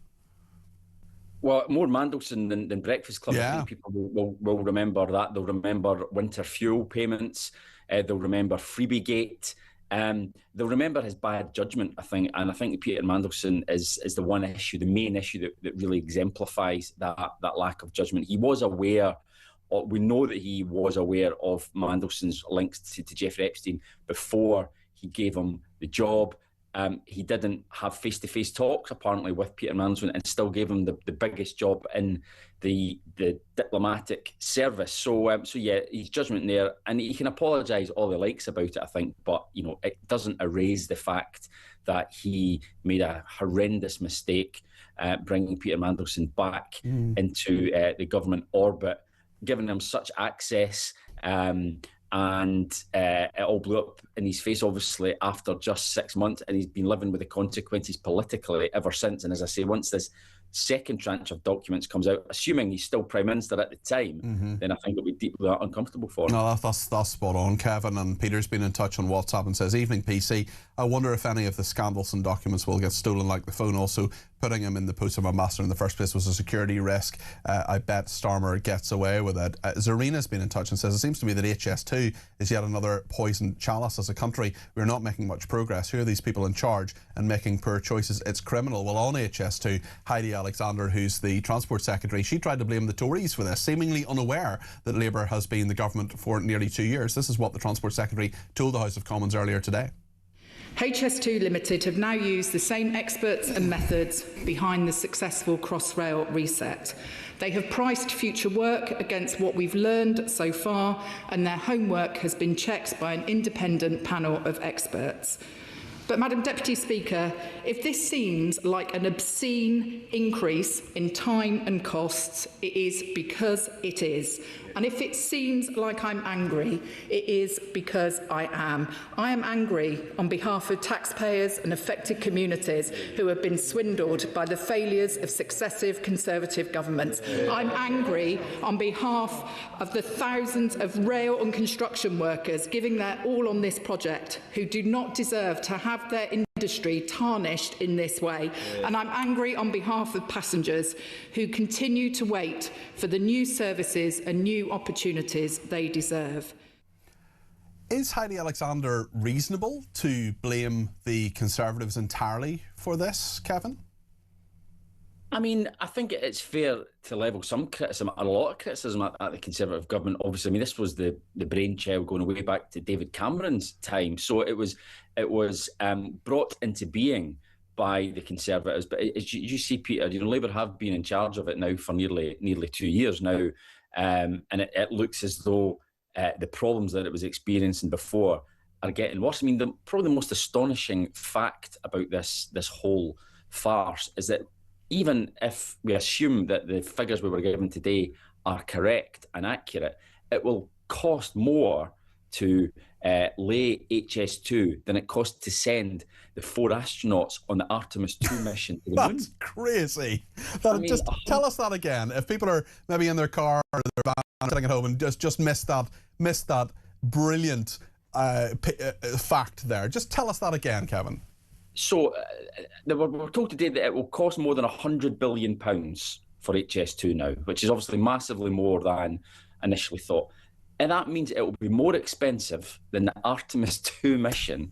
Well, more Mandelson than breakfast clubs. Yeah. I think people will remember that. They'll remember winter fuel payments. They'll remember Freebiegate. They'll remember his bad judgment, I think. And I think Peter Mandelson is the one issue, the main issue that really exemplifies that lack of judgment. He was aware, we know that he was aware of Mandelson's links to Jeffrey Epstein before he gave him the job. He didn't have face-to-face talks, apparently, with Peter Mandelson, and still gave him the biggest job in the diplomatic service. So yeah, his judgment there, and he can apologise all he likes about it, I think, but it doesn't erase the fact that he made a horrendous mistake bringing Peter Mandelson back into the government orbit, giving him such access. And it all blew up in his face, obviously, after just 6 months, and he's been living with the consequences politically ever since. And as I say, once this second tranche of documents comes out, assuming he's still Prime Minister at the time, then I think it'll be deeply uncomfortable for him. No, that's spot on, Kevin. And Peter's been in touch on WhatsApp and says, "Evening PC, I wonder if any of the Scandalson documents will get stolen like the phone. Also, putting him in the post of ambassador in the first place was a security risk. I bet Starmer gets away with it." Zarina's been in touch and says, "It seems to me that HS2 is yet another poisoned chalice. As a country, we're not making much progress. Who are these people in charge and making poor choices? It's criminal." Well, on HS2, Heidi Alexander, who's the Transport Secretary, she tried to blame the Tories for this, seemingly unaware that Labour has been the government for nearly 2 years. This is what the Transport Secretary told the House of Commons earlier today. HS2 Limited have now used the same experts and methods behind the successful Crossrail reset. They have priced future work against what we've learned so far, and their homework has been checked by an independent panel of experts. But, Madam Deputy Speaker, if this seems like an obscene increase in time and costs, it is because it is. And if it seems like I'm angry, it is because I am. I am angry on behalf of taxpayers and affected communities who have been swindled by the failures of successive Conservative governments. I'm angry on behalf of the thousands of rail and construction workers giving their all on this project who do not deserve to have their industry tarnished in this way. And I'm angry on behalf of passengers who continue to wait for the new services and new opportunities they deserve. Is Heidi Alexander reasonable to blame the Conservatives entirely for this, Kevin? I mean, I think it's fair to level some criticism, a lot of criticism at the Conservative government. Obviously, I mean, this was the brainchild going way back to David Cameron's time. So it was brought into being by the Conservatives. But as you see, Peter, Labour have been in charge of it now for nearly 2 years now. And it looks as though the problems that it was experiencing before are getting worse. I mean, probably the most astonishing fact about this whole farce is that even if we assume that the figures we were given today are correct and accurate, it will cost more to lay HS2 than it cost to send the 4 astronauts on the Artemis 2 mission to the moon. That's crazy. Just tell us that again. If people are maybe in their car or their van sitting at home and just missed that brilliant fact there, just tell us that again, Kevin. So we're told today that it will cost more than £100 billion for HS2 now, which is obviously massively more than initially thought. And that means it will be more expensive than the Artemis 2 mission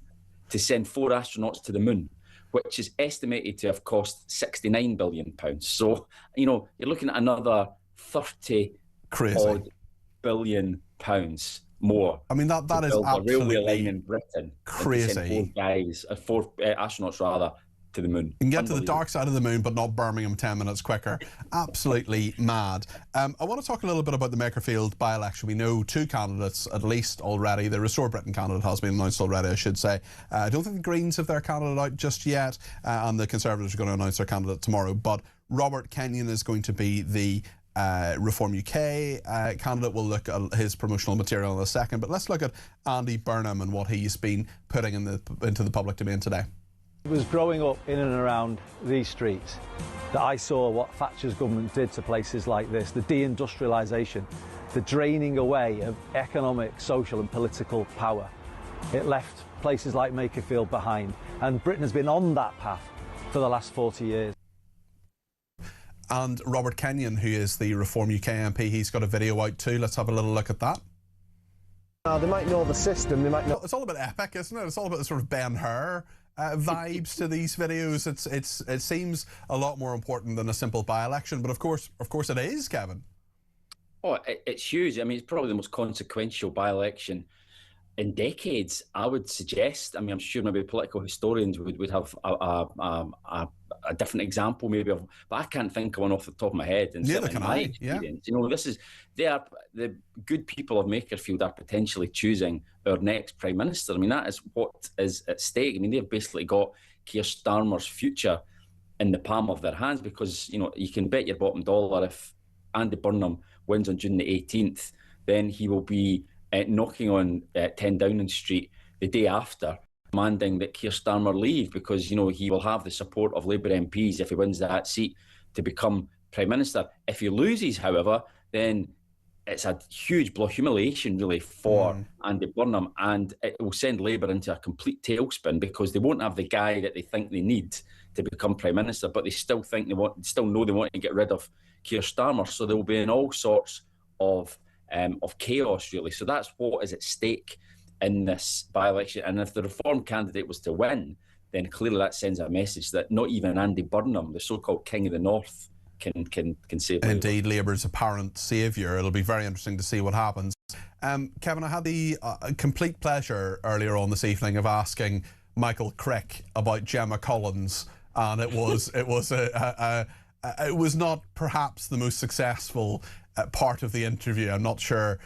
to send 4 astronauts to the moon, which is estimated to have cost £69 billion. So, you're looking at another 30 odd billion pounds more. I mean, that is absolutely a railway line in Britain. Crazy. Four astronauts rather, to the moon. You can get to the dark side of the moon, but not Birmingham 10 minutes quicker. Absolutely mad. I want to talk a little bit about the Makerfield by-election. We know 2 candidates at least already. The Restore Britain candidate has been announced already, I should say. I don't think the Greens have their candidate out just yet, and the Conservatives are going to announce their candidate tomorrow. But Robert Kenyon is going to be the Reform UK candidate. We'll look at his promotional material in a second, but let's look at Andy Burnham and what he's been putting into the public domain today. It was growing up in and around these streets that I saw what Thatcher's government did to places like this, the deindustrialisation, the draining away of economic, social and political power. It left places like Makerfield behind, and Britain has been on that path for the last 40 years. And Robert Kenyon, who is the Reform UK MP, he's got a video out too. Let's have a little look at that. They might know the system, they might know... It's all about epic, isn't it? It's all about the sort of Ben-Hur vibes to these videos. It seems a lot more important than a simple by-election, but of course it is, Kevin. Oh, it's huge. I mean, it's probably the most consequential by-election in decades, I would suggest. I mean, I'm sure maybe political historians would have a different example maybe of, but I can't think of one off the top of my head. And neither can I. Yeah. You know, the good people of Makerfield are potentially choosing our next Prime Minister. I mean, that is what is at stake. I mean, they've basically got Keir Starmer's future in the palm of their hands, because, you know, you can bet your bottom dollar if Andy Burnham wins on June the 18th, then he will be knocking on 10 Downing Street the day after, demanding that Keir Starmer leave, because, you know, he will have the support of Labour MPs if he wins that seat to become Prime Minister. If he loses, however, then it's a huge blow, humiliation really for Andy Burnham, and it will send Labour into a complete tailspin, because they won't have the guy that they think they need to become Prime Minister, but they still know they want to get rid of Keir Starmer, so they will be in all sorts of chaos, really. So that's what is at stake in this by-election. And if the Reform candidate was to win, then clearly that sends a message that not even Andy Burnham, the so-called King of the North, can save Labour. Indeed, Labour's apparent saviour. It'll be very interesting to see what happens. Kevin, I had the complete pleasure earlier on this evening of asking Michael Crick about Gemma Collins, and it was not perhaps the most successful part of the interview. I'm not sure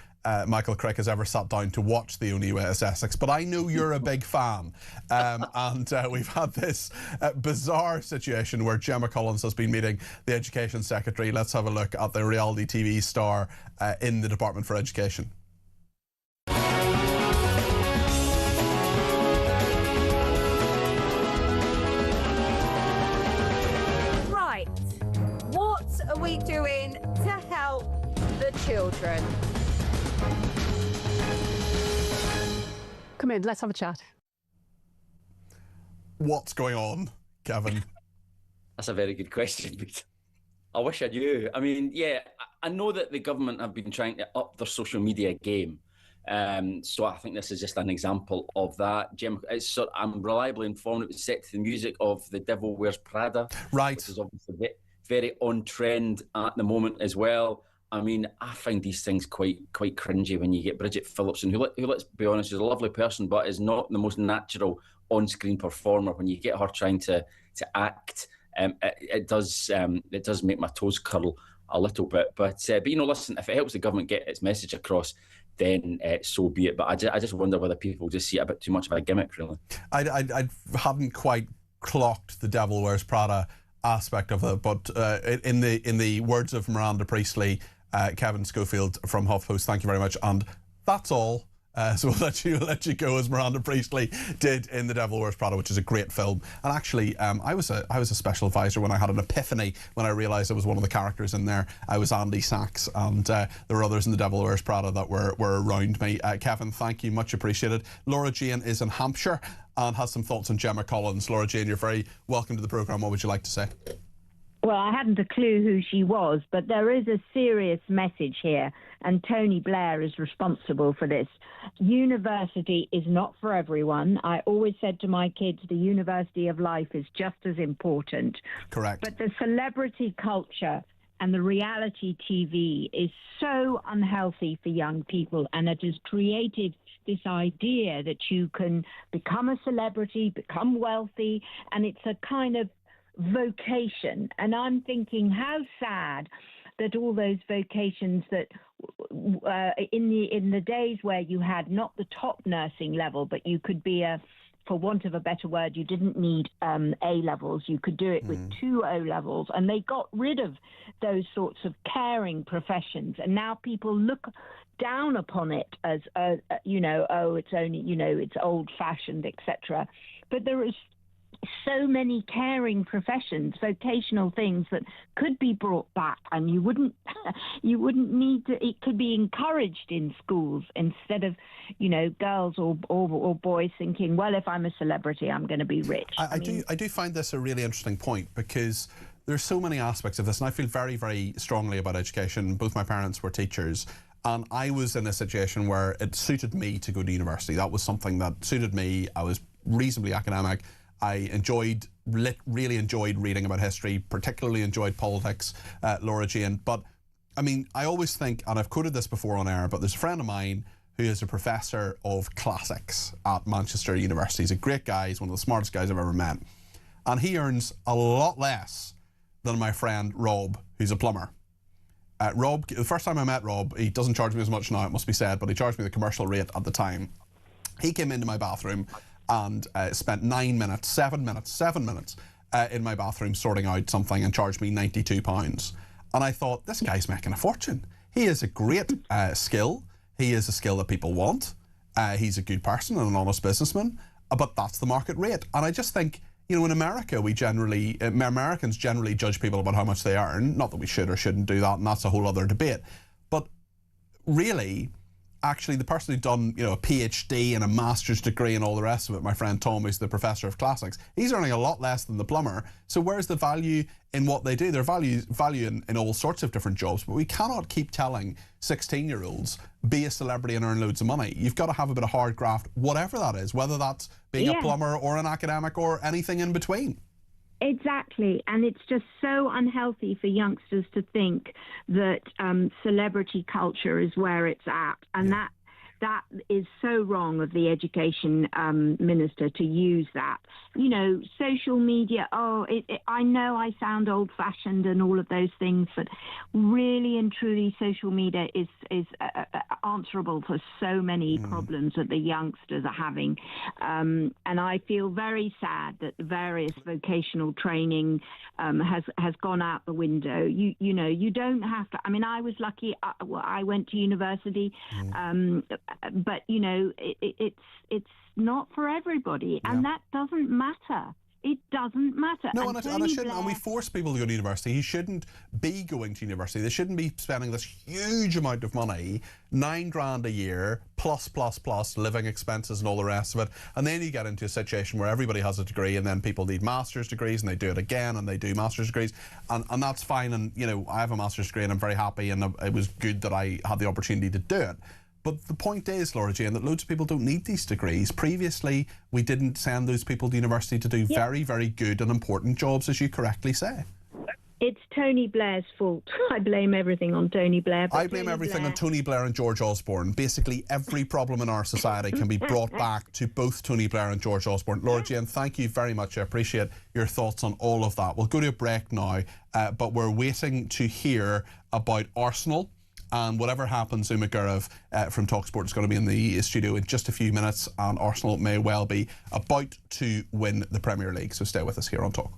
Michael Crick has ever sat down to watch The Only Way is Essex, but I know you're a big fan. And we've had this bizarre situation where Gemma Collins has been meeting the Education Secretary. Let's have a look at the reality TV star in the Department for Education. Right, what are we doing to help the children? Come in, let's have a chat. What's going on, Kevin? That's a very good question. I wish I knew. I mean, yeah, I know that the government have been trying to up their social media game. So I think this is just an example of that. I'm reliably informed it was set to the music of The Devil Wears Prada. Right. Which is obviously very on trend at the moment as well. I mean, I find these things quite cringy when you get Bridget Phillipson, who let's be honest, is a lovely person, but is not the most natural on-screen performer. When you get her trying to act, it does make my toes curl a little bit. But you know, listen, if it helps the government get its message across, then so be it. But I just wonder whether people just see it a bit too much of a gimmick, really. I hadn't quite clocked the Devil Wears Prada aspect of it, but in the words of Miranda Priestley, Kevin Schofield from HuffPost, thank you very much, and that's all. So we'll let you go, as Miranda Priestley did in The Devil Wears Prada, which is a great film. And actually, I was a special advisor when I had an epiphany when I realised I was one of the characters in there. I was Andy Sachs, and there were others in The Devil Wears Prada that were around me. Kevin, thank you, much appreciated. Laura Jane is in Hampshire and has some thoughts on Gemma Collins. Laura Jane, you're very welcome to the programme. What would you like to say? Well, I hadn't a clue who she was, but there is a serious message here, and Tony Blair is responsible for this. University is not for everyone. I always said to my kids, the university of life is just as important. Correct. But the celebrity culture and the reality TV is so unhealthy for young people, and it has created this idea that you can become a celebrity, become wealthy, and it's a kind of vocation. And I'm thinking how sad that all those vocations that in the days where you had not the top nursing level, but you could be a for want of a better word, you didn't need A levels. You could do it with 2 O levels, and they got rid of those sorts of caring professions. And now people look down upon it as, it's only, it's old-fashioned, etc. But there is so many caring professions, vocational things that could be brought back, and you wouldn't need to. It could be encouraged in schools instead of, girls or boys thinking, well, if I'm a celebrity, I'm going to be rich. I do find this a really interesting point, because there's so many aspects of this, and I feel very, very strongly about education. Both my parents were teachers, and I was in a situation where it suited me to go to university. That was something that suited me. I was reasonably academic. I really enjoyed reading about history, particularly enjoyed politics, Laura Jane. But I mean, I always think, and I've quoted this before on air, but there's a friend of mine who is a professor of classics at Manchester University. He's a great guy. He's one of the smartest guys I've ever met. And he earns a lot less than my friend Rob, who's a plumber. Rob, the first time I met Rob, he doesn't charge me as much now, it must be said, but he charged me the commercial rate at the time. He came into my bathroom and spent 7 minutes in my bathroom sorting out something and charged me £92. And I thought, this guy's making a fortune. He is a great skill. He is a skill that people want. He's a good person and an honest businessman, but that's the market rate. And I just think, in America, Americans generally judge people about how much they earn. Not that we should or shouldn't do that, and that's a whole other debate. But really, actually, the person who'd done, a PhD and a master's degree and all the rest of it, my friend Tom, who's the professor of classics, he's earning a lot less than the plumber. So where's the value in what they do? There's value in all sorts of different jobs, but we cannot keep telling 16-year-olds, be a celebrity and earn loads of money. You've got to have a bit of hard graft, whatever that is, whether that's being a plumber or an academic or anything in between. Exactly, and it's just so unhealthy for youngsters to think that celebrity culture is where it's at, and that is so wrong of the education minister to use that. Social media, I know I sound old-fashioned and all of those things, but really and truly social media is answerable for so many problems that the youngsters are having. And I feel very sad that various vocational training has gone out the window. You don't have to. I mean, I was lucky. I went to university, but it's not for everybody, and that doesn't matter. It doesn't matter. No, and it shouldn't. And we force people to go to university. He shouldn't be going to university. They shouldn't be spending this huge amount of money, $9,000 a year, plus living expenses and all the rest of it. And then you get into a situation where everybody has a degree, and then people need master's degrees, and they do it again, and they do master's degrees, and that's fine. And I have a master's degree, and I'm very happy, and it was good that I had the opportunity to do it. But the point is, Laura Jane, that loads of people don't need these degrees. Previously, we didn't send those people to university to do very, very good and important jobs, as you correctly say. It's Tony Blair's fault. I blame everything on Tony Blair. I blame everything on Tony Blair and George Osborne. Basically, every problem in our society can be brought back to both Tony Blair and George Osborne. Laura Jane, thank you very much. I appreciate your thoughts on all of that. We'll go to a break now, but we're waiting to hear about Arsenal. And whatever happens, Uma Gurav from talkSPORT is going to be in the studio in just a few minutes, and Arsenal may well be about to win the Premier League. So stay with us here on Talk.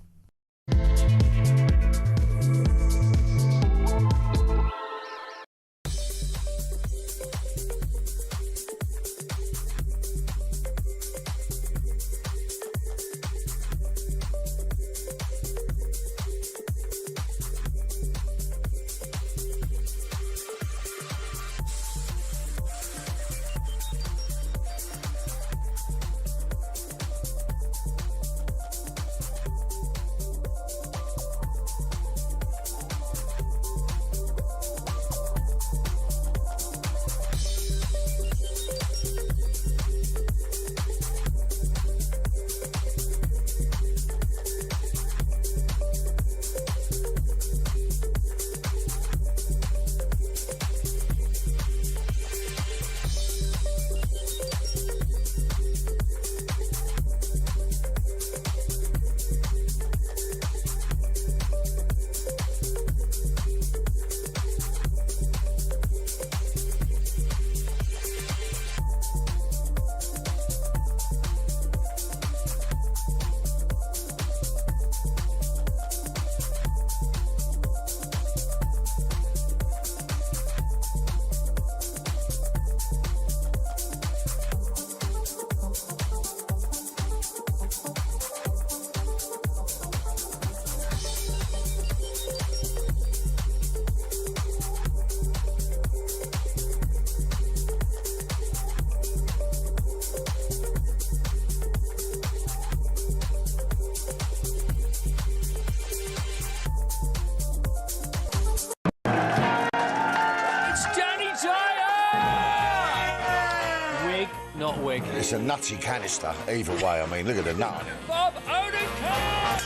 it's a nutty canister, either way. I mean, look at the nut on it. Bob Odenkirk!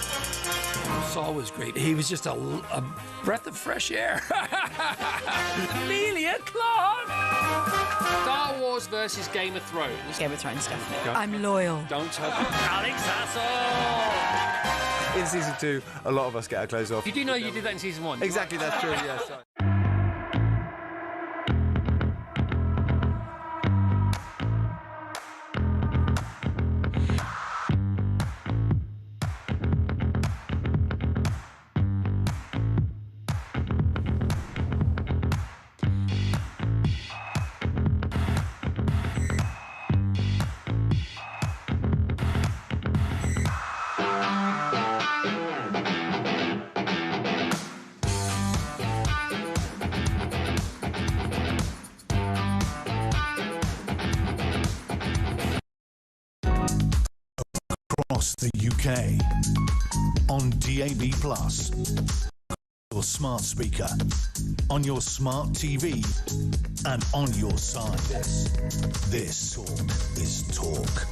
Saul was great. He was just a breath of fresh air. Amelia Clark! Star Wars versus Game of Thrones. Game of Thrones, definitely. I'm loyal. Don't tell Alex Hassel! In season 2, a lot of us get our clothes off. You do know you did that in season 1. Exactly, that's true, yes. Across the UK on DAB+, your smart speaker, on your smart TV, and on your side. This is Talk.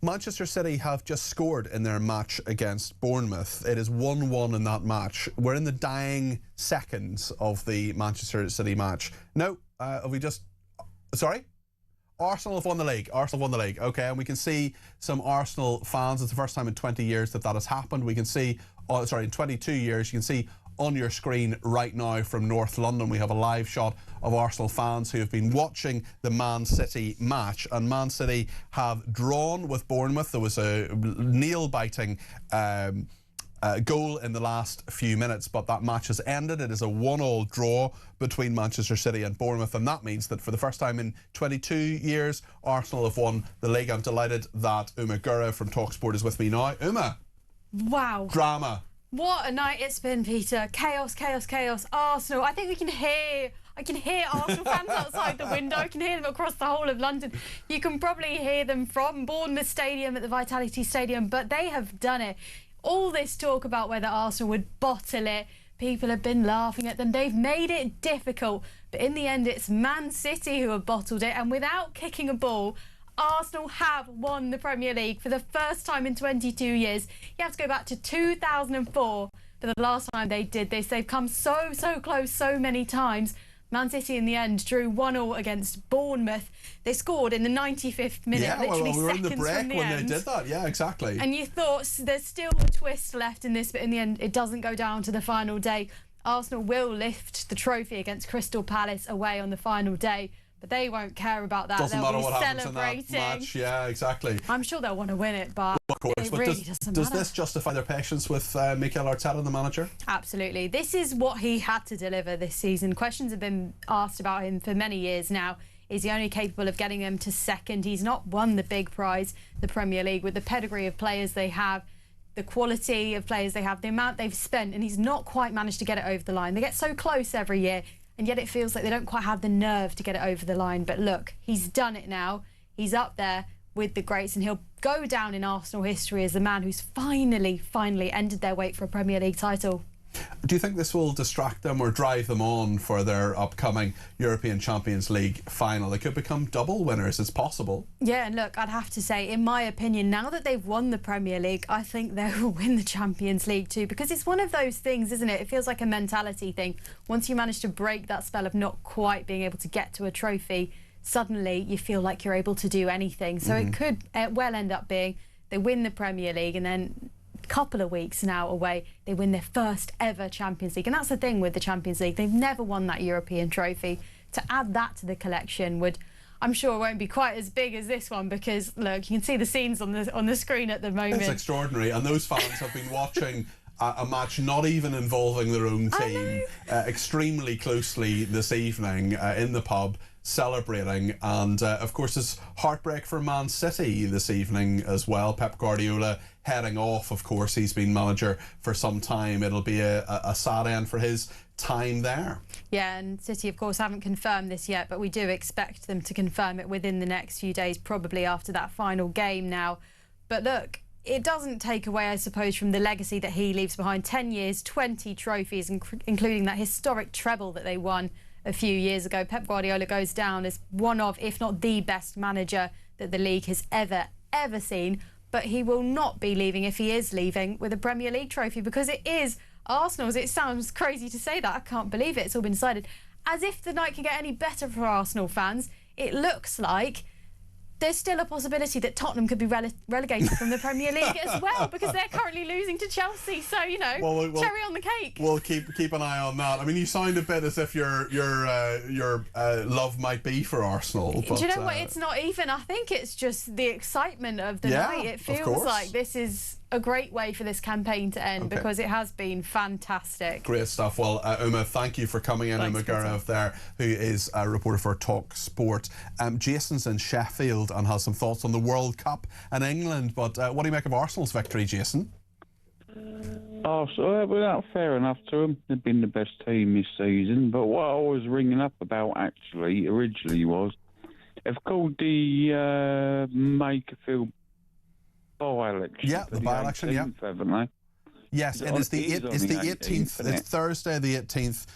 Manchester City have just scored in their match against Bournemouth. It is 1-1 in that match. We're in the dying seconds of the Manchester City match. No, have we just... Sorry? Arsenal have won the league. Arsenal won the league. Okay, and we can see some Arsenal fans. It's the first time in 20 years that has happened. We can see, in 22 years, you can see on your screen right now from North London, we have a live shot of Arsenal fans who have been watching the Man City match. And Man City have drawn with Bournemouth. There was a nail-biting goal in the last few minutes, but that match has ended. It is a 1-1 draw between Manchester City and Bournemouth, and that means that for the first time in 22 years, Arsenal have won the league. I'm delighted that Uma Gura from TalkSport is with me now. Uma. Wow. Drama. What a night it's been, Peter. Chaos, chaos, chaos. Arsenal. I think I can hear Arsenal fans outside the window. I can hear them across the whole of London. You can probably hear them from Bournemouth Stadium at the Vitality Stadium, but they have done it. All this talk about whether Arsenal would bottle it, people have been laughing at them. They've made it difficult, but in the end it's Man City who have bottled it, and without kicking a ball, Arsenal have won the Premier League for the first time in 22 years. You have to go back to 2004 for the last time they did this. They've come so close so many times. Man City in the end drew 1-1 against Bournemouth. They scored in the 95th minute, yeah, literally we were seconds in the break from the when end. they did that. Yeah, exactly. And you thought there's still a twist left in this, but in the end it doesn't go down to the final day. Arsenal will lift the trophy against Crystal Palace away on the final day, but they won't care about that. Doesn't They'll matter be what happens in celebrating. that match. Yeah, exactly. I'm sure they'll want to win it, but of course. it But really doesn't does matter. this justify their patience with Mikel Arteta, the manager? Absolutely. This is what he had to deliver this season. Questions have been asked about him for many years now. Is he only capable of getting them to second? He's not won the big prize, the Premier League, with the pedigree of players they have, the quality of players they have, the amount they've spent, and he's not quite managed to get it over the line. They get so close every year, and yet it feels like they don't quite have the nerve to get it over the line. But look, he's done it now. He's up there with the greats, and he'll go down in Arsenal history as the man who's finally ended their wait for a Premier League title. Do you think this will distract them or drive them on for their upcoming European Champions League final? They could become double winners. It's possible. Yeah, and look, I'd have to say, in my opinion, now that they've won the Premier League, I think they will win the Champions League too, because it's one of those things, isn't it? It feels like a mentality thing. Once you manage to break that spell of not quite being able to get to a trophy, suddenly you feel like you're able to do anything. So it could well end up being they win the Premier League, and then couple of weeks now away, they win their first ever Champions League. And that's the thing with the Champions League, they've never won that European trophy. To add that to the collection would, I'm sure, won't be quite as big as this one, because look, you can see the scenes on the screen at the moment. It's extraordinary, and those fans have been watching a match not even involving their own team extremely closely this evening in the pub, celebrating. And of course it's heartbreak for Man City this evening as well. Pep Guardiola heading off. Of course, he's been manager for some time. It'll be a sad end for his time there. Yeah, and City of course haven't confirmed this yet, but we do expect them to confirm it within the next few days, probably after that final game now. But look, it doesn't take away, I suppose, from the legacy that he leaves behind. 10 years, 20 trophies, including that historic treble that they won a few years ago. Pep Guardiola goes down as one of, if not the best manager that the league has ever seen. But he will not be leaving, if he is leaving, with a Premier League trophy, because it is Arsenal's. It sounds crazy to say that. I can't believe it. It's all been decided. As if the night can get any better for Arsenal fans, it looks like there's still a possibility that Tottenham could be relegated from the Premier League as well, because they're currently losing to Chelsea. So, you know, cherry on the cake. We'll keep an eye on that. I mean, you sound a bit as if your love might be for Arsenal. But, do you know what? It's not even. I think it's just the excitement of the night. It feels like this is a great way for this campaign to end, because it has been fantastic. Great stuff. Well, Uma, thank you for coming in. Uma Gurov there, who is a reporter for Talk Sport. Jason's in Sheffield and has some thoughts on the World Cup and England. But what do you make of Arsenal's victory, Jason? Oh, so well, fair enough to them. They've been the best team this season. But what I was ringing up about originally was, they've called the Makerfield by-election. Yeah, the by-election, haven't they? Yes, it is the 18th. It's Thursday the 18th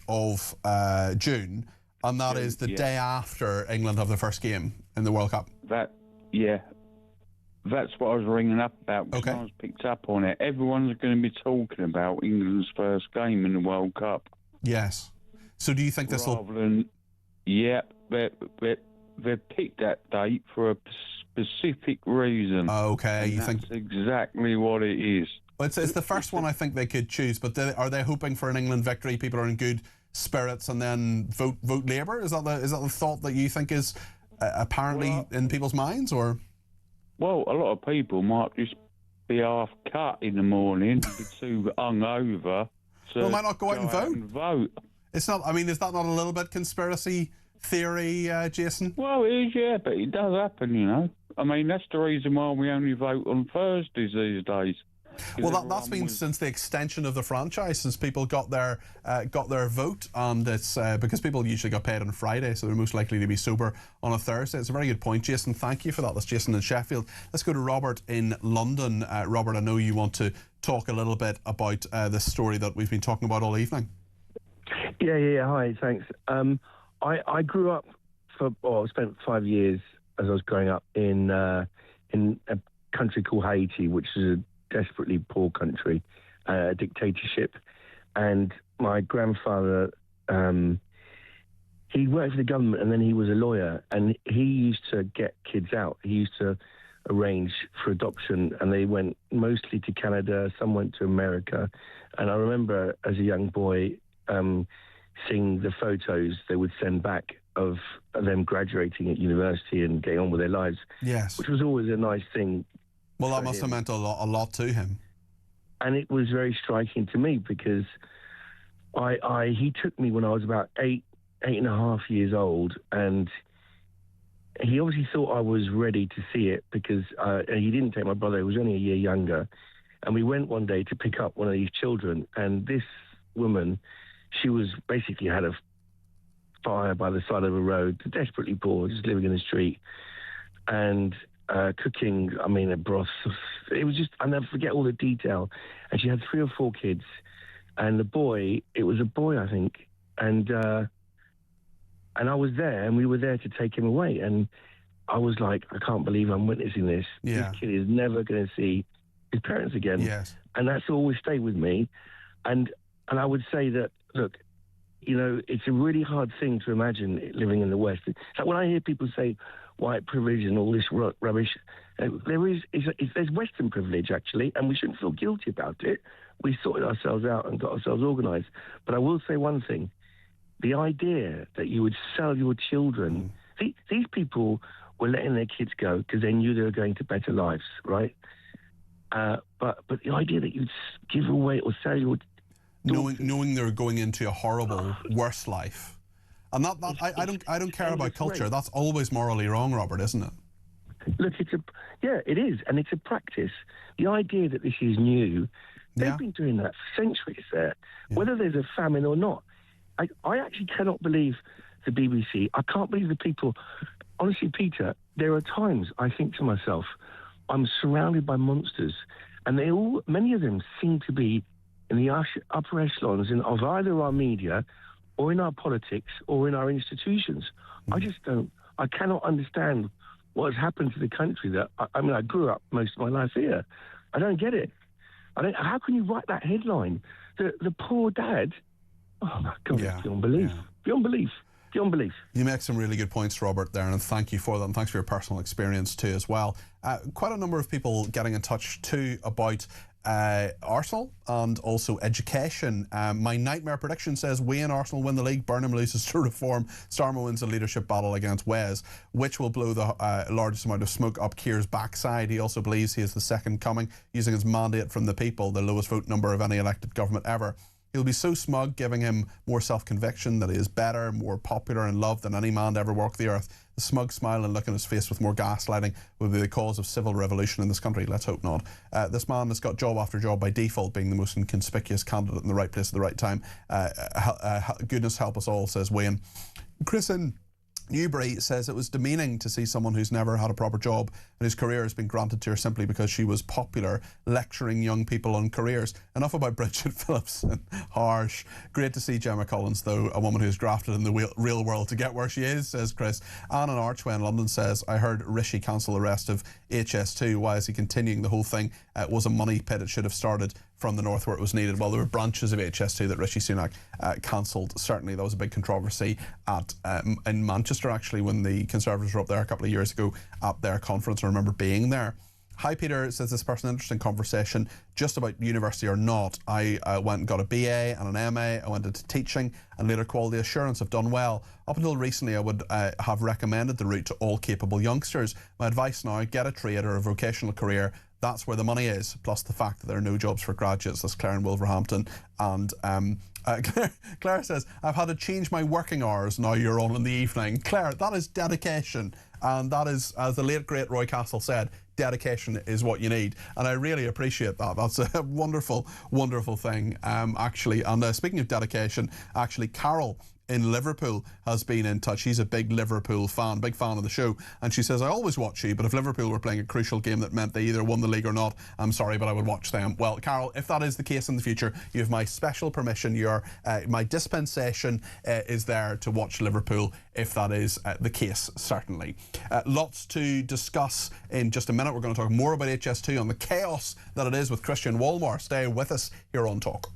of June, and that is the day after England have their first game in the World Cup. That's what I was ringing up about, because I was picked up on it. Everyone's going to be talking about England's first game in the World Cup. Yes. So do you think this will... They've picked that date for a specific reason. Okay, you think that's exactly what it is. It's the first one I think they could choose, but are they hoping for an England victory? People are in good spirits, and then vote Labour. Is that the thought that you think is apparently in people's minds, or? Well, a lot of people might just be half cut in the morning, be too hungover. Well, might not go out and vote. It's not. I mean, is that not a little bit conspiracy theory, Jason? Well, it is, yeah, but it does happen, you know. I mean, that's the reason why we only vote on Thursdays these days. Well, that's been since the extension of the franchise, since people got their vote, and it's because people usually got paid on Friday, so they're most likely to be sober on a Thursday. It's a very good point, Jason. Thank you for that. That's Jason in Sheffield. Let's go to Robert in London. Robert, I know you want to talk a little bit about this story that we've been talking about all evening. Yeah. Hi, thanks. I grew up I spent 5 years as I was growing up in a country called Haiti, which is a desperately poor country, dictatorship. And my grandfather, he worked for the government, and then he was a lawyer, and he used to get kids out. He used to arrange for adoption, and they went mostly to Canada, some went to America. And I remember as a young boy seeing the photos they would send back of them graduating at university and getting on with their lives. Yes. Which was always a nice thing. Well, that must have meant a lot to him. And it was very striking to me, because he took me when I was about eight and a half years old, and he obviously thought I was ready to see it, because he didn't take my brother, who was only a year younger. And we went one day to pick up one of these children, and this woman, she was basically had a fire by the side of a road, desperately poor, just living in the street, and cooking, a broth. It was just, I'll never forget all the detail. And she had 3 or 4 kids, and the boy, it was a boy, I think, and I was there, and we were there to take him away, and I was like, I can't believe I'm witnessing this. Yeah. This kid is never going to see his parents again. Yes. And that's always stayed with me. And I would say that, look, you know, it's a really hard thing to imagine living in the West. It's like when I hear people say white privilege and all this rubbish, there's Western privilege, actually, and we shouldn't feel guilty about it. We sorted ourselves out and got ourselves organised. But I will say one thing. The idea that you would sell your children... These people were letting their kids go because they knew they were going to better lives, right? But the idea that you'd give away or sell your... Knowing they're going into a horrible, worse life. And that I don't care about culture. That's always morally wrong, Robert, isn't it? Look, it is, and it's a practice. The idea that this is new, they've been doing that for centuries there, whether there's a famine or not. I actually cannot believe the BBC. I can't believe the people. Honestly, Peter, there are times I think to myself, I'm surrounded by monsters, and many of them seem to be in the upper echelons of either our media or in our politics or in our institutions. I cannot understand what has happened to the country. I grew up most of my life here. I don't get it. How can you write that headline? The poor dad. Oh my God, it's beyond belief. Beyond belief. Beyond belief. You make some really good points, Robert, there, and thank you for them. Thanks for your personal experience too as well. Quite a number of people getting in touch too about Arsenal and also education. My nightmare prediction says we and Arsenal win the league. Burnham loses to Reform. Starmer wins a leadership battle against Wes, which will blow the largest amount of smoke up Keir's backside. He also believes he is the second coming, using his mandate from the people, the lowest vote number of any elected government ever. He'll be so smug, giving him more self-conviction that he is better, more popular and loved than any man to ever walk the earth. The smug smile and look in his face with more gaslighting will be the cause of civil revolution in this country. Let's hope not. This man has got job after job by default, being the most inconspicuous candidate in the right place at the right time. Goodness help us all, says Wayne. Chris in Newbury says it was demeaning to see someone who's never had a proper job and whose career has been granted to her simply because she was popular, lecturing young people on careers. Enough about Bridget Phillipson. Harsh. Great to see Gemma Collins, though, a woman who's grafted in the real world to get where she is, says Chris. Anne in Archway in London says, I heard Rishi cancel the rest of HS2. Why is he continuing the whole thing? It was a money pit. It should have started from the north where it was needed. Well, there were branches of HS2 that Rishi Sunak cancelled. Certainly, there was a big controversy in Manchester, actually, when the Conservatives were up there a couple of years ago at their conference. I remember being there. Hi, Peter, says this person, interesting conversation just about university or not. I went and got a BA and an MA. I went into teaching and later quality assurance. I've done well. Up until recently, I would have recommended the route to all capable youngsters. My advice now, get a trade or a vocational career. That's where the money is, plus the fact that there are no jobs for graduates. That's Claire in Wolverhampton. And Claire says, I've had to change my working hours, now you're on in the evening. Claire, that is dedication. And that is, as the late, great Roy Castle said, dedication is what you need. And I really appreciate that. That's a wonderful, wonderful thing, actually. And speaking of dedication, actually, Carol in Liverpool has been in touch. She's a big Liverpool fan, big fan of the show, and she says, I always watch you, but if Liverpool were playing a crucial game that meant they either won the league or not, I'm sorry, but I would watch them. Well, Carol, if that is the case in the future, you have my special permission. My dispensation is there to watch Liverpool if that is the case, certainly. Lots to discuss in just a minute. We're going to talk more about HS2 and the chaos that it is with Christian Walmart. Stay with us here on Talk.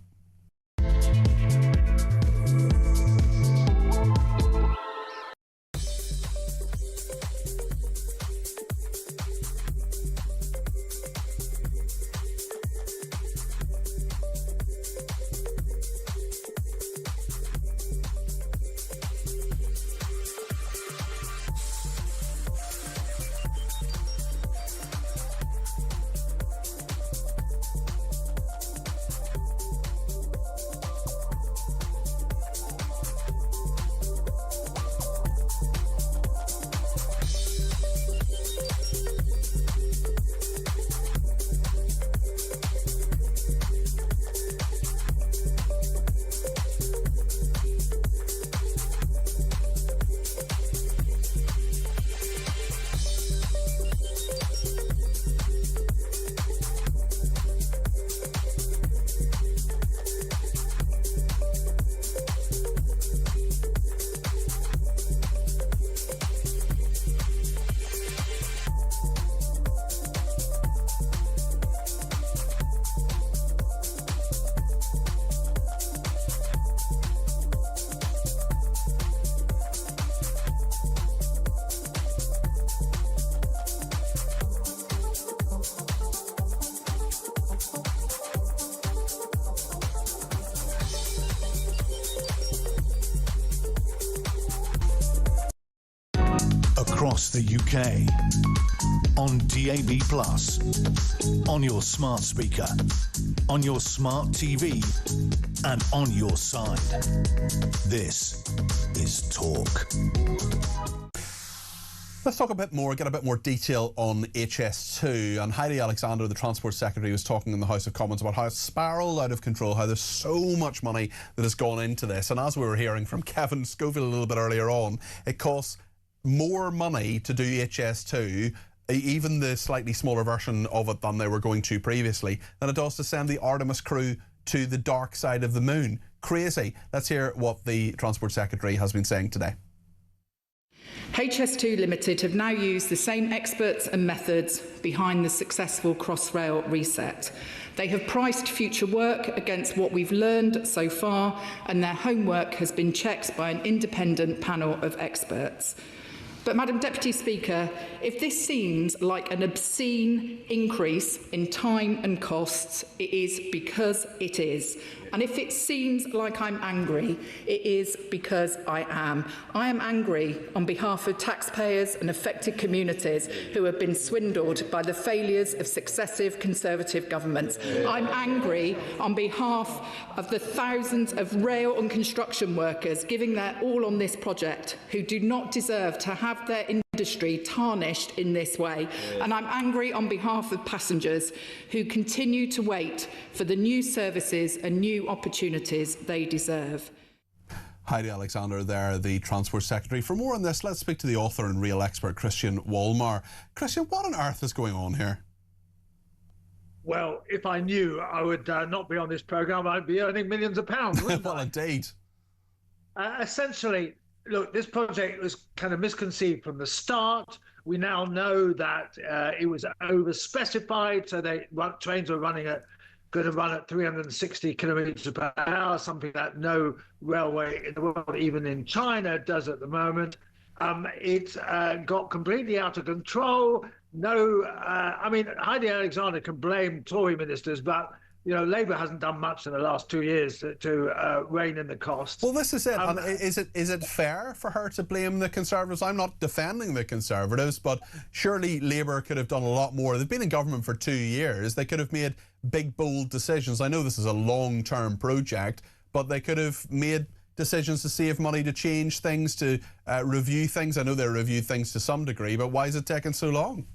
Across the UK, on DAB+, on your smart speaker, on your smart TV, and on your side. This is Talk. Let's talk a bit more, get a bit more detail on HS2. And Heidi Alexander, the Transport Secretary, was talking in the House of Commons about how it's spiralled out of control, how there's so much money that has gone into this. And as we were hearing from Kevin Scoville a little bit earlier on, it costs more money to do HS2, even the slightly smaller version of it than they were going to previously, than it does to send the Artemis crew to the dark side of the moon. Crazy. Let's hear what the Transport Secretary has been saying today. HS2 Limited have now used the same experts and methods behind the successful Crossrail reset. They have priced future work against what we've learned so far, and their homework has been checked by an independent panel of experts. But, Madam Deputy Speaker, if this seems like an obscene increase in time and costs, it is because it is. And if it seems like I'm angry, it is because I am. I am angry on behalf of taxpayers and affected communities who have been swindled by the failures of successive Conservative governments. I'm angry on behalf of the thousands of rail and construction workers giving their all on this project who do not deserve to have their industry tarnished in this way. And I'm angry on behalf of passengers who continue to wait for the new services and new opportunities they deserve. Heidi Alexander there, the Transport Secretary. For more on this, let's speak to the author and rail expert, Christian Walmar. Christian, what on earth is going on here? Well, if I knew, I would not be on this programme. I'd be earning millions of pounds, wouldn't well, I? Indeed. Essentially, look, this project was kind of misconceived from the start. We now know that it was over-specified, so trains were going to run at 360 kilometres per hour, something that no railway in the world, even in China, does at the moment. It got completely out of control. I mean, Heidi Alexander can blame Tory ministers, but Labour hasn't done much in the last 2 years to rein in the costs. Well, this is it. Is it fair for her to blame the Conservatives? I'm not defending the Conservatives, but surely Labour could have done a lot more. They've been in government for 2 years. They could have made big, bold decisions. I know this is a long-term project, but they could have made decisions to save money, to change things, to review things. I know they reviewed things to some degree, but why is it taking so long?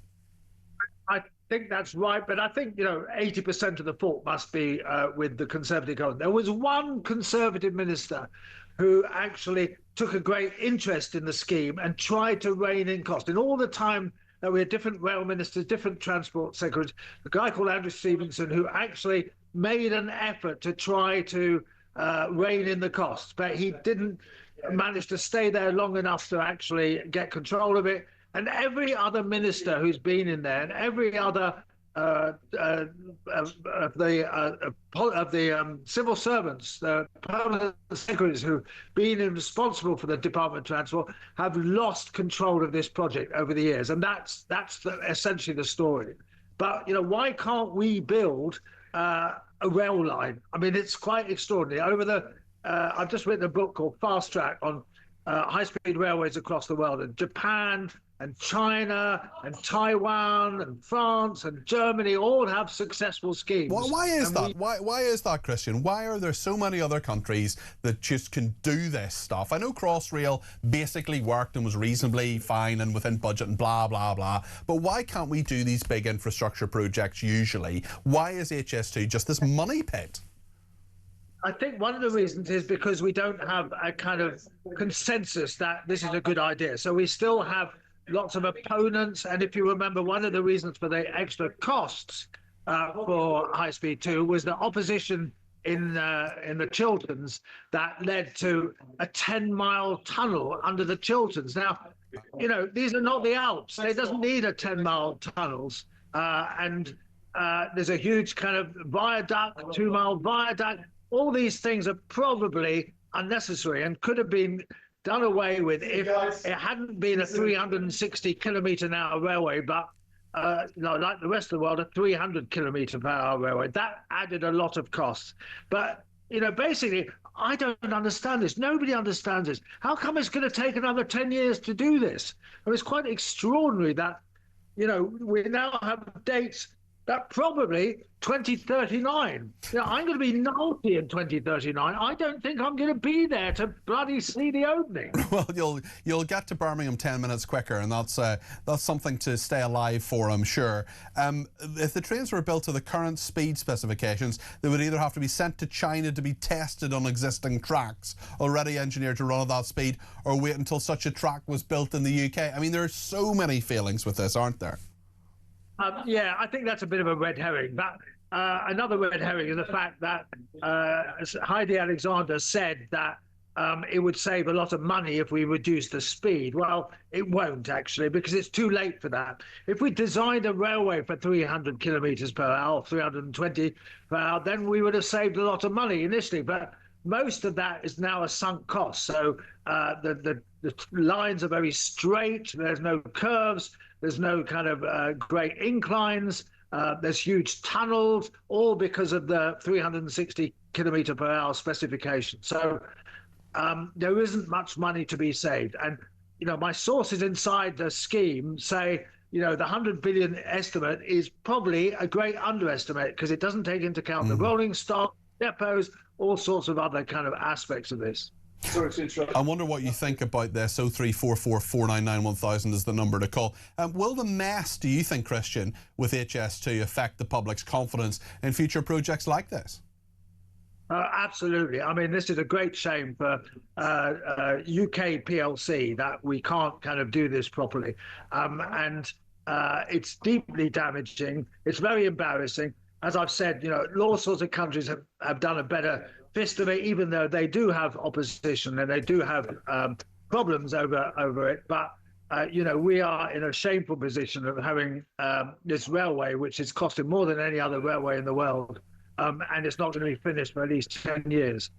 I think that's right, but I think 80% of the fault must be with the Conservative government. There was one Conservative minister who actually took a great interest in the scheme and tried to rein in cost. In all the time that we had different rail ministers, different transport secretaries, a guy called Andrew Stevenson who actually made an effort to try to rein in the costs, but he didn't manage to stay there long enough to actually get control of it. And every other minister who's been in there, and every other of the civil servants, the permanent secretaries who've been responsible for the Department of Transport, have lost control of this project over the years, and that's essentially the story. But why can't we build a rail line? I mean, it's quite extraordinary. I've just written a book called Fast Track on high-speed railways across the world, and Japan and China and Taiwan and France and Germany all have successful schemes. Why is that? Why is that, Christian? Why are there so many other countries that just can do this stuff? I know Crossrail basically worked and was reasonably fine and within budget and blah, blah, blah. But why can't we do these big infrastructure projects usually? Why is HS2 just this money pit? I think one of the reasons is because we don't have a kind of consensus that this is a good idea. So we still have lots of opponents. And if you remember, one of the reasons for the extra costs for High Speed 2 was the opposition in the Chilterns that led to a 10-mile tunnel under the Chilterns. Now, these are not the Alps. They doesn't need a 10-mile tunnels. And there's a huge kind of viaduct, 2-mile viaduct. All these things are probably unnecessary and could have been done away with if it hadn't been a 360-kilometre-an-hour railway, but like the rest of the world, a 300-kilometre-per-hour railway. That added a lot of costs. But basically, I don't understand this. Nobody understands this. How come it's going to take another 10 years to do this? It's quite extraordinary that we now have dates that probably 2039. I'm going to be 90 in 2039. I don't think I'm going to be there to bloody see the opening. Well, you'll get to Birmingham 10 minutes quicker, and that's something to stay alive for, I'm sure. If the trains were built to the current speed specifications, they would either have to be sent to China to be tested on existing tracks already engineered to run at that speed, or wait until such a track was built in the UK. I mean, there are so many failings with this, aren't there? Yeah, I think that's a bit of a red herring. But another red herring is the fact that Heidi Alexander said that it would save a lot of money if we reduce the speed. Well, it won't actually, because it's too late for that. If we designed a railway for 300 kilometres per hour, 320 per hour, then we would have saved a lot of money initially. But most of that is now a sunk cost. So the lines are very straight. There's no curves. There's no kind of great inclines. There's huge tunnels, all because of the 360 kilometre per hour specification. So there isn't much money to be saved. And, you know, my sources inside the scheme say, you know, the 100 billion estimate is probably a great underestimate because it doesn't take into account the rolling stock, depots, all sorts of other kind of aspects of this. I wonder what you think about this. 0344 499 1000 is the number to call. Will the mess, do you think, Christian, with HS2 affect the public's confidence in future projects like this? Absolutely. I mean, this is a great shame for UK PLC that we can't kind of do this properly. And it's deeply damaging. It's very embarrassing. As I've said, you know, all sorts of countries have done a better fist of it, even though they do have opposition and they do have problems over it. But, you know, we are in a shameful position of having this railway, which is costing more than any other railway in the world. And it's not going to be finished for at least 10 years.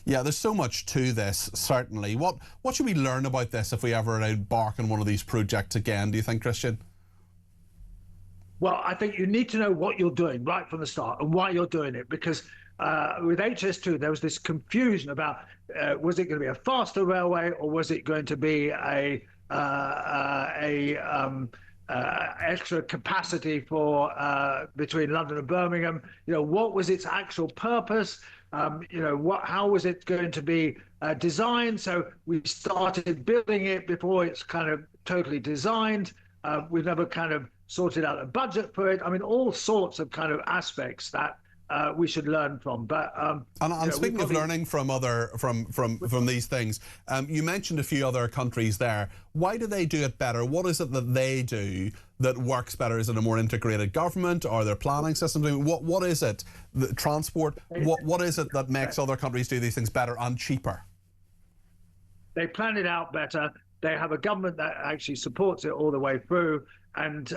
Yeah, there's so much to this, certainly. What should we learn about this if we ever embark on one of these projects again, do you think, Christian? Well, I think you need to know what you're doing right from the start and why you're doing it, because with HS2, there was this confusion about was it going to be a faster railway or was it going to be a extra capacity for between London and Birmingham? You know, what was its actual purpose? You know, how was it going to be designed? So we started building it before it's kind of totally designed. We've never kind of sorted out a budget for it. I mean, all sorts of kind of aspects that we should learn from. But and speaking of learning from these things, you mentioned a few other countries there. Why do they do it better? What is it that they do that works better? Is it a more integrated government? Are there planning systems? I mean, what is it? The transport. What is it that makes other countries do these things better and cheaper? They plan it out better. They have a government that actually supports it all the way through, and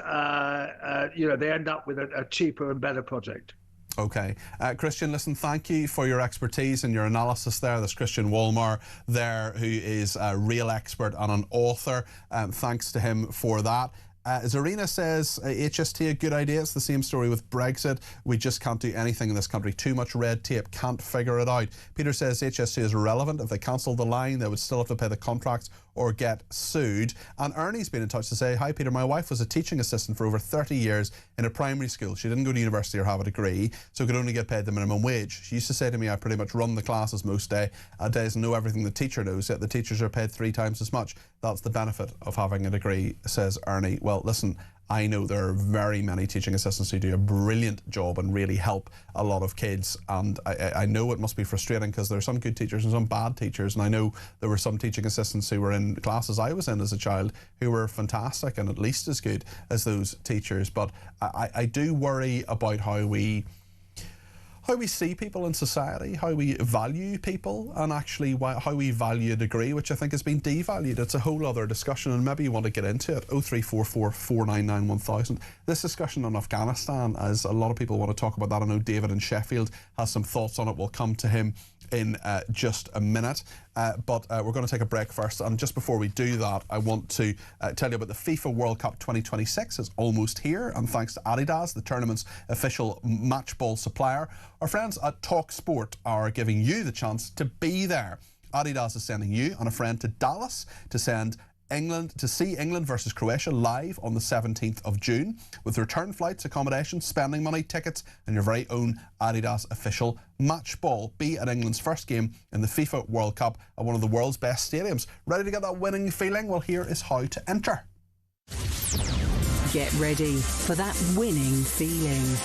you know, they end up with a cheaper and better project. Okay. Christian, listen, thank you for your expertise and your analysis there. There's Christian Wolmar there, who is a real expert and an author. Thanks to him for that. Zarina says, HST, a good idea. It's the same story with Brexit. We just can't do anything in this country. Too much red tape. Can't figure it out. Peter says HST is irrelevant. If they cancelled the line, they would still have to pay the contracts or get sued. And Ernie's been in touch to say, hi Peter, my wife was a teaching assistant for over 30 years in a primary school. She didn't go to university or have a degree, so could only get paid the minimum wage. She used to say to me, I pretty much run the classes most days and know everything the teacher knows, yet the teachers are paid 3 times as much. That's the benefit of having a degree, says Ernie. Well, listen, I know there are very many teaching assistants who do a brilliant job and really help a lot of kids, and I know it must be frustrating because there are some good teachers and some bad teachers, and I know there were some teaching assistants who were in classes I was in as a child who were fantastic and at least as good as those teachers. But I do worry about how we see people in society, how we value people, and actually how we value a degree, which I think has been devalued. It's a whole other discussion, and maybe you want to get into it. 0344 499 1000. This discussion on Afghanistan, as a lot of people want to talk about that. I know David in Sheffield has some thoughts on it. We'll come to him in just a minute, but we're going to take a break first, and just before we do that, I want to tell you about the FIFA World Cup 2026. It's almost here, and thanks to Adidas, the tournament's official match ball supplier, our friends at talkSPORT are giving you the chance to be there. Adidas is sending you and a friend to Dallas to see England versus Croatia live on the 17th of June with return flights, accommodation, spending money, tickets, and your very own Adidas official match ball. Be at England's first game in the FIFA World Cup at one of the world's best stadiums. Ready to get that winning feeling? Well, here is how to enter. Get ready for that winning feeling.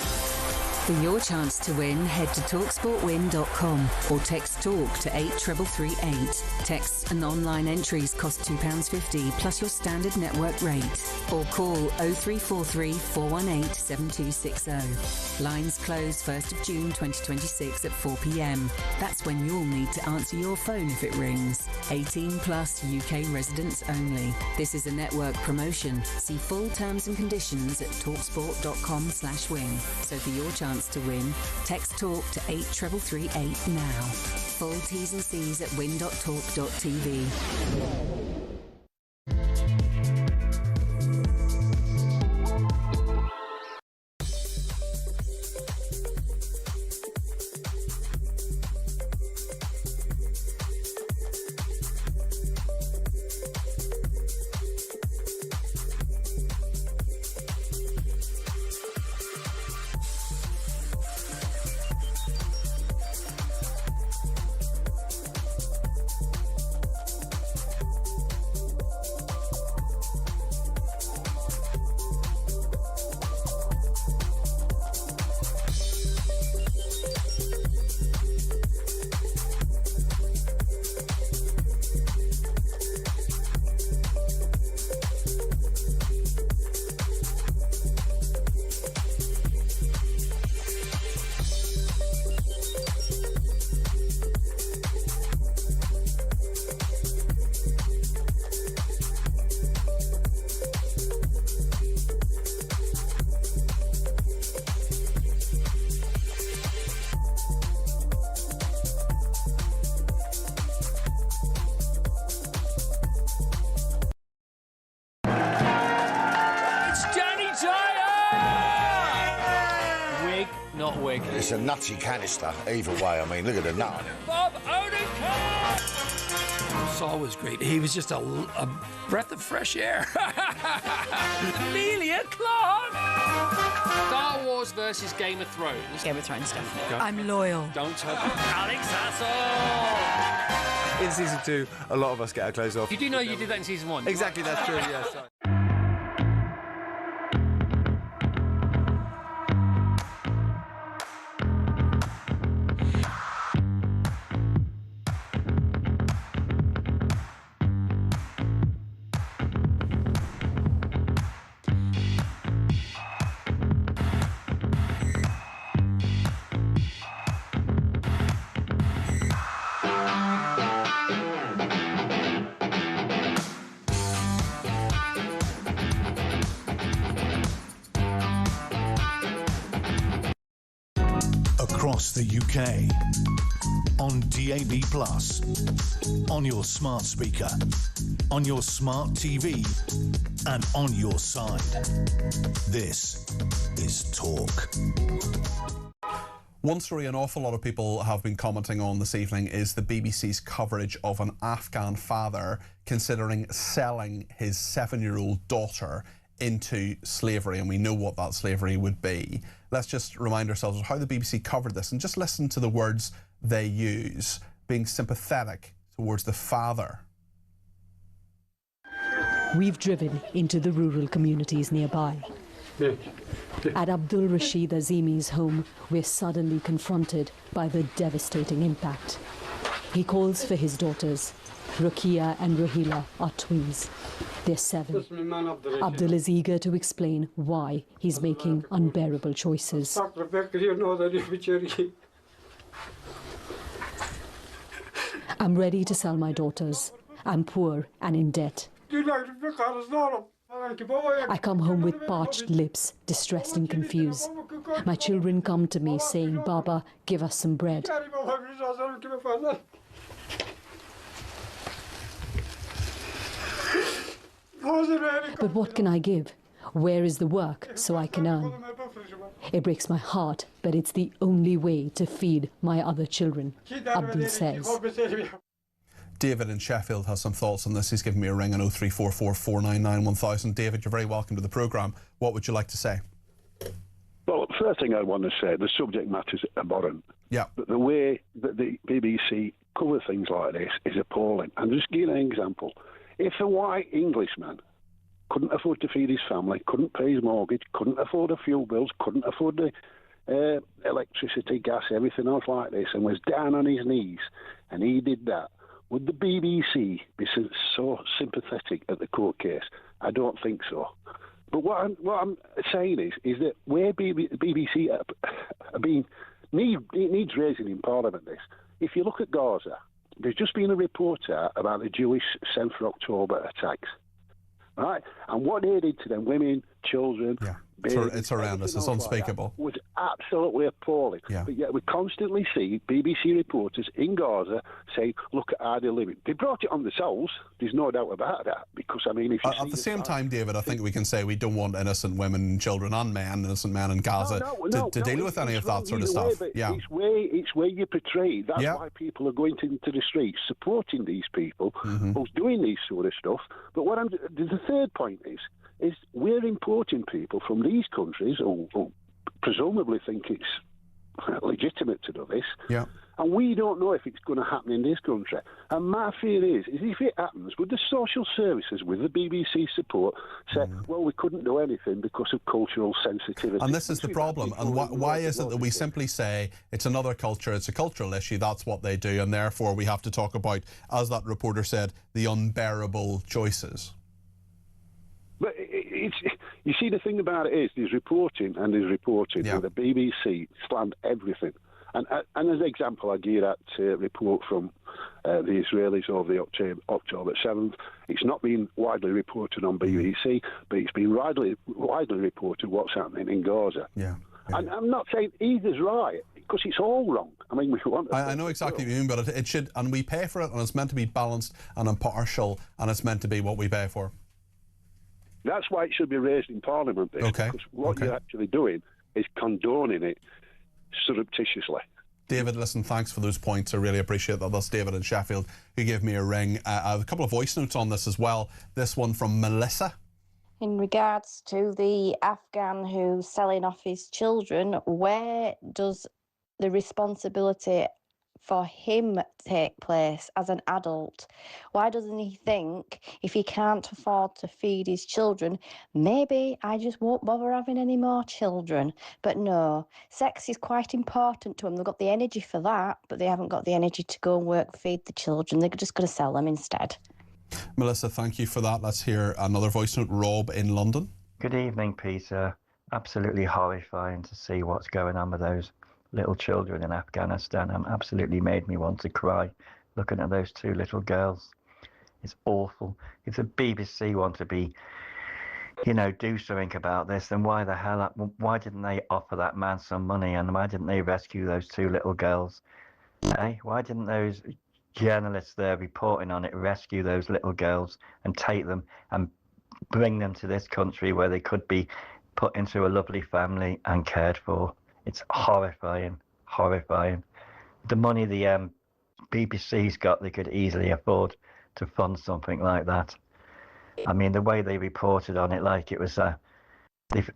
For your chance to win, head to talksportwin.com or text TALK to 83338. Texts and online entries cost £2.50 plus your standard network rate. Or call 0343 418 7260. Lines close 1st of June 2026 at 4 p.m. That's when you'll need to answer your phone if it rings. 18 plus UK residents only. This is a network promotion. See full terms and conditions at talksport.com/win. So for your chance to win, text TALK to 83338 now. Full T's and C's at win.talk.tv. Not wig. It's a nutty canister, either way. I mean, look at the nut on it. Bob Odenkirk! Saul was great. He was just a breath of fresh air. Amelia Clark! Star Wars versus Game of Thrones. Game of Thrones, definitely. I'm loyal. Don't tell Alex Hassel! In season 2, a lot of us get our clothes off. You do know you did that in season 1. Exactly, that's true, yes. Across the UK, on DAB+, on your smart speaker, on your smart TV, and on your side. This is Talk. One story an awful lot of people have been commenting on this evening is the BBC's coverage of an Afghan father considering selling his 7-year-old daughter into slavery, and we know what that slavery would be. Let's just remind ourselves of how the BBC covered this and just listen to the words they use, being sympathetic towards the father. We've driven into the rural communities nearby. At Abdul Rashid Azimi's home, we're suddenly confronted by the devastating impact. He calls for his daughters. Rukia and Ruhila are twins. They're 7. Abdul is eager to explain why he's making unbearable choices. I'm ready to sell my daughters. I'm poor and in debt. I come home with parched lips, distressed and confused. My children come to me saying, "Baba, give us some bread." But what can I give? Where is the work so I can earn? It breaks my heart, but it's the only way to feed my other children, Abdul says. David in Sheffield has some thoughts on this. He's given me a ring on 0344 499 1000. David, you're very welcome to the programme. What would you like to say? Well, first thing I want to say, the subject matter is abhorrent. Yeah. But the way that the BBC cover things like this is appalling. And just give you an example. If a white Englishman couldn't afford to feed his family, couldn't pay his mortgage, couldn't afford the fuel bills, couldn't afford the electricity, gas, everything else like this, and was down on his knees, and he did that, would the BBC be so sympathetic at the court case? I don't think so. But what I'm saying is that where BBC needs raising in Parliament. This, if you look at Gaza, there's just been a report out about the Jewish 7th of October attacks, right? And what they did to them women, children, babies, it's horrendous. It's unspeakable. Was absolutely appalling. Yeah. But yet we constantly see BBC reporters in Gaza saying, "Look at how they're living." They brought it on themselves. There's no doubt about that. Because I mean, if you at the same time, David, I think we can say we don't want innocent women, children, and men, innocent men in Gaza to deal with any of that sort of stuff. It's where you portray. That's why people are going into the streets supporting these people who's doing these sort of stuff. But the third point is we're importing people from these countries who presumably think it's legitimate to do this. Yeah. And we don't know if it's going to happen in this country. And my fear is if it happens, would the social services, with the BBC support, say, well, we couldn't do anything because of cultural sensitivity? And this is the problem. And why is it that we simply say it's another culture, it's a cultural issue, that's what they do, and therefore we have to talk about, as that reporter said, the unbearable choices? But you see, the thing about it is there's reporting, and the BBC slammed everything. And as an example, I give that report from the Israelis over the October 7th. It's not been widely reported on BBC, but it's been widely reported what's happening in Gaza. Yeah. And I'm not saying either's right, because it's all wrong. I mean, we want. I know exactly what you mean, but it should, and we pay for it, and it's meant to be balanced and impartial, and it's meant to be what we pay for. That's why it should be raised in Parliament. Because what you're actually doing is condoning it surreptitiously. David, listen, thanks for those points. I really appreciate that. That's David in Sheffield who gave me a ring. I have a couple of voice notes on this as well. This one from Melissa. In regards to the Afghan who's selling off his children, where does the responsibility for him take place as an adult? Why doesn't he think, if he can't afford to feed his children, maybe I just won't bother having any more children? But no, sex is quite important to them. They've got the energy for that, but they haven't got the energy to go and work, feed the children. They're just going to sell them instead. Melissa, thank you for that. Let's hear another voice note. Rob in London. Good evening, Peter. Absolutely horrifying to see what's going on with those little children in Afghanistan. Absolutely made me want to cry looking at those two little girls. It's awful. If the BBC want to be, do something about this, then why didn't they offer that man some money, and why didn't they rescue those two little girls? Why didn't those journalists there reporting on it rescue those little girls and take them and bring them to this country where they could be put into a lovely family and cared for? It's horrifying, horrifying. The money the BBC's got, they could easily afford to fund something like that. I mean, the way they reported on it, like it was,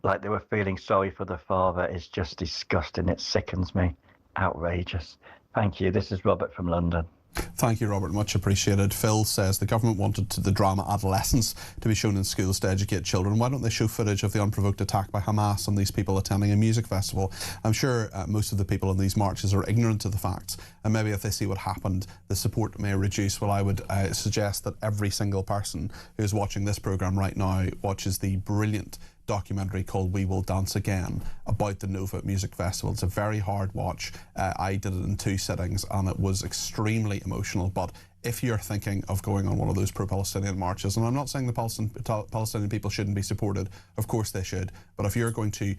like they were feeling sorry for the father, is just disgusting. It sickens me. Outrageous. Thank you. This is Robert from London. Thank you, Robert. Much appreciated. Phil says the government wanted the drama Adolescence to be shown in schools to educate children. Why don't they show footage of the unprovoked attack by Hamas on these people attending a music festival? I'm sure most of the people in these marches are ignorant of the facts, and maybe if they see what happened, the support may reduce. Well, I would suggest that every single person who's watching this programme right now watches the brilliant documentary called We Will Dance Again about the Nova Music Festival. It's a very hard watch. I did it in 2 sittings and it was extremely emotional. But if you're thinking of going on one of those pro-Palestinian marches, and I'm not saying the Palestinian people shouldn't be supported, of course they should, but if you're going to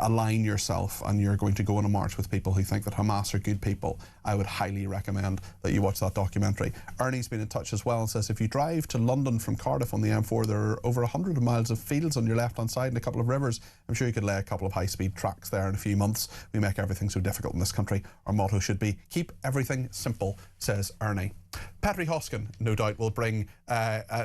align yourself and you're going to go on a march with people who think that Hamas are good people, I would highly recommend that you watch that documentary. Ernie's been in touch as well and says if you drive to London from Cardiff on the M4, there are over 100 miles of fields on your left hand side and a couple of rivers. I'm sure you could lay a couple of high-speed tracks there in a few months. We make everything so difficult in this country. Our motto should be keep everything simple, says Ernie. Petri Hoskin, no doubt, will bring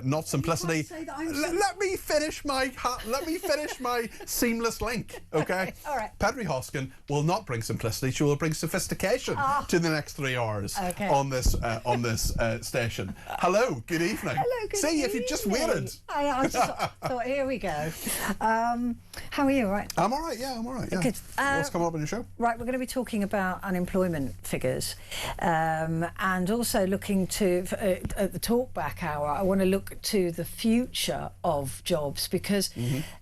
not simplicity. Let me finish my seamless link, okay? All right. Petri Hoskin will not bring simplicity. She will bring sophistication to the next 3 hours on this station. Hello, good evening. Hello, good evening. See, if you just waited. I just thought, here we go. How are you? All right? I'm all right, yeah, I'm all right, yeah. Good. What's coming up in your show? Right, we're going to be talking about unemployment figures and also looking to, at the talkback hour, I want to look to the future of jobs because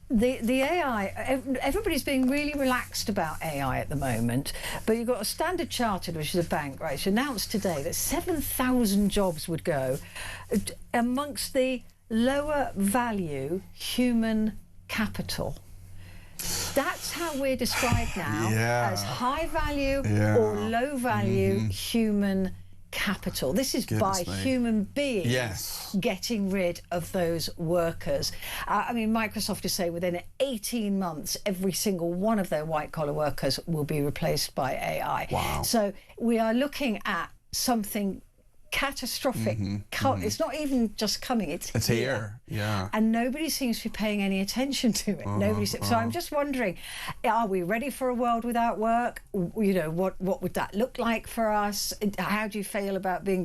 the AI, everybody's being really relaxed about AI at the moment, but you've got a Standard Chartered, which is a bank, right, it's announced today that 7,000 jobs would go amongst the lower value human capital. That's how we're described now, as high value or low value human capital. This is by human beings getting rid of those workers. I mean, Microsoft is saying within 18 months, every single one of their white-collar workers will be replaced by AI. Wow. So we are looking at something catastrophic. It's not even just coming, it's here. Yeah. And nobody seems to be paying any attention to it. So I'm just wondering, are we ready for a world without work? You know, what would that look like for us? How do you feel about being